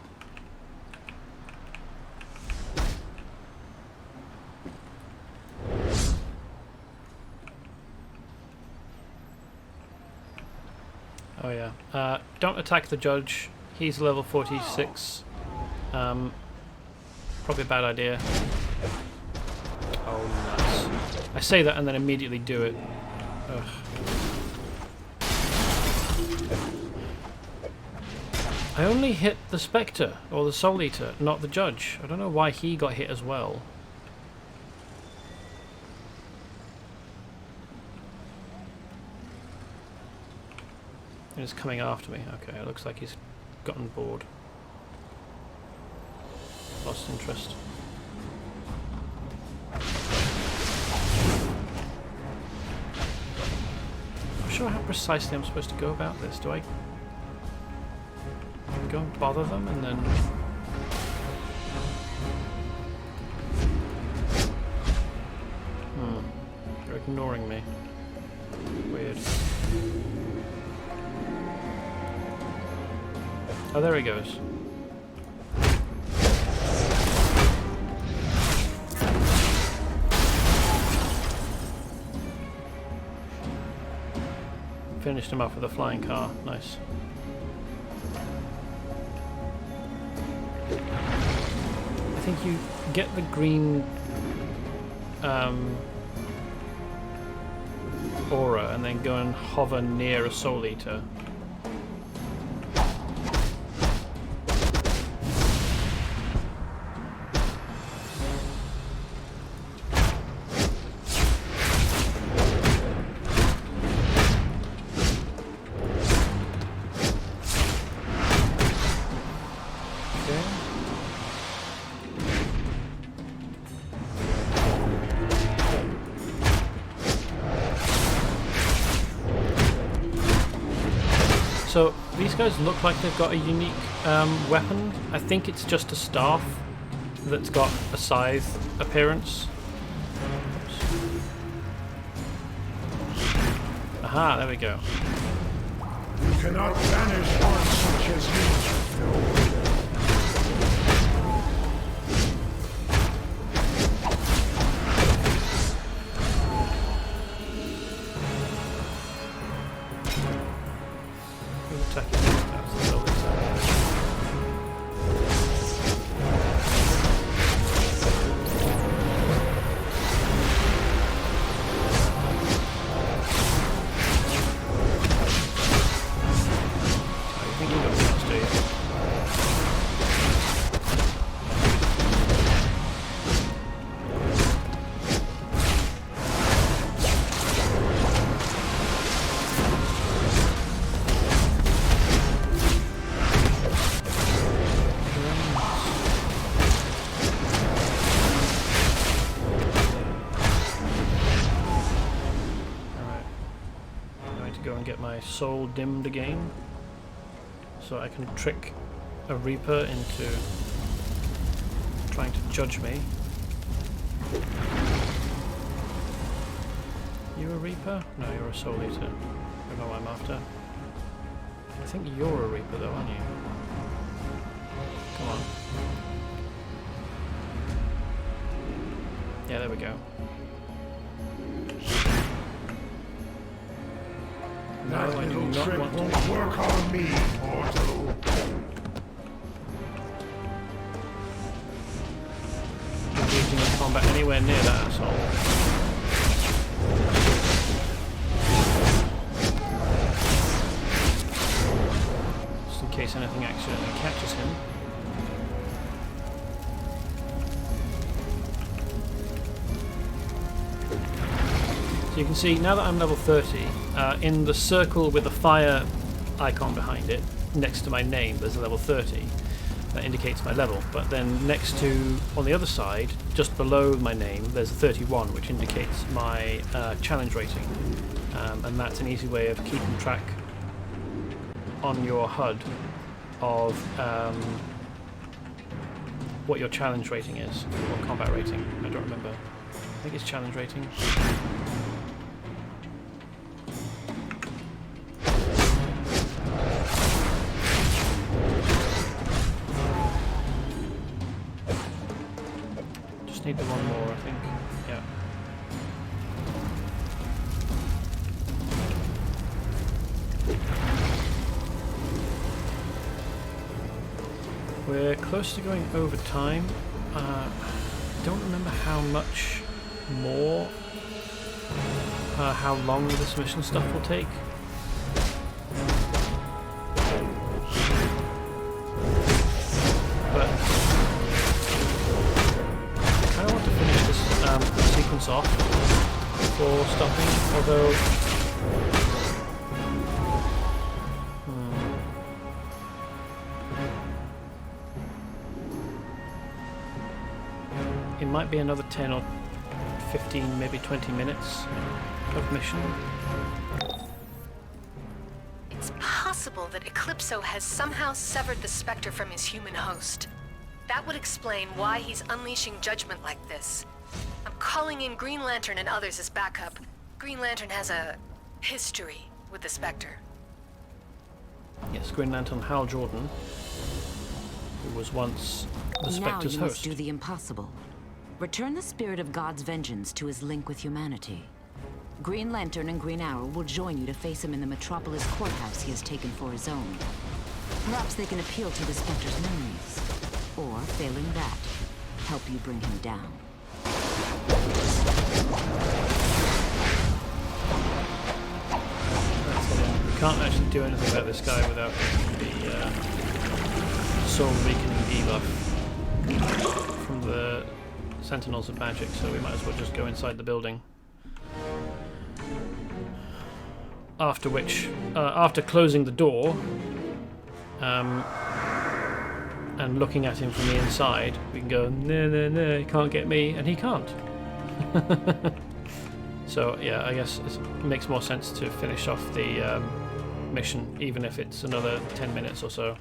Oh yeah. Don't attack the judge. He's level 46. Probably a bad idea. Oh, nuts. I say that and then immediately do it. Ugh. I only hit the Spectre, or the Soul Eater, not the judge. I don't know why he got hit as well. He's coming after me. Okay, it looks like he's gotten bored. Lost interest. I'm not sure how precisely I'm supposed to go about this. Do I go and bother them and then... They're ignoring me. Weird. Oh, there he goes. Finished him off with a flying car. Nice. I think you get the green aura and then go and hover near a Soul Eater. So these guys look like they've got a unique weapon. I think it's just a staff that's got a scythe appearance. Aha, there we go. You cannot banish one such as you. Soul dimmed again, so I can trick a Reaper into trying to judge me. You a Reaper? No, you're a Soul Eater. I don't know what I'm after. I think you're a Reaper though, aren't you? Come on. Yeah, there we go. No, I do not want to work on me, mortal. Engaging in combat anywhere near that asshole. Just in case anything accidentally catches him. So you can see, now that I'm level 30, in the circle with the fire icon behind it, next to my name, there's a level 30. That indicates my level. But then next to, on the other side, just below my name, there's a 31, which indicates my challenge rating. And that's an easy way of keeping track on your HUD of what your challenge rating is, or combat rating. I don't remember. I think it's challenge rating. Need the one more, I think. Yeah. We're close to going over time. Don't remember how much more, how long this mission stuff will take. But I kind of want to finish this sequence off before stopping, although it might be another 10 or 15, maybe 20 minutes of mission. It's possible that Eclipso has somehow severed the Spectre from his human host. That would explain why he's unleashing judgment like this. I'm calling in Green Lantern and others as backup. Green Lantern has a history with the Spectre. Yes, Green Lantern Hal Jordan, who was once the Spectre's now you host. must do the impossible. Return the spirit of God's vengeance to his link with humanity. Green Lantern and Green Arrow will join you to face him in the Metropolis courthouse he has taken for his own. Perhaps they can appeal to the Spectre's memories. Or, failing that, help you bring him down. We can't actually do anything about this guy without the soul weakening debuff from the Sentinels of Magic, so we might as well just go inside the building. After which, after closing the door and looking at him from the inside, we can go, no, no, no, he can't get me, and he can't. So yeah, I guess it makes more sense to finish off the mission, even if it's another 10 minutes or so.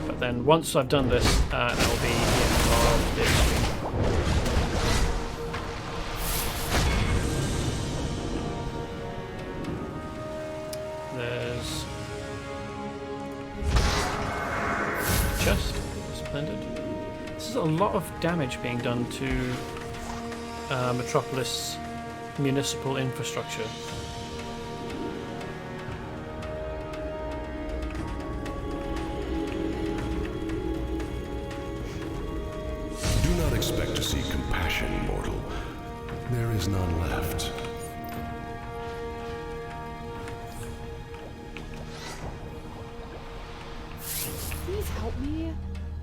But then once I've done this, that will be the end of this stream. There's a chest, splendid. This is a lot of damage being done to Metropolis municipal infrastructure. Do not expect to see compassion, mortal. There is none left. Please help me.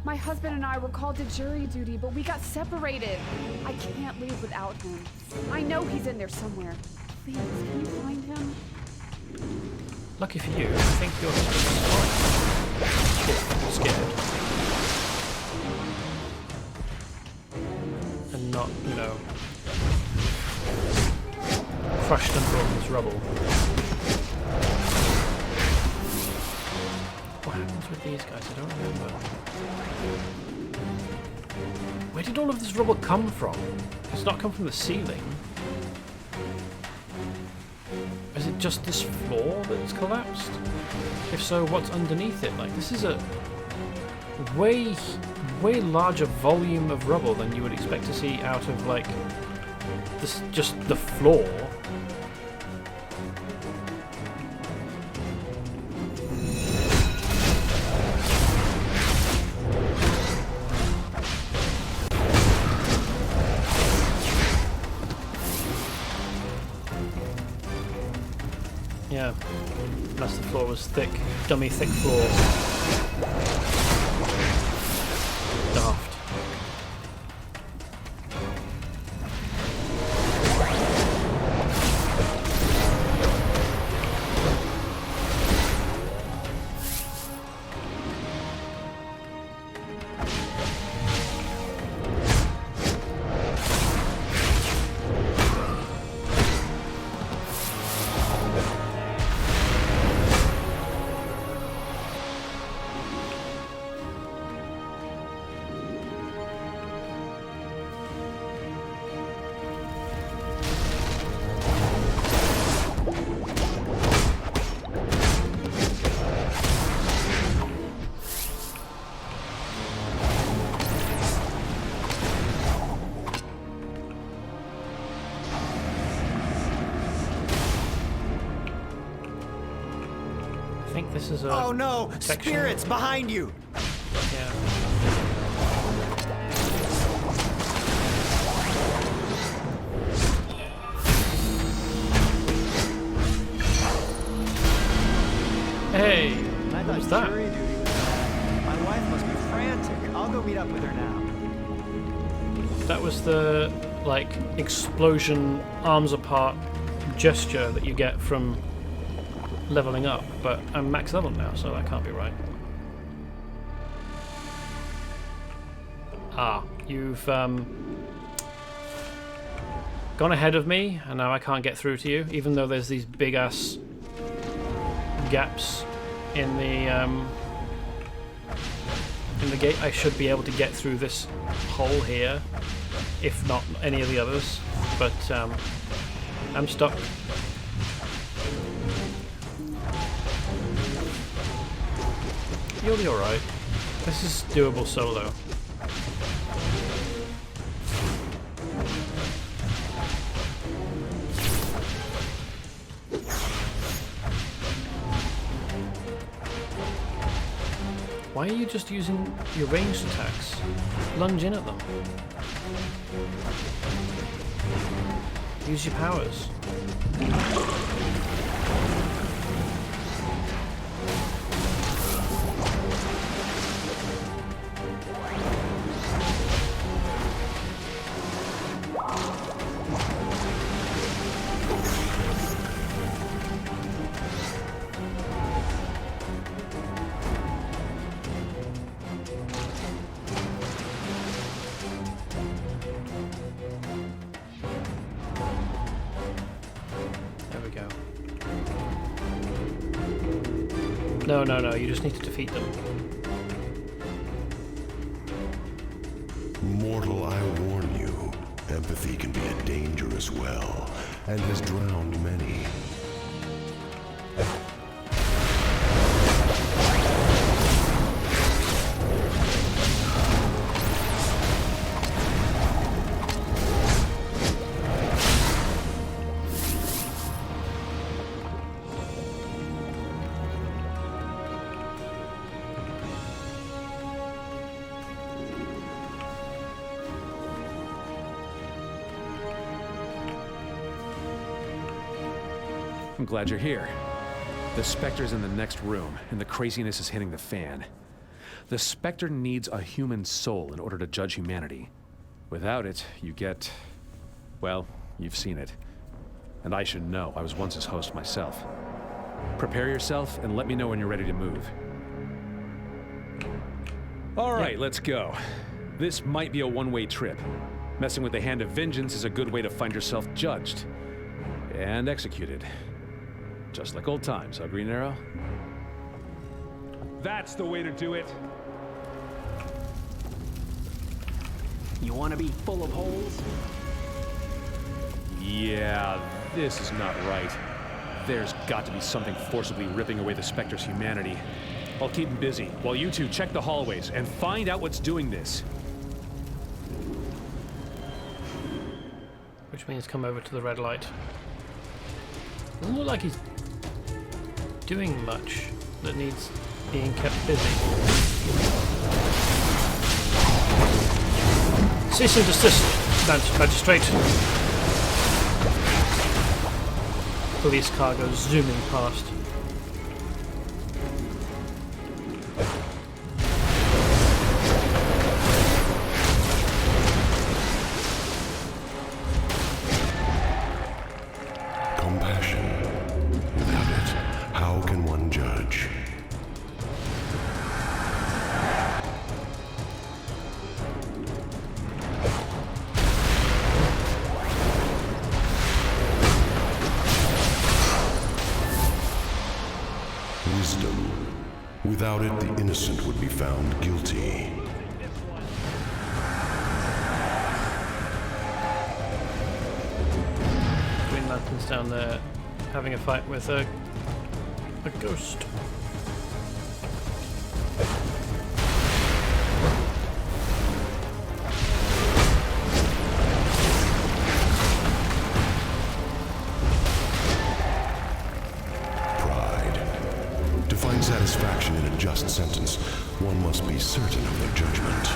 My husband and I were called to jury duty, but we got separated. I can't leave without him. I know he's in there somewhere. Please, can you find him? Lucky for you, I think you're just scared. And not, you know, crushed under all this rubble. What happens with these guys? I don't remember. Where did all of this rubble come from? It's not come from the ceiling. Is it just this floor that's collapsed? If so, what's underneath it? Like, this is a way larger volume of rubble than you would expect to see out of, like, this, just the floor. Yeah, unless the floor was thick, dummy thick floor. Daft. This is a... Oh no! section. Spirits behind you! Yeah. Hey! I What was thought that? jury duty was bad. My wife must be frantic. I'll go meet up with her now. That was the, like, explosion, arms apart gesture that you get from leveling up, but I'm max level now, so that can't be right. Ah, you've gone ahead of me, and now I can't get through to you, even though there's these big ass gaps in the gate. I should be able to get through this hole here, if not any of the others, but I'm stuck. You'll be alright. This is doable solo. Why are you just using your ranged attacks? Lunge in at them. Use your powers. No, you just need to defeat them. Mortal, I warn you, empathy can be a dangerous well, and has drowned many. I'm glad you're here. The Spectre's in the next room, and the craziness is hitting the fan. The Spectre needs a human soul in order to judge humanity. Without it, you get... well, you've seen it. And I should know, I was once his host myself. Prepare yourself, and let me know when you're ready to move. Alright, let's go. This might be a one-way trip. Messing with the Hand of Vengeance is a good way to find yourself judged. And executed. Just like old times, huh, Green Arrow? That's the way to do it! You want to be full of holes? Yeah, this is not right. There's got to be something forcibly ripping away the Spectre's humanity. I'll keep him busy, while you two check the hallways and find out what's doing this. Which means come over to the red light. Doesn't look like he's doing much that needs being kept busy. Cease and desist, magistrate. Police car goes zooming past. Without it, the innocent would be found guilty. Green Lantern's down there having a fight with a ghost. certain of their judgment.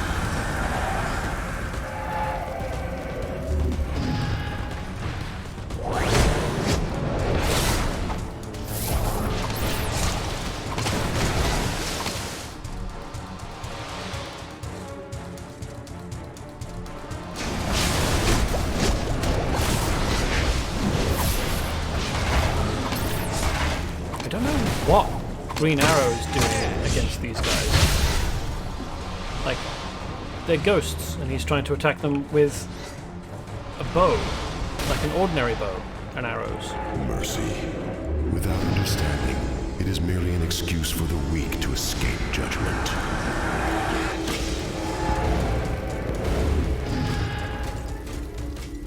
I don't know what Green Arrow's doing against these guys. Like, they're ghosts, and he's trying to attack them with a bow, like an ordinary bow and arrows. Mercy. Without understanding, it is merely an excuse for the weak to escape judgment.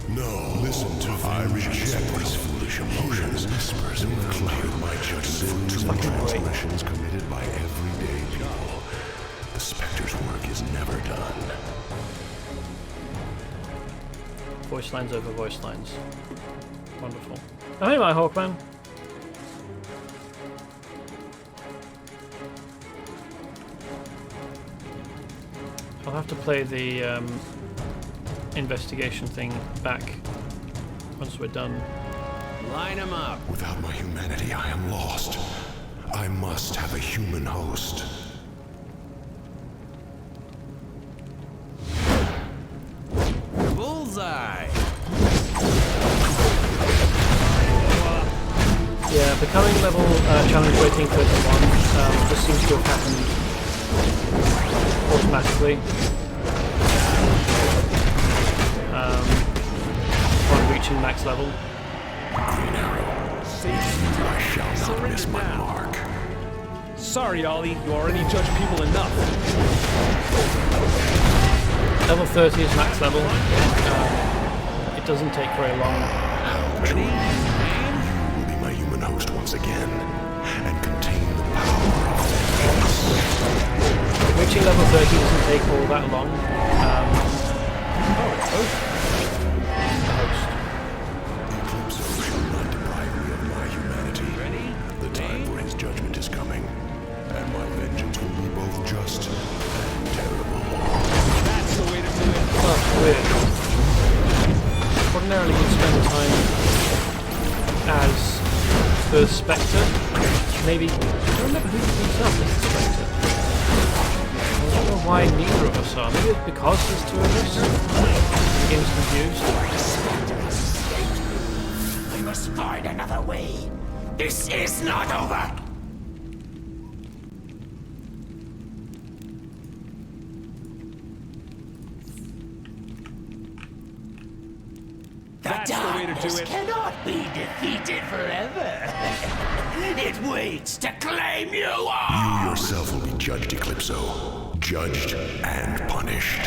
No, listen to I reject these foolish emotions. Whispers in the cloud. My judgment for the transgressions committed by everyday people. The Spectre's work is never done. Voice lines over voice lines. Wonderful. Oh, hey, my Hawkman. I'll have to play the investigation thing back once we're done. Line him up. Without my humanity, I am lost. I must have a human host. Bullseye. Yeah, becoming level challenge rating 31 just seems to have happened automatically. Upon reaching max level. Green Arrow. I shall not miss my mark. Sorry, Ollie. You already judge people enough. Level 30 is max level. It doesn't take very long. You will be my human host once again, and contain the power of vengeance. Reaching level 30 doesn't take all that long. The Eclipse shall not deprive me of my humanity. The time for his judgment is coming, and my vengeance will be both just and terrible. That's the way to do it. Oh, weird. Ordinarily you'd spend time as the Spectre. Maybe, I don't remember who himself is the Spectre. I don't know why neither of us are. Maybe it's because there's two of us. The game's confused. We must find another way. This is not over. That's the way to do it. Cannot be defeated forever. It waits to claim you all. You yourself will be judged, Eclipso. Judged and punished.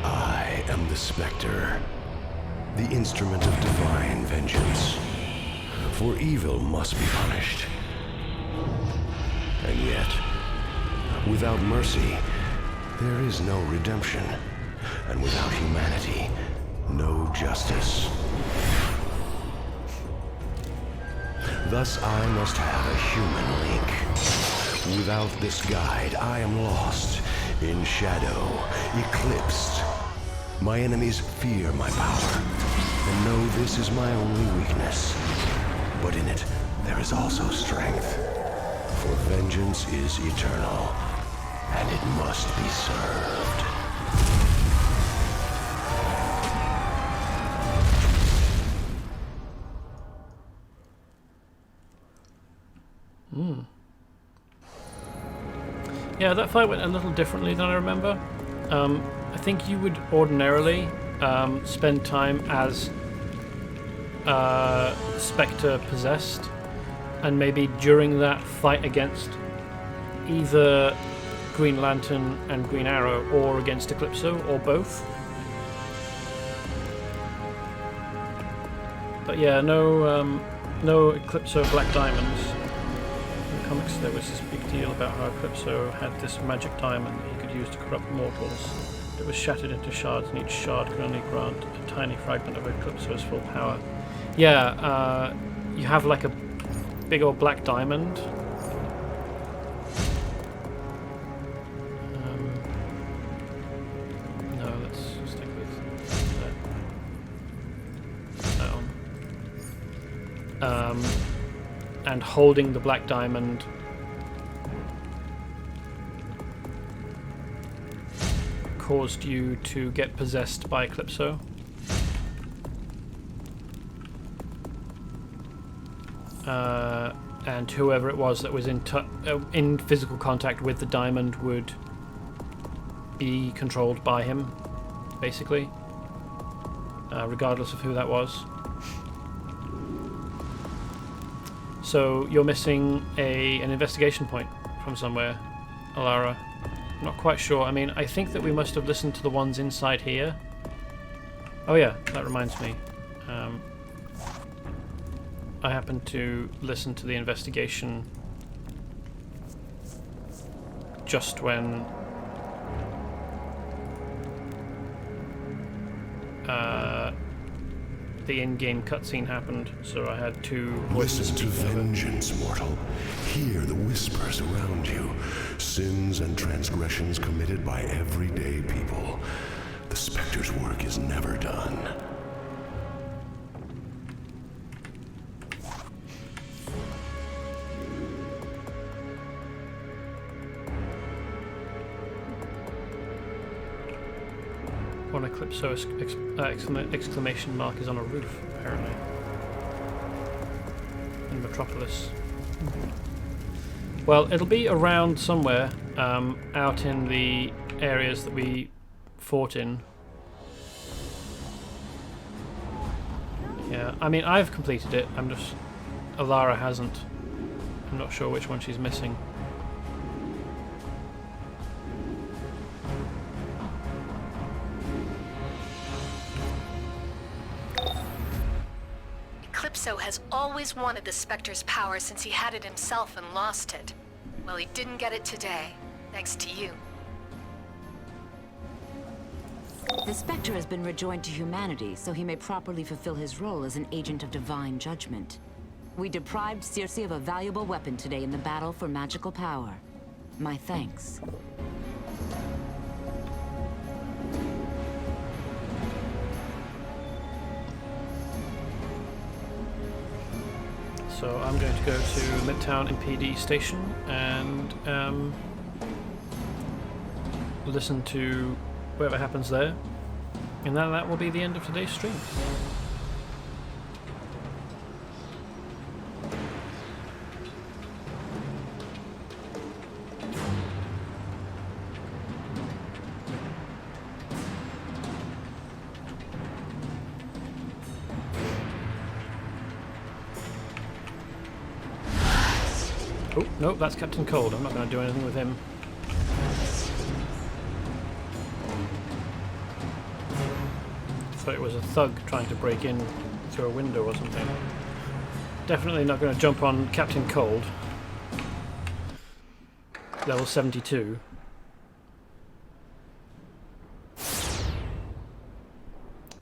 I am the Spectre, the instrument of divine vengeance. For evil must be punished. And yet, without mercy, there is no redemption. And without humanity, no justice. Thus, I must have a human link. Without this guide, I am lost, in shadow, eclipsed. My enemies fear my power, and know this is my only weakness. But in it, there is also strength. For vengeance is eternal, and it must be served. Yeah, that fight went a little differently than I remember. I think you would ordinarily spend time as Spectre possessed, and maybe during that fight against either Green Lantern and Green Arrow, or against Eclipso, or both. But yeah, no Eclipso Black Diamonds. comics there was this big deal about how Eclipso had this magic diamond that he could use to corrupt mortals. It was shattered into shards, and each shard could only grant a tiny fragment of Eclipso's full power. Yeah, you have like a big old black diamond. No, let's stick with that one. And holding the black diamond caused you to get possessed by Eclipso. And whoever it was that was in physical contact with the diamond would be controlled by him, basically, regardless of who that was. So you're missing an investigation point from somewhere, Alara. I'm not quite sure. I mean, I think that we must have listened to the ones inside here. Oh yeah, that reminds me. I happened to listen to the investigation just when the in-game cutscene happened, so I had to listen to vengeance, mortal. Hear the whispers around you. Sins and transgressions committed by everyday people. The Spectre's work is never done. One Eclipso exclamation mark is on a roof, apparently. In Metropolis. Well, it'll be around somewhere, out in the areas that we fought in. Yeah, I mean, I've completed it, Alara hasn't. I'm not sure which one she's missing. Eclipso has always wanted the Spectre's power since he had it himself and lost it. Well, he didn't get it today, thanks to you. The Spectre has been rejoined to humanity, so he may properly fulfill his role as an agent of divine judgment. We deprived Circe of a valuable weapon today in the battle for magical power. My thanks. So I'm going to go to Midtown MPD station and listen to whatever happens there, and then that will be the end of today's stream. Oh, nope, that's Captain Cold. I'm not going to do anything with him. I thought it was a thug trying to break in through a window or something. Definitely not going to jump on Captain Cold. Level 72.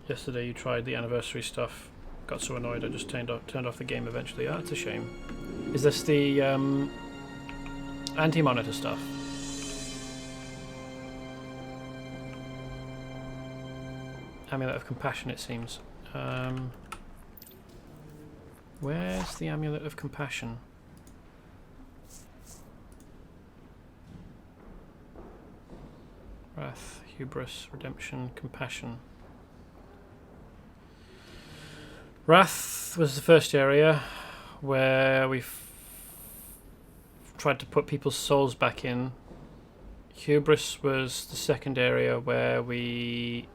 Yesterday you tried the anniversary stuff. Got so annoyed I just turned off the game eventually. Oh, that's a shame. Is this the anti-monitor stuff? Amulet of Compassion, it seems. Where's the Amulet of Compassion? Wrath, Hubris, Redemption, Compassion. Wrath was the first area where we tried to put people's souls back in. Hubris was the second area where we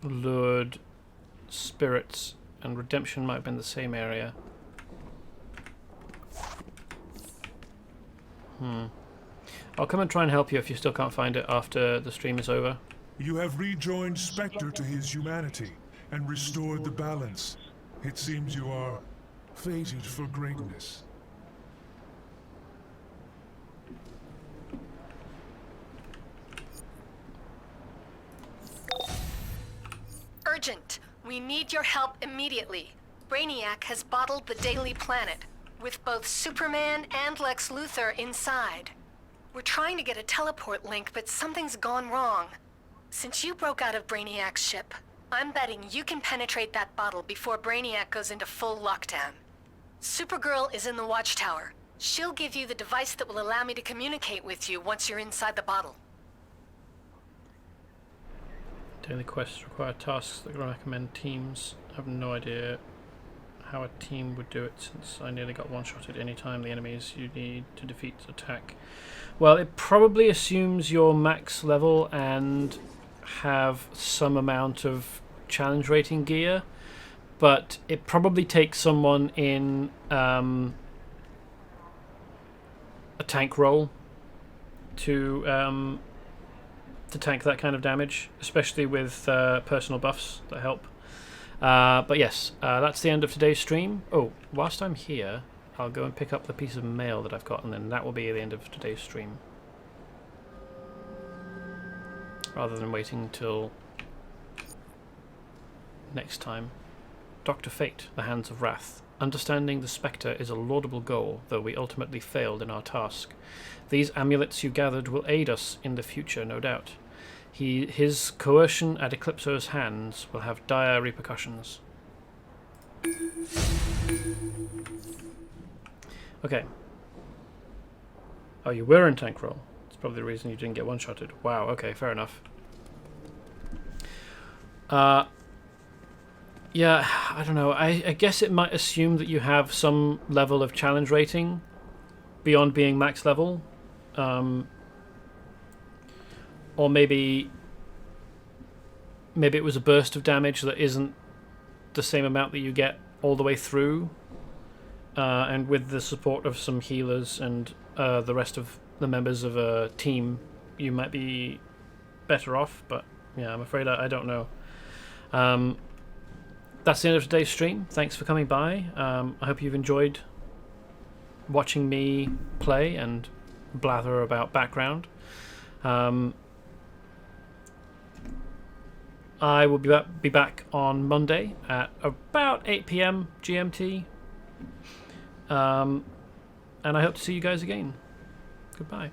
lured spirits, and Redemption might have been the same area. I'll come and try and help you if you still can't find it after the stream is over. You have rejoined Spectre to his humanity and restored the balance. It seems you are fated for greatness. Urgent. We need your help immediately. Brainiac has bottled the Daily Planet, with both Superman and Lex Luthor inside. We're trying to get a teleport link, but something's gone wrong. Since you broke out of Brainiac's ship, I'm betting you can penetrate that bottle before Brainiac goes into full lockdown. Supergirl is in the watchtower. She'll give you the device that will allow me to communicate with you once you're inside the bottle. Daily quests require tasks that recommend teams. I have no idea how a team would do it, since I nearly got one-shotted any time the enemies you need to defeat attack. Well, it probably assumes you're max level and have some amount of challenge rating gear, but it probably takes someone in a tank role to tank that kind of damage, especially with personal buffs that help. But yes, that's the end of today's stream. Oh, whilst I'm here, I'll go and pick up the piece of mail that I've got, and then that will be the end of today's stream. Rather than waiting until next time. Dr. Fate, the Hands of Wrath. Understanding the Spectre is a laudable goal, though we ultimately failed in our task. These amulets you gathered will aid us in the future, no doubt. His coercion at Eclipso's hands will have dire repercussions. Okay. Oh, you were in tank roll. That's probably the reason you didn't get one-shotted. Wow, okay, fair enough. Yeah, I don't know. I guess it might assume that you have some level of challenge rating beyond being max level. Or maybe it was a burst of damage that isn't the same amount that you get all the way through. And with the support of some healers and the rest of the members of a team, you might be better off. But yeah, I'm afraid I don't know. That's the end of today's stream. Thanks for coming by. I hope you've enjoyed watching me play and blather about background. I will be back on Monday at about 8 PM GMT. And I hope to see you guys again. Goodbye.